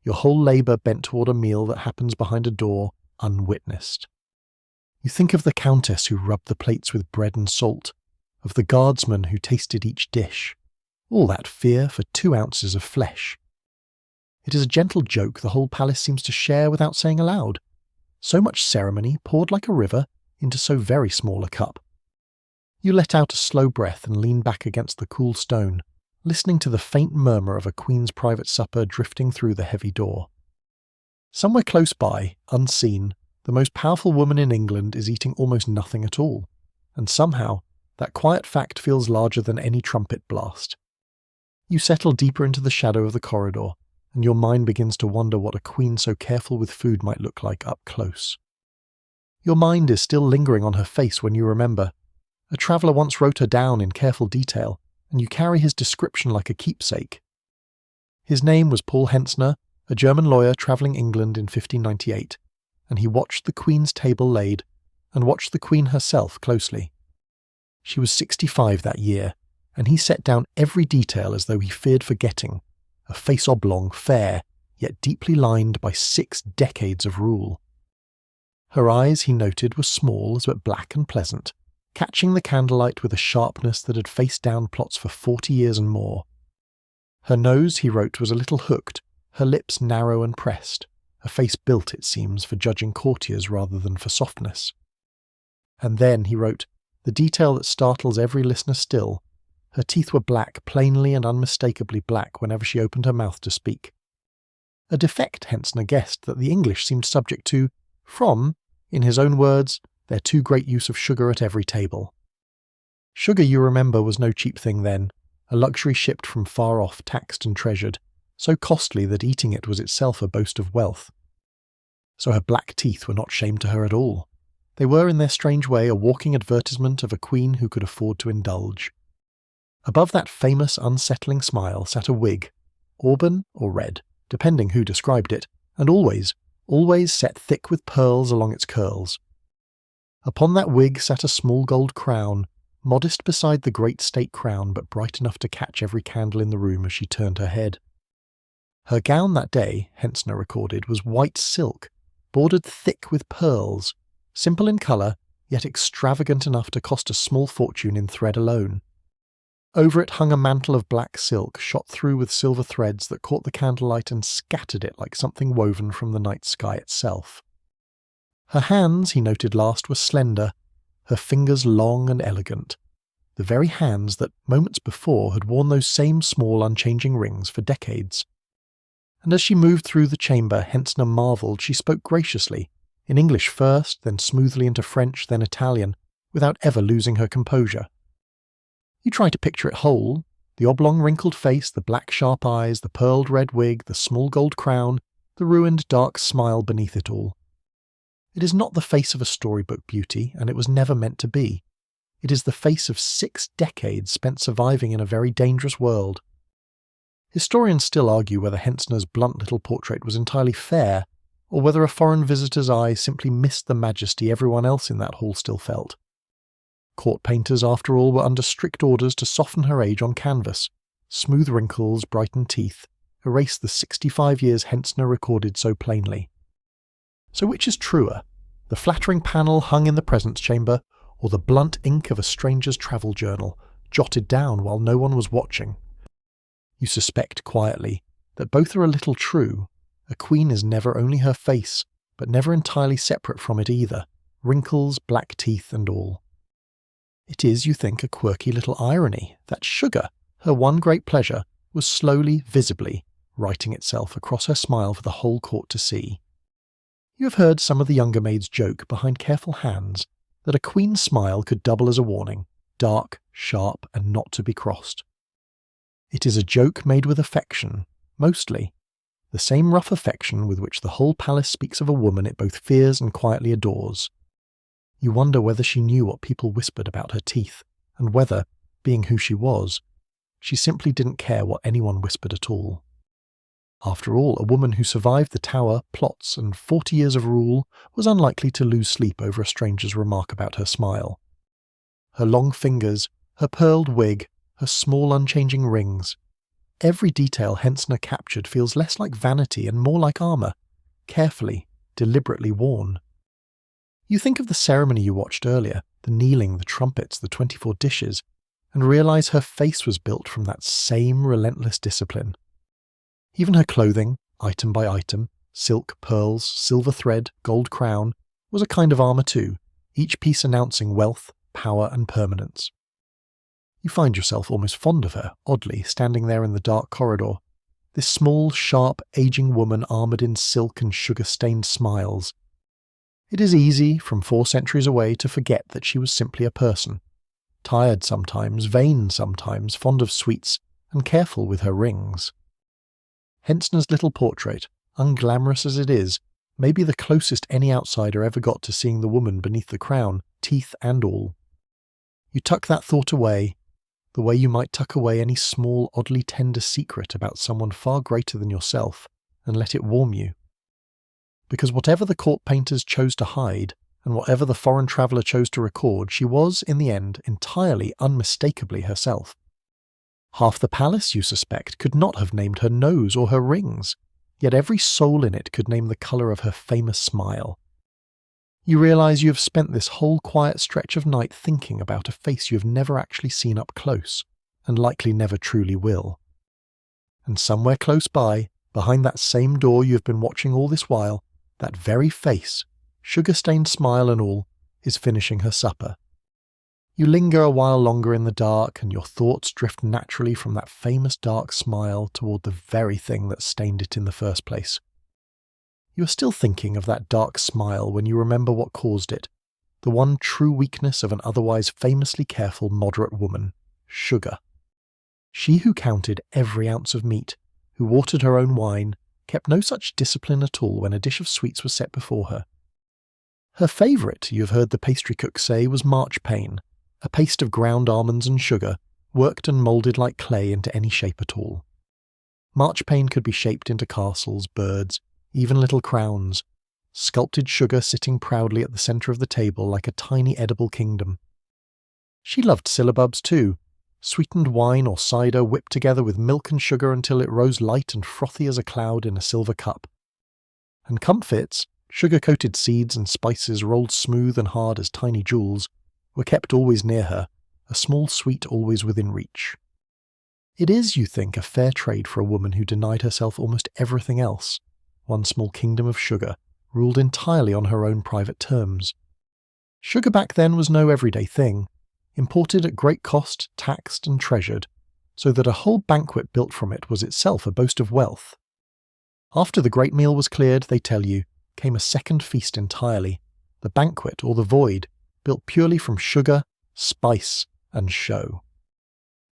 your whole labour bent toward a meal that happens behind a door, unwitnessed. You think of the countess who rubbed the plates with bread and salt, of the guardsmen who tasted each dish, all that fear for 2 ounces of flesh. It is a gentle joke the whole palace seems to share without saying aloud. So much ceremony poured like a river into so very small a cup. You let out a slow breath and lean back against the cool stone, listening to the faint murmur of a queen's private supper drifting through the heavy door. Somewhere close by, unseen, the most powerful woman in England is eating almost nothing at all, and somehow that quiet fact feels larger than any trumpet blast. You settle deeper into the shadow of the corridor, and your mind begins to wonder what a queen so careful with food might look like up close. Your mind is still lingering on her face when you remember. A traveller once wrote her down in careful detail, and you carry his description like a keepsake. His name was Paul Hentzner, a German lawyer travelling England in 1598, and he watched the Queen's table laid, and watched the Queen herself closely. She was 65 that year, and he set down every detail as though he feared forgetting, a face oblong, fair, yet deeply lined by 6 decades of rule. Her eyes, he noted, were small but black and pleasant, catching the candlelight with a sharpness that had faced down plots for 40 years and more. Her nose, he wrote, was a little hooked, her lips narrow and pressed, a face built, it seems, for judging courtiers rather than for softness. And then, he wrote, the detail that startles every listener still, her teeth were black, plainly and unmistakably black whenever she opened her mouth to speak. A defect, Hentzner guessed, that the English seemed subject to, from, in his own words, their too great use of sugar at every table. Sugar, you remember, was no cheap thing then, a luxury shipped from far off, taxed and treasured, so costly that eating it was itself a boast of wealth. So her black teeth were not shame to her at all. They were, in their strange way, a walking advertisement of a queen who could afford to indulge. Above that famous, unsettling smile sat a wig, auburn or red, depending who described it, and always set thick with pearls along its curls. Upon that wig sat a small gold crown, modest beside the great state crown, but bright enough to catch every candle in the room as she turned her head. Her gown that day, Hentzner recorded, was white silk, bordered thick with pearls, simple in colour, yet extravagant enough to cost a small fortune in thread alone. Over it hung a mantle of black silk, shot through with silver threads that caught the candlelight and scattered it like something woven from the night sky itself. Her hands, he noted last, were slender, her fingers long and elegant, the very hands that, moments before, had worn those same small unchanging rings for decades. And as she moved through the chamber, Hentzner marvelled she spoke graciously, in English first, then smoothly into French, then Italian, without ever losing her composure. You try to picture it whole, the oblong wrinkled face, the black sharp eyes, the pearled red wig, the small gold crown, the ruined dark smile beneath it all. It is not the face of a storybook beauty, and it was never meant to be. It is the face of 6 decades spent surviving in a very dangerous world. Historians still argue whether Hentzner's blunt little portrait was entirely fair, or whether a foreign visitor's eye simply missed the majesty everyone else in that hall still felt. Court painters, after all, were under strict orders to soften her age on canvas, smooth wrinkles, brightened teeth, erase the 65 years Hentzner recorded so plainly. So which is truer, the flattering panel hung in the presence chamber, or the blunt ink of a stranger's travel journal, jotted down while no one was watching? You suspect quietly that both are a little true. A queen is never only her face, but never entirely separate from it either, wrinkles, black teeth and all. It is, you think, a quirky little irony that sugar, her one great pleasure, was slowly, visibly, writing itself across her smile for the whole court to see. You have heard some of the younger maids joke behind careful hands that a queen's smile could double as a warning, dark, sharp, and not to be crossed. It is a joke made with affection, mostly, the same rough affection with which the whole palace speaks of a woman it both fears and quietly adores. You wonder whether she knew what people whispered about her teeth, and whether, being who she was, she simply didn't care what anyone whispered at all. After all, a woman who survived the Tower, plots, and 40 years of rule was unlikely to lose sleep over a stranger's remark about her smile. Her long fingers, her pearled wig, her small unchanging rings. Every detail Hentzner captured feels less like vanity and more like armour, carefully, deliberately worn. You think of the ceremony you watched earlier, the kneeling, the trumpets, the 24 dishes, and realise her face was built from that same relentless discipline. Even her clothing, item by item, silk, pearls, silver thread, gold crown, was a kind of armour too, each piece announcing wealth, power and permanence. You find yourself almost fond of her, oddly, standing there in the dark corridor, this small, sharp, ageing woman armoured in silk and sugar-stained smiles. It is easy, from 4 centuries away, to forget that she was simply a person, tired sometimes, vain sometimes, fond of sweets, and careful with her rings. Hentzner's little portrait, unglamorous as it is, may be the closest any outsider ever got to seeing the woman beneath the crown, teeth and all. You tuck that thought away, the way you might tuck away any small, oddly tender secret about someone far greater than yourself, and let it warm you. Because whatever the court painters chose to hide, and whatever the foreign traveller chose to record, she was, in the end, entirely unmistakably herself. Half the palace, you suspect, could not have named her nose or her rings, yet every soul in it could name the colour of her famous smile. You realise you have spent this whole quiet stretch of night thinking about a face you have never actually seen up close, and likely never truly will. And somewhere close by, behind that same door you have been watching all this while, that very face, sugar-stained smile and all, is finishing her supper. You linger a while longer in the dark, and your thoughts drift naturally from that famous dark smile toward the very thing that stained it in the first place. You are still thinking of that dark smile when you remember what caused it, the one true weakness of an otherwise famously careful, moderate woman, sugar. She who counted every ounce of meat, who watered her own wine, kept no such discipline at all when a dish of sweets was set before her. Her favourite, you have heard the pastry cook say, was marchpane, a paste of ground almonds and sugar, worked and moulded like clay into any shape at all. Marchpane could be shaped into castles, birds, even little crowns, sculpted sugar sitting proudly at the centre of the table like a tiny edible kingdom. She loved syllabubs too, sweetened wine or cider whipped together with milk and sugar until it rose light and frothy as a cloud in a silver cup. And comfits, sugar-coated seeds and spices rolled smooth and hard as tiny jewels, were kept always near her, a small sweet always within reach. It is, you think, a fair trade for a woman who denied herself almost everything else, one small kingdom of sugar, ruled entirely on her own private terms. Sugar back then was no everyday thing, imported at great cost, taxed and treasured, so that a whole banquet built from it was itself a boast of wealth. After the great meal was cleared, they tell you, came a second feast entirely, the banquet or the void, built purely from sugar, spice, and show.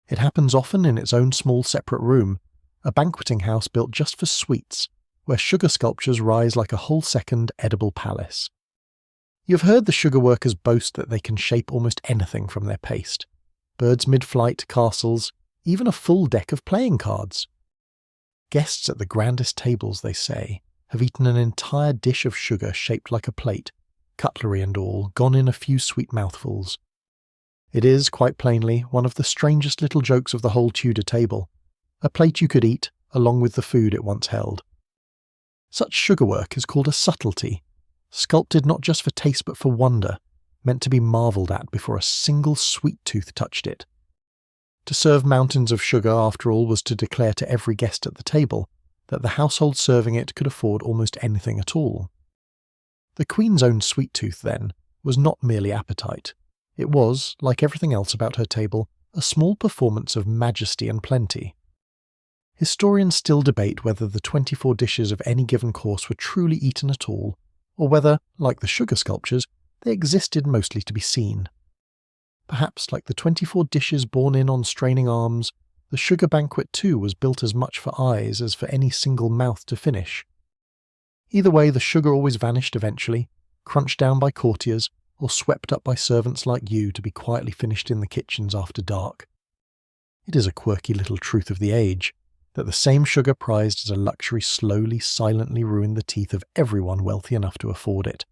It happens often in its own small separate room, a banqueting house built just for sweets, where sugar sculptures rise like a whole second edible palace. You have heard the sugar workers boast that they can shape almost anything from their paste. Birds mid-flight, castles, even a full deck of playing cards. Guests at the grandest tables, they say, have eaten an entire dish of sugar shaped like a plate, cutlery and all, gone in a few sweet mouthfuls. It is, quite plainly, one of the strangest little jokes of the whole Tudor table, a plate you could eat along with the food it once held. Such sugarwork is called a subtlety, sculpted not just for taste but for wonder, meant to be marvelled at before a single sweet tooth touched it. To serve mountains of sugar, after all, was to declare to every guest at the table that the household serving it could afford almost anything at all. The Queen's own sweet tooth, then, was not merely appetite. It was, like everything else about her table, a small performance of majesty and plenty. Historians still debate whether the 24 dishes of any given course were truly eaten at all, or whether, like the sugar sculptures, they existed mostly to be seen. Perhaps, like the 24 dishes borne in on straining arms, the sugar banquet too was built as much for eyes as for any single mouth to finish. Either way, the sugar always vanished eventually, crunched down by courtiers, or swept up by servants like you to be quietly finished in the kitchens after dark. It is a quirky little truth of the age, that the same sugar prized as a luxury slowly, silently ruined the teeth of everyone wealthy enough to afford it.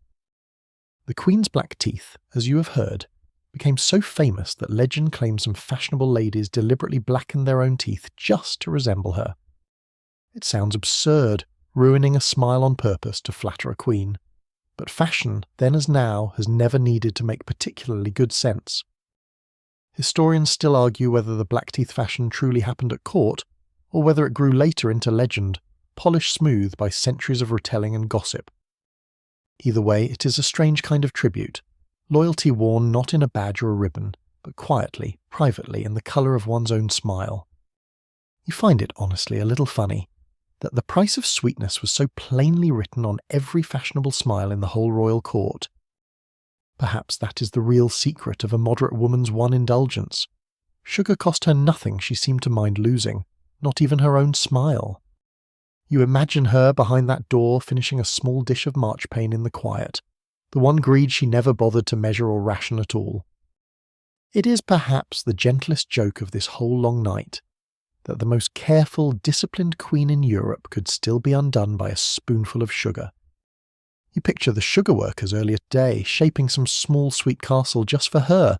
The Queen's black teeth, as you have heard, became so famous that legend claims some fashionable ladies deliberately blackened their own teeth just to resemble her. It sounds absurd, ruining a smile on purpose to flatter a queen, but fashion, then as now, has never needed to make particularly good sense. Historians still argue whether the black teeth fashion truly happened at court, or whether it grew later into legend, polished smooth by centuries of retelling and gossip. Either way, it is a strange kind of tribute, loyalty worn not in a badge or a ribbon, but quietly, privately, in the colour of one's own smile. You find it, honestly, a little funny, that the price of sweetness was so plainly written on every fashionable smile in the whole royal court. Perhaps that is the real secret of a moderate woman's one indulgence. Sugar cost her nothing she seemed to mind losing, not even her own smile. You imagine her behind that door finishing a small dish of marchpane in the quiet, the one greed she never bothered to measure or ration at all. It is perhaps the gentlest joke of this whole long night, that the most careful, disciplined queen in Europe could still be undone by a spoonful of sugar. You picture the sugar workers earlier today shaping some small sweet castle just for her,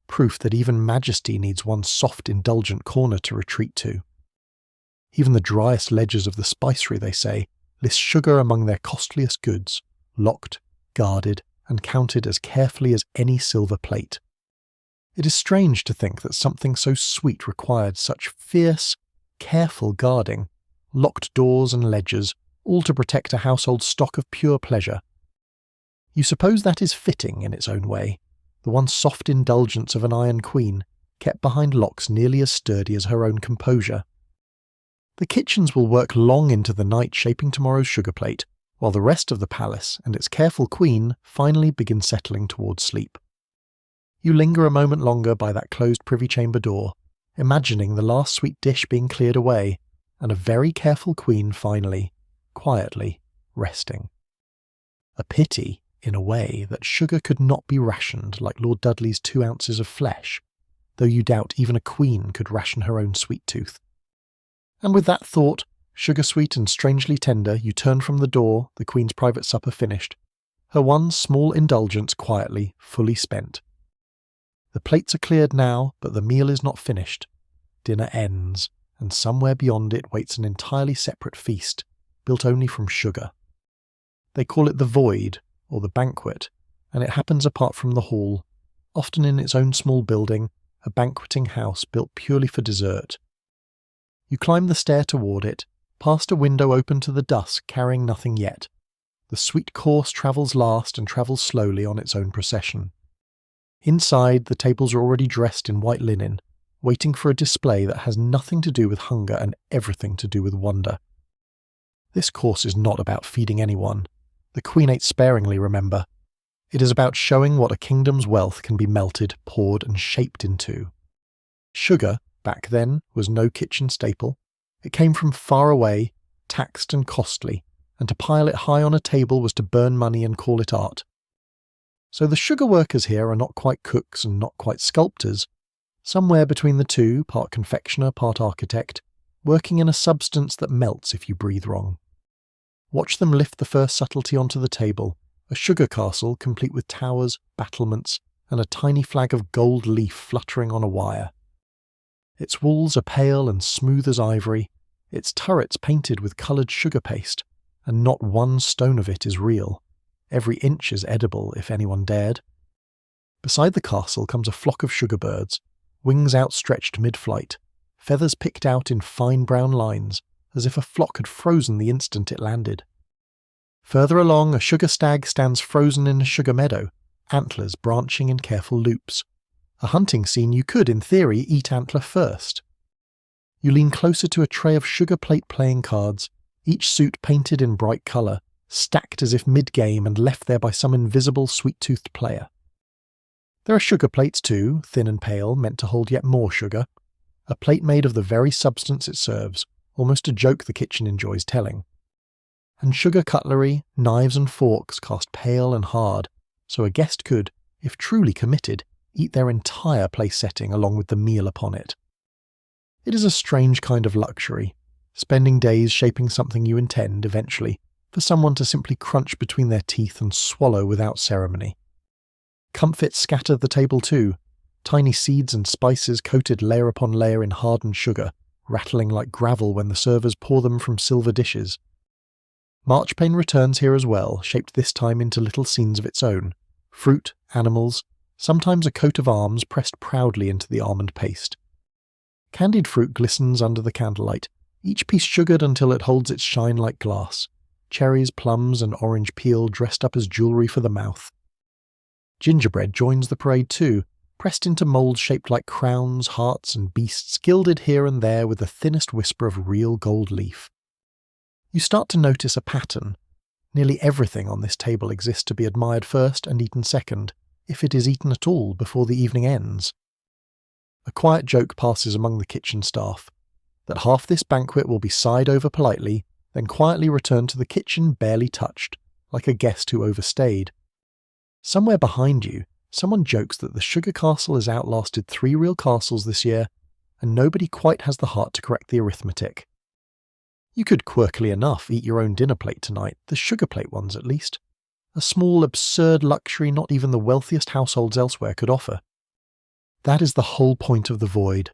proof that even majesty needs one soft, indulgent corner to retreat to. Even the driest ledgers of the spicery, they say, list sugar among their costliest goods, locked, guarded, and counted as carefully as any silver plate. It is strange to think that something so sweet required such fierce, careful guarding, locked doors and ledgers, all to protect a household stock of pure pleasure. You suppose that is fitting in its own way, the one soft indulgence of an Iron Queen, kept behind locks nearly as sturdy as her own composure. The kitchens will work long into the night shaping tomorrow's sugar plate, while the rest of the palace and its careful queen finally begin settling towards sleep. You linger a moment longer by that closed privy chamber door, imagining the last sweet dish being cleared away, and a very careful queen finally, quietly, resting. A pity, in a way, that sugar could not be rationed like Lord Dudley's 2 ounces of flesh, though you doubt even a queen could ration her own sweet tooth. And with that thought, sugar-sweet and strangely tender, you turn from the door, the Queen's private supper finished, her one small indulgence quietly, fully spent. The plates are cleared now, but the meal is not finished. Dinner ends, and somewhere beyond it waits an entirely separate feast, built only from sugar. They call it the void, or the banquet, and it happens apart from the hall, often in its own small building, a banqueting house built purely for dessert. You climb the stair toward it, past a window open to the dusk, carrying nothing yet. The sweet course travels last and travels slowly on its own procession. Inside, the tables are already dressed in white linen, waiting for a display that has nothing to do with hunger and everything to do with wonder. This course is not about feeding anyone. The Queen ate sparingly, remember. It is about showing what a kingdom's wealth can be melted, poured, and shaped into. Sugar, back then, was no kitchen staple. It came from far away, taxed and costly, and to pile it high on a table was to burn money and call it art. So the sugar workers here are not quite cooks and not quite sculptors, somewhere between the two, part confectioner, part architect, working in a substance that melts if you breathe wrong. Watch them lift the first subtlety onto the table, a sugar castle complete with towers, battlements, and a tiny flag of gold leaf fluttering on a wire. Its walls are pale and smooth as ivory, its turrets painted with coloured sugar paste, and not one stone of it is real. Every inch is edible if anyone dared. Beside the castle comes a flock of sugar birds, wings outstretched mid-flight, feathers picked out in fine brown lines, as if a flock had frozen the instant it landed. Further along, a sugar stag stands frozen in a sugar meadow, antlers branching in careful loops. A hunting scene you could, in theory, eat antler first. You lean closer to a tray of sugar plate playing cards, each suit painted in bright colour, stacked as if mid-game and left there by some invisible sweet-toothed player. There are sugar plates too, thin and pale, meant to hold yet more sugar. A plate made of the very substance it serves, almost a joke the kitchen enjoys telling. And sugar cutlery, knives and forks cast pale and hard, so a guest could, if truly committed, eat their entire place setting along with the meal upon it. It is a strange kind of luxury, spending days shaping something you intend, eventually, for someone to simply crunch between their teeth and swallow without ceremony. Comfits scatter the table too, tiny seeds and spices coated layer upon layer in hardened sugar, rattling like gravel when the servers pour them from silver dishes. Marchpane returns here as well, shaped this time into little scenes of its own. Fruit, animals, sometimes a coat of arms pressed proudly into the almond paste. Candied fruit glistens under the candlelight, each piece sugared until it holds its shine like glass. Cherries, plums, and orange peel dressed up as jewellery for the mouth. Gingerbread joins the parade too, pressed into moulds shaped like crowns, hearts, and beasts, gilded here and there with the thinnest whisper of real gold leaf. You start to notice a pattern. Nearly everything on this table exists to be admired first and eaten second, if it is eaten at all before the evening ends. A quiet joke passes among the kitchen staff, that half this banquet will be sighed over politely, then quietly returned to the kitchen barely touched, like a guest who overstayed. Somewhere behind you, someone jokes that the sugar castle has outlasted 3 real castles this year, and nobody quite has the heart to correct the arithmetic. You could quirkily enough eat your own dinner plate tonight, the sugar plate ones at least. A small, absurd luxury not even the wealthiest households elsewhere could offer. That is the whole point of the void.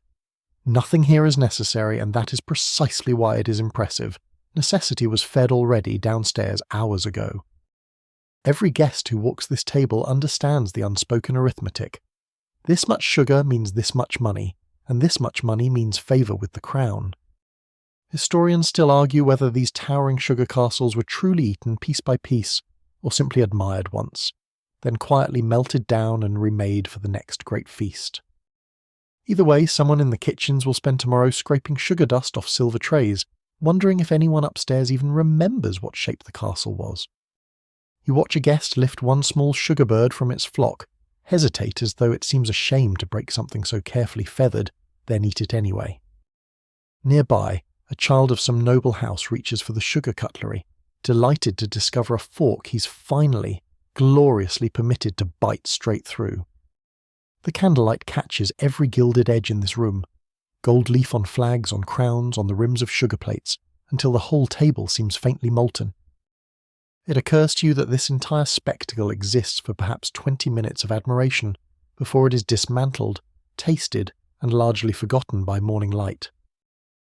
Nothing here is necessary, and that is precisely why it is impressive. Necessity was fed already downstairs hours ago. Every guest who walks this table understands the unspoken arithmetic. This much sugar means this much money, and this much money means favour with the crown. Historians still argue whether these towering sugar castles were truly eaten piece by piece, or simply admired once, then quietly melted down and remade for the next great feast. Either way, someone in the kitchens will spend tomorrow scraping sugar dust off silver trays, wondering if anyone upstairs even remembers what shape the castle was. You watch a guest lift one small sugar bird from its flock, hesitate as though it seems a shame to break something so carefully feathered, then eat it anyway. Nearby, a child of some noble house reaches for the sugar cutlery, delighted to discover a fork he's finally, gloriously permitted to bite straight through. The candlelight catches every gilded edge in this room, gold leaf on flags, on crowns, on the rims of sugar plates, until the whole table seems faintly molten. It occurs to you that this entire spectacle exists for perhaps 20 minutes of admiration before it is dismantled, tasted, and largely forgotten by morning light.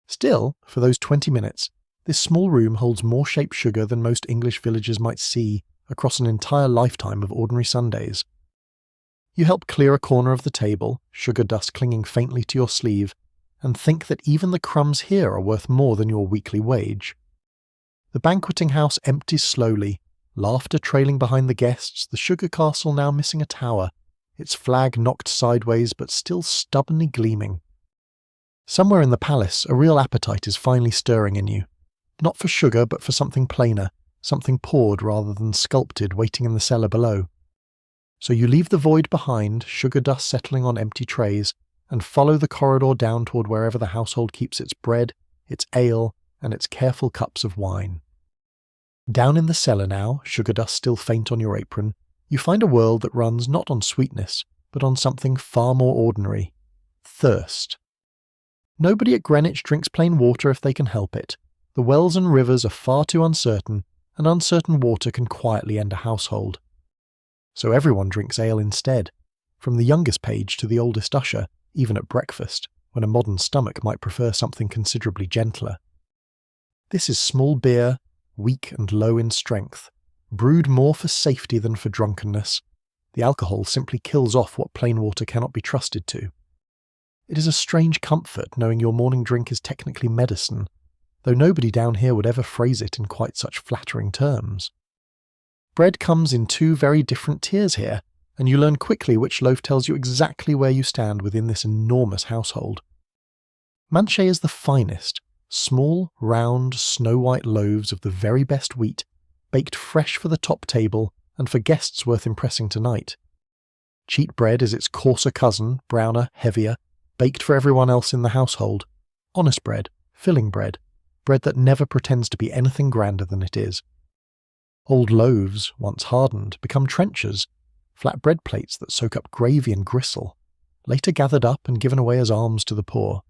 Still, for those 20 minutes, this small room holds more shaped sugar than most English villages might see across an entire lifetime of ordinary Sundays. You help clear a corner of the table, sugar dust clinging faintly to your sleeve, and think that even the crumbs here are worth more than your weekly wage. The banqueting house empties slowly, laughter trailing behind the guests, the sugar castle now missing a tower, its flag knocked sideways but still stubbornly gleaming. Somewhere in the palace, a real appetite is finally stirring in you. Not for sugar, but for something plainer, something poured rather than sculpted waiting in the cellar below. So you leave the void behind, sugar dust settling on empty trays, and follow the corridor down toward wherever the household keeps its bread, its ale, and its careful cups of wine. Down in the cellar now, sugar dust still faint on your apron, you find a world that runs not on sweetness, but on something far more ordinary. Thirst. Nobody at Greenwich drinks plain water if they can help it. The wells and rivers are far too uncertain, and uncertain water can quietly end a household. So everyone drinks ale instead, from the youngest page to the oldest usher, even at breakfast, when a modern stomach might prefer something considerably gentler. This is small beer, weak and low in strength, brewed more for safety than for drunkenness. The alcohol simply kills off what plain water cannot be trusted to. It is a strange comfort knowing your morning drink is technically medicine, though nobody down here would ever phrase it in quite such flattering terms. Bread comes in 2 very different tiers here, and you learn quickly which loaf tells you exactly where you stand within this enormous household. Manche is the finest, small, round, snow-white loaves of the very best wheat, baked fresh for the top table and for guests worth impressing tonight. Cheat bread is its coarser cousin, browner, heavier, baked for everyone else in the household. Honest bread, filling bread, bread that never pretends to be anything grander than it is. Old loaves, once hardened, become trenchers, flat bread plates that soak up gravy and gristle, later gathered up and given away as alms to the poor.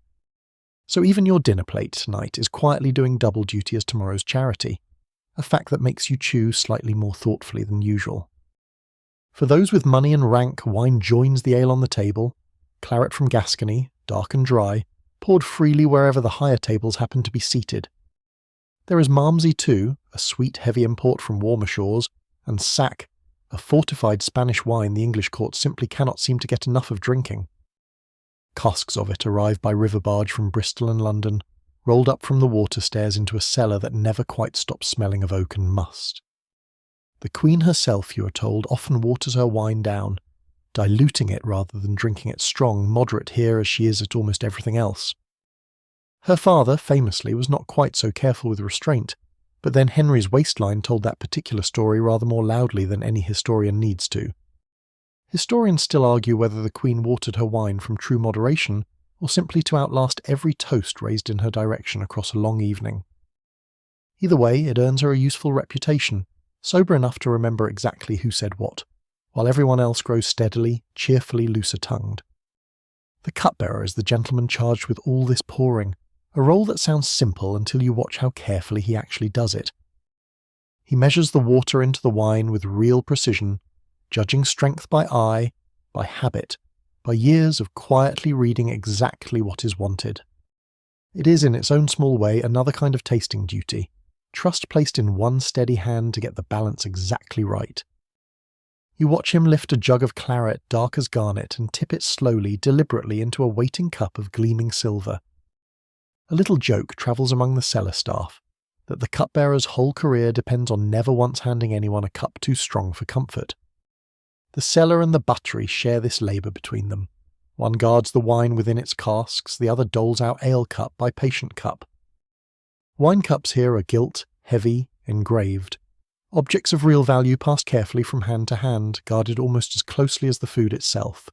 So even your dinner plate tonight is quietly doing double duty as tomorrow's charity, a fact that makes you chew slightly more thoughtfully than usual. For those with money and rank, wine joins the ale on the table, claret from Gascony, dark and dry, poured freely wherever the higher tables happen to be seated. There is Malmsey too, a sweet heavy import from warmer shores, and sack, a fortified Spanish wine the English court simply cannot seem to get enough of drinking. Casks of it arrive by river barge from Bristol and London, rolled up from the water stairs into a cellar that never quite stops smelling of oak and must. The Queen herself, you are told, often waters her wine down, diluting it rather than drinking it strong, moderate here as she is at almost everything else. Her father, famously, was not quite so careful with restraint, but then Henry's waistline told that particular story rather more loudly than any historian needs to. Historians still argue whether the Queen watered her wine from true moderation or simply to outlast every toast raised in her direction across a long evening. Either way, it earns her a useful reputation, sober enough to remember exactly who said what, while everyone else grows steadily, cheerfully looser-tongued. The cupbearer is the gentleman charged with all this pouring, a role that sounds simple until you watch how carefully he actually does it. He measures the water into the wine with real precision, judging strength by eye, by habit, by years of quietly reading exactly what is wanted. It is in its own small way another kind of tasting duty, trust placed in one steady hand to get the balance exactly right. You watch him lift a jug of claret dark as garnet and tip it slowly, deliberately into a waiting cup of gleaming silver. A little joke travels among the cellar staff, that the cupbearer's whole career depends on never once handing anyone a cup too strong for comfort. The cellar and the buttery share this labour between them. One guards the wine within its casks, the other doles out ale cup by patient cup. Wine cups here are gilt, heavy, engraved. Objects of real value passed carefully from hand to hand, guarded almost as closely as the food itself.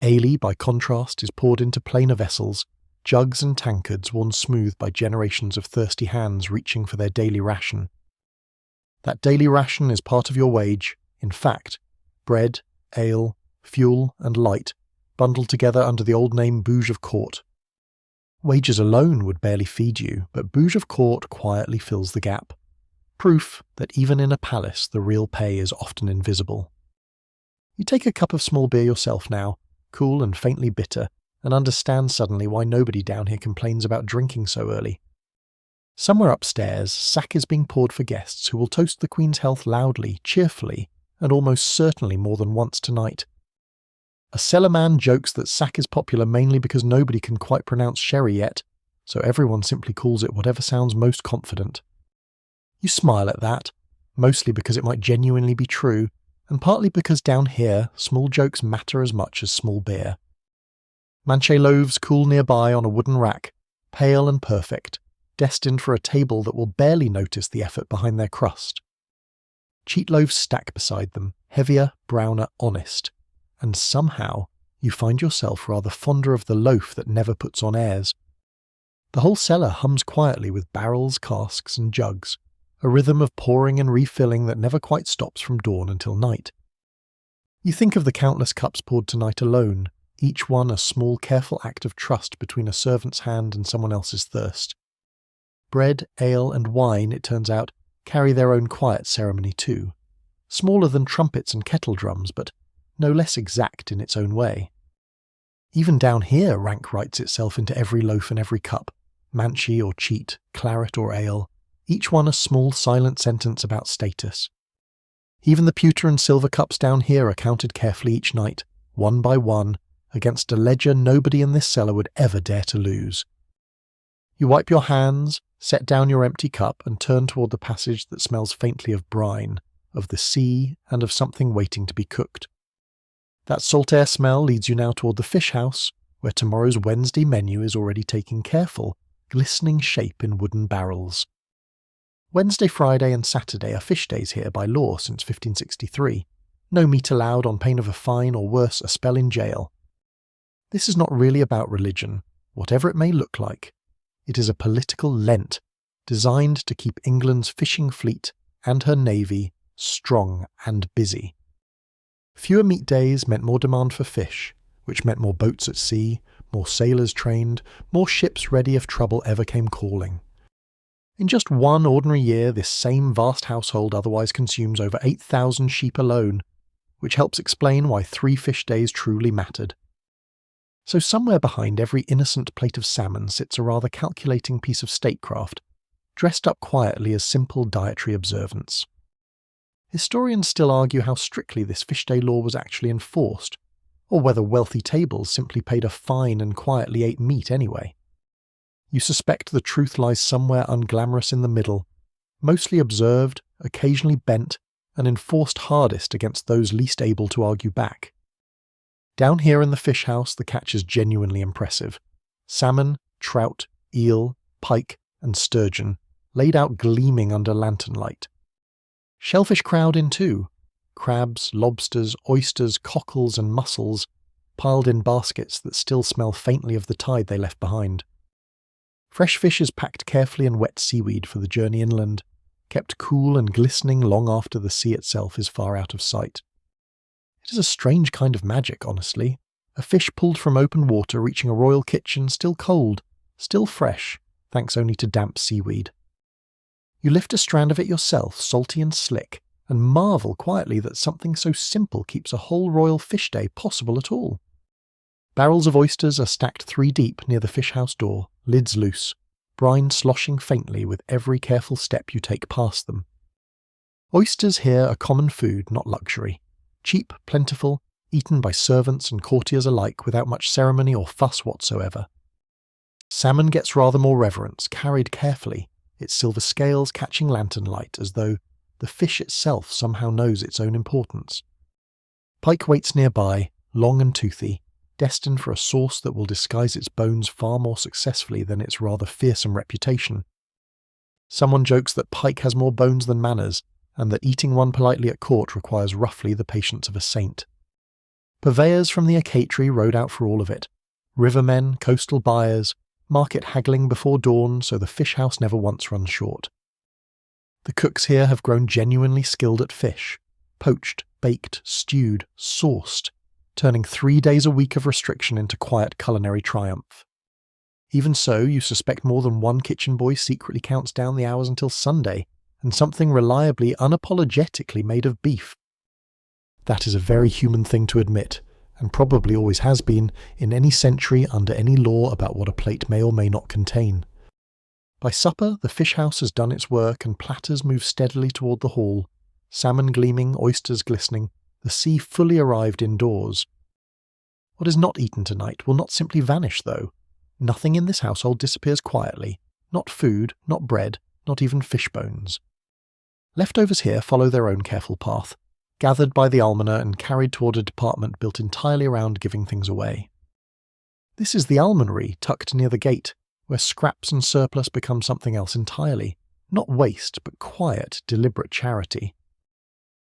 Ale, by contrast, is poured into plainer vessels, jugs and tankards worn smooth by generations of thirsty hands reaching for their daily ration. That daily ration is part of your wage, in fact, bread, ale, fuel and light, bundled together under the old name bouge of court. Wages alone would barely feed you, but bouge of court quietly fills the gap. Proof that even in a palace the real pay is often invisible. You take a cup of small beer yourself now, cool and faintly bitter, and understand suddenly why nobody down here complains about drinking so early. Somewhere upstairs, sack is being poured for guests who will toast the Queen's health loudly, cheerfully, and almost certainly more than once tonight. A cellarman jokes that sack is popular mainly because nobody can quite pronounce sherry yet, so everyone simply calls it whatever sounds most confident. You smile at that, mostly because it might genuinely be true, and partly because down here small jokes matter as much as small beer. Manche loaves cool nearby on a wooden rack, pale and perfect, destined for a table that will barely notice the effort behind their crust. Cheat loaves stack beside them, heavier, browner, honest, and somehow you find yourself rather fonder of the loaf that never puts on airs. The whole cellar hums quietly with barrels, casks and jugs, a rhythm of pouring and refilling that never quite stops from dawn until night. You think of the countless cups poured tonight alone, each one a small, careful act of trust between a servant's hand and someone else's thirst. Bread, ale, and wine, it turns out, carry their own quiet ceremony too, smaller than trumpets and kettle drums, but no less exact in its own way. Even down here rank writes itself into every loaf and every cup, manchee or cheat, claret or ale, each one a small silent sentence about status. Even the pewter and silver cups down here are counted carefully each night, one by one, against a ledger nobody in this cellar would ever dare to lose. You wipe your hands, set down your empty cup, and turn toward the passage that smells faintly of brine, of the sea, and of something waiting to be cooked. That salt air smell leads you now toward the fish house, where tomorrow's Wednesday menu is already taking careful, glistening shape in wooden barrels. Wednesday, Friday and Saturday are fish days here by law since 1563. No meat allowed on pain of a fine or worse, a spell in jail. This is not really about religion, whatever it may look like. It is a political Lent, designed to keep England's fishing fleet and her navy strong and busy. Fewer meat days meant more demand for fish, which meant more boats at sea, more sailors trained, more ships ready if trouble ever came calling. In just one ordinary year, this same vast household otherwise consumes over 8,000 sheep alone, which helps explain why 3 fish days truly mattered. So somewhere behind every innocent plate of salmon sits a rather calculating piece of statecraft, dressed up quietly as simple dietary observance. Historians still argue how strictly this fish day law was actually enforced, or whether wealthy tables simply paid a fine and quietly ate meat anyway. You suspect the truth lies somewhere unglamorous in the middle, mostly observed, occasionally bent, and enforced hardest against those least able to argue back. Down here in the fish house, the catch is genuinely impressive. Salmon, trout, eel, pike, and sturgeon, laid out gleaming under lantern light. Shellfish crowd in too. Crabs, lobsters, oysters, cockles, and mussels, piled in baskets that still smell faintly of the tide they left behind. Fresh fish is packed carefully in wet seaweed for the journey inland, kept cool and glistening long after the sea itself is far out of sight. It is a strange kind of magic, honestly. A fish pulled from open water reaching a royal kitchen still cold, still fresh, thanks only to damp seaweed. You lift a strand of it yourself, salty and slick, and marvel quietly that something so simple keeps a whole royal fish day possible at all. Barrels of oysters are stacked 3 deep near the fish house door, lids loose, brine sloshing faintly with every careful step you take past them. Oysters here are common food, not luxury. Cheap, plentiful, eaten by servants and courtiers alike without much ceremony or fuss whatsoever. Salmon gets rather more reverence, carried carefully, its silver scales catching lantern light as though the fish itself somehow knows its own importance. Pike waits nearby, long and toothy, destined for a sauce that will disguise its bones far more successfully than its rather fearsome reputation. Someone jokes that pike has more bones than manners, and that eating one politely at court requires roughly the patience of a saint. Purveyors from the acatery rode out for all of it. Rivermen, coastal buyers, market haggling before dawn so the fish house never once runs short. The cooks here have grown genuinely skilled at fish, poached, baked, stewed, sauced, turning 3 days a week of restriction into quiet culinary triumph. Even so, you suspect more than one kitchen boy secretly counts down the hours until Sunday, and something reliably, unapologetically made of beef. That is a very human thing to admit, and probably always has been, in any century under any law about what a plate may or may not contain. By supper, the fish house has done its work and platters move steadily toward the hall, salmon gleaming, oysters glistening, the sea fully arrived indoors. What is not eaten tonight will not simply vanish, though. Nothing in this household disappears quietly. Not food, not bread, not even fish bones. Leftovers here follow their own careful path, gathered by the almoner and carried toward a department built entirely around giving things away. This is the almonry tucked near the gate, where scraps and surplus become something else entirely. Not waste, but quiet, deliberate charity.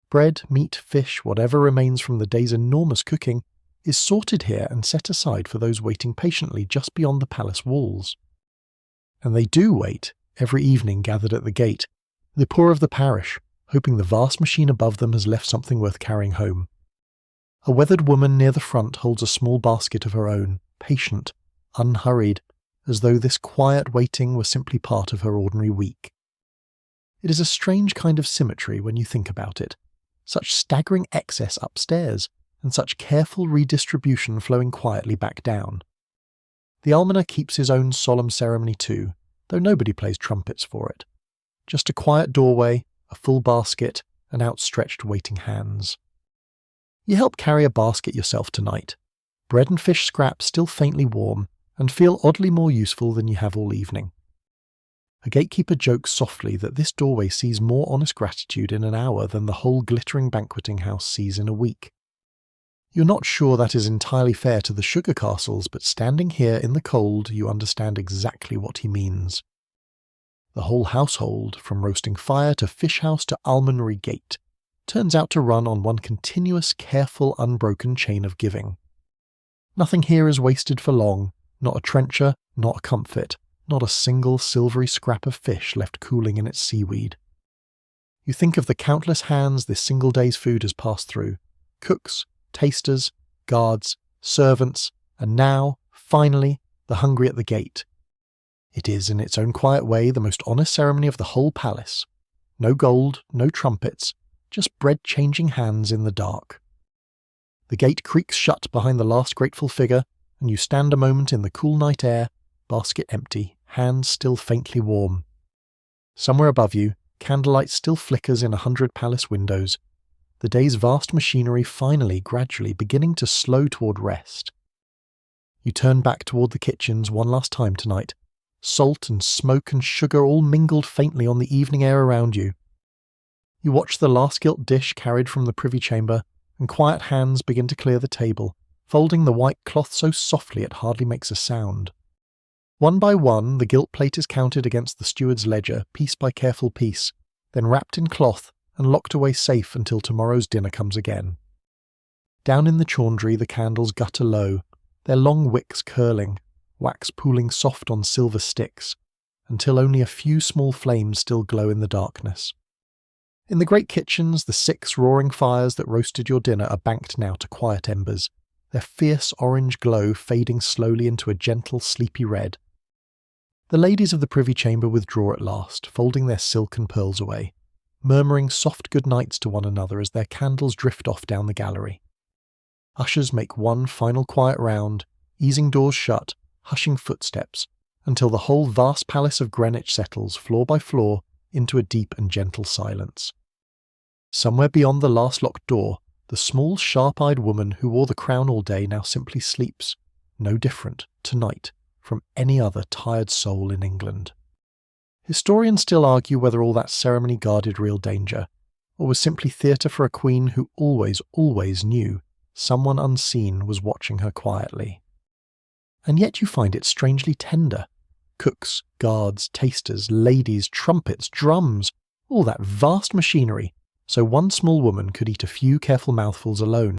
Bread, meat, fish, whatever remains from the day's enormous cooking, is sorted here and set aside for those waiting patiently just beyond the palace walls. And they do wait, every evening gathered at the gate, the poor of the parish, hoping the vast machine above them has left something worth carrying home. A weathered woman near the front holds a small basket of her own, patient, unhurried, as though this quiet waiting were simply part of her ordinary week. It is a strange kind of symmetry when you think about it. Such staggering excess upstairs, and such careful redistribution flowing quietly back down. The almoner keeps his own solemn ceremony too, though nobody plays trumpets for it. Just a quiet doorway, a full basket, and outstretched waiting hands. You help carry a basket yourself tonight. Bread and fish scraps still faintly warm, and feel oddly more useful than you have all evening. A gatekeeper jokes softly that this doorway sees more honest gratitude in an hour than the whole glittering banqueting house sees in a week. You're not sure that is entirely fair to the sugar castles, but standing here in the cold you understand exactly what he means. The whole household, from roasting fire to fish house to almonry gate, turns out to run on one continuous, careful, unbroken chain of giving. Nothing here is wasted for long, not a trencher, not a comfit, not a single silvery scrap of fish left cooling in its seaweed. You think of the countless hands this single day's food has passed through, cooks, tasters, guards, servants, and now, finally, the hungry at the gate. It is, in its own quiet way, the most honest ceremony of the whole palace. No gold, no trumpets, just bread-changing hands in the dark. The gate creaks shut behind the last grateful figure, and you stand a moment in the cool night air, basket empty, hands still faintly warm. Somewhere above you, candlelight still flickers in 100 palace windows, the day's vast machinery finally, gradually beginning to slow toward rest. You turn back toward the kitchens one last time tonight, salt and smoke and sugar all mingled faintly on the evening air around you. You watch the last gilt dish carried from the privy chamber, and quiet hands begin to clear the table, folding the white cloth so softly it hardly makes a sound. One by one, the gilt plate is counted against the steward's ledger, piece by careful piece, then wrapped in cloth and locked away safe until tomorrow's dinner comes again. Down in the chaundry the candles gutter low, their long wicks curling, wax pooling soft on silver sticks, until only a few small flames still glow in the darkness. In the great kitchens, the 6 roaring fires that roasted your dinner are banked now to quiet embers, their fierce orange glow fading slowly into a gentle, sleepy red. The ladies of the privy chamber withdraw at last, folding their silk and pearls away, murmuring soft good nights to one another as their candles drift off down the gallery. Ushers make one final quiet round, easing doors shut, hushing footsteps, until the whole vast palace of Greenwich settles, floor by floor, into a deep and gentle silence. Somewhere beyond the last locked door, the small, sharp-eyed woman who wore the crown all day now simply sleeps, no different, tonight, from any other tired soul in England. Historians still argue whether all that ceremony guarded real danger, or was simply theatre for a queen who always, always knew someone unseen was watching her quietly. And yet you find it strangely tender. Cooks, guards, tasters, ladies, trumpets, drums, all that vast machinery, so one small woman could eat a few careful mouthfuls alone.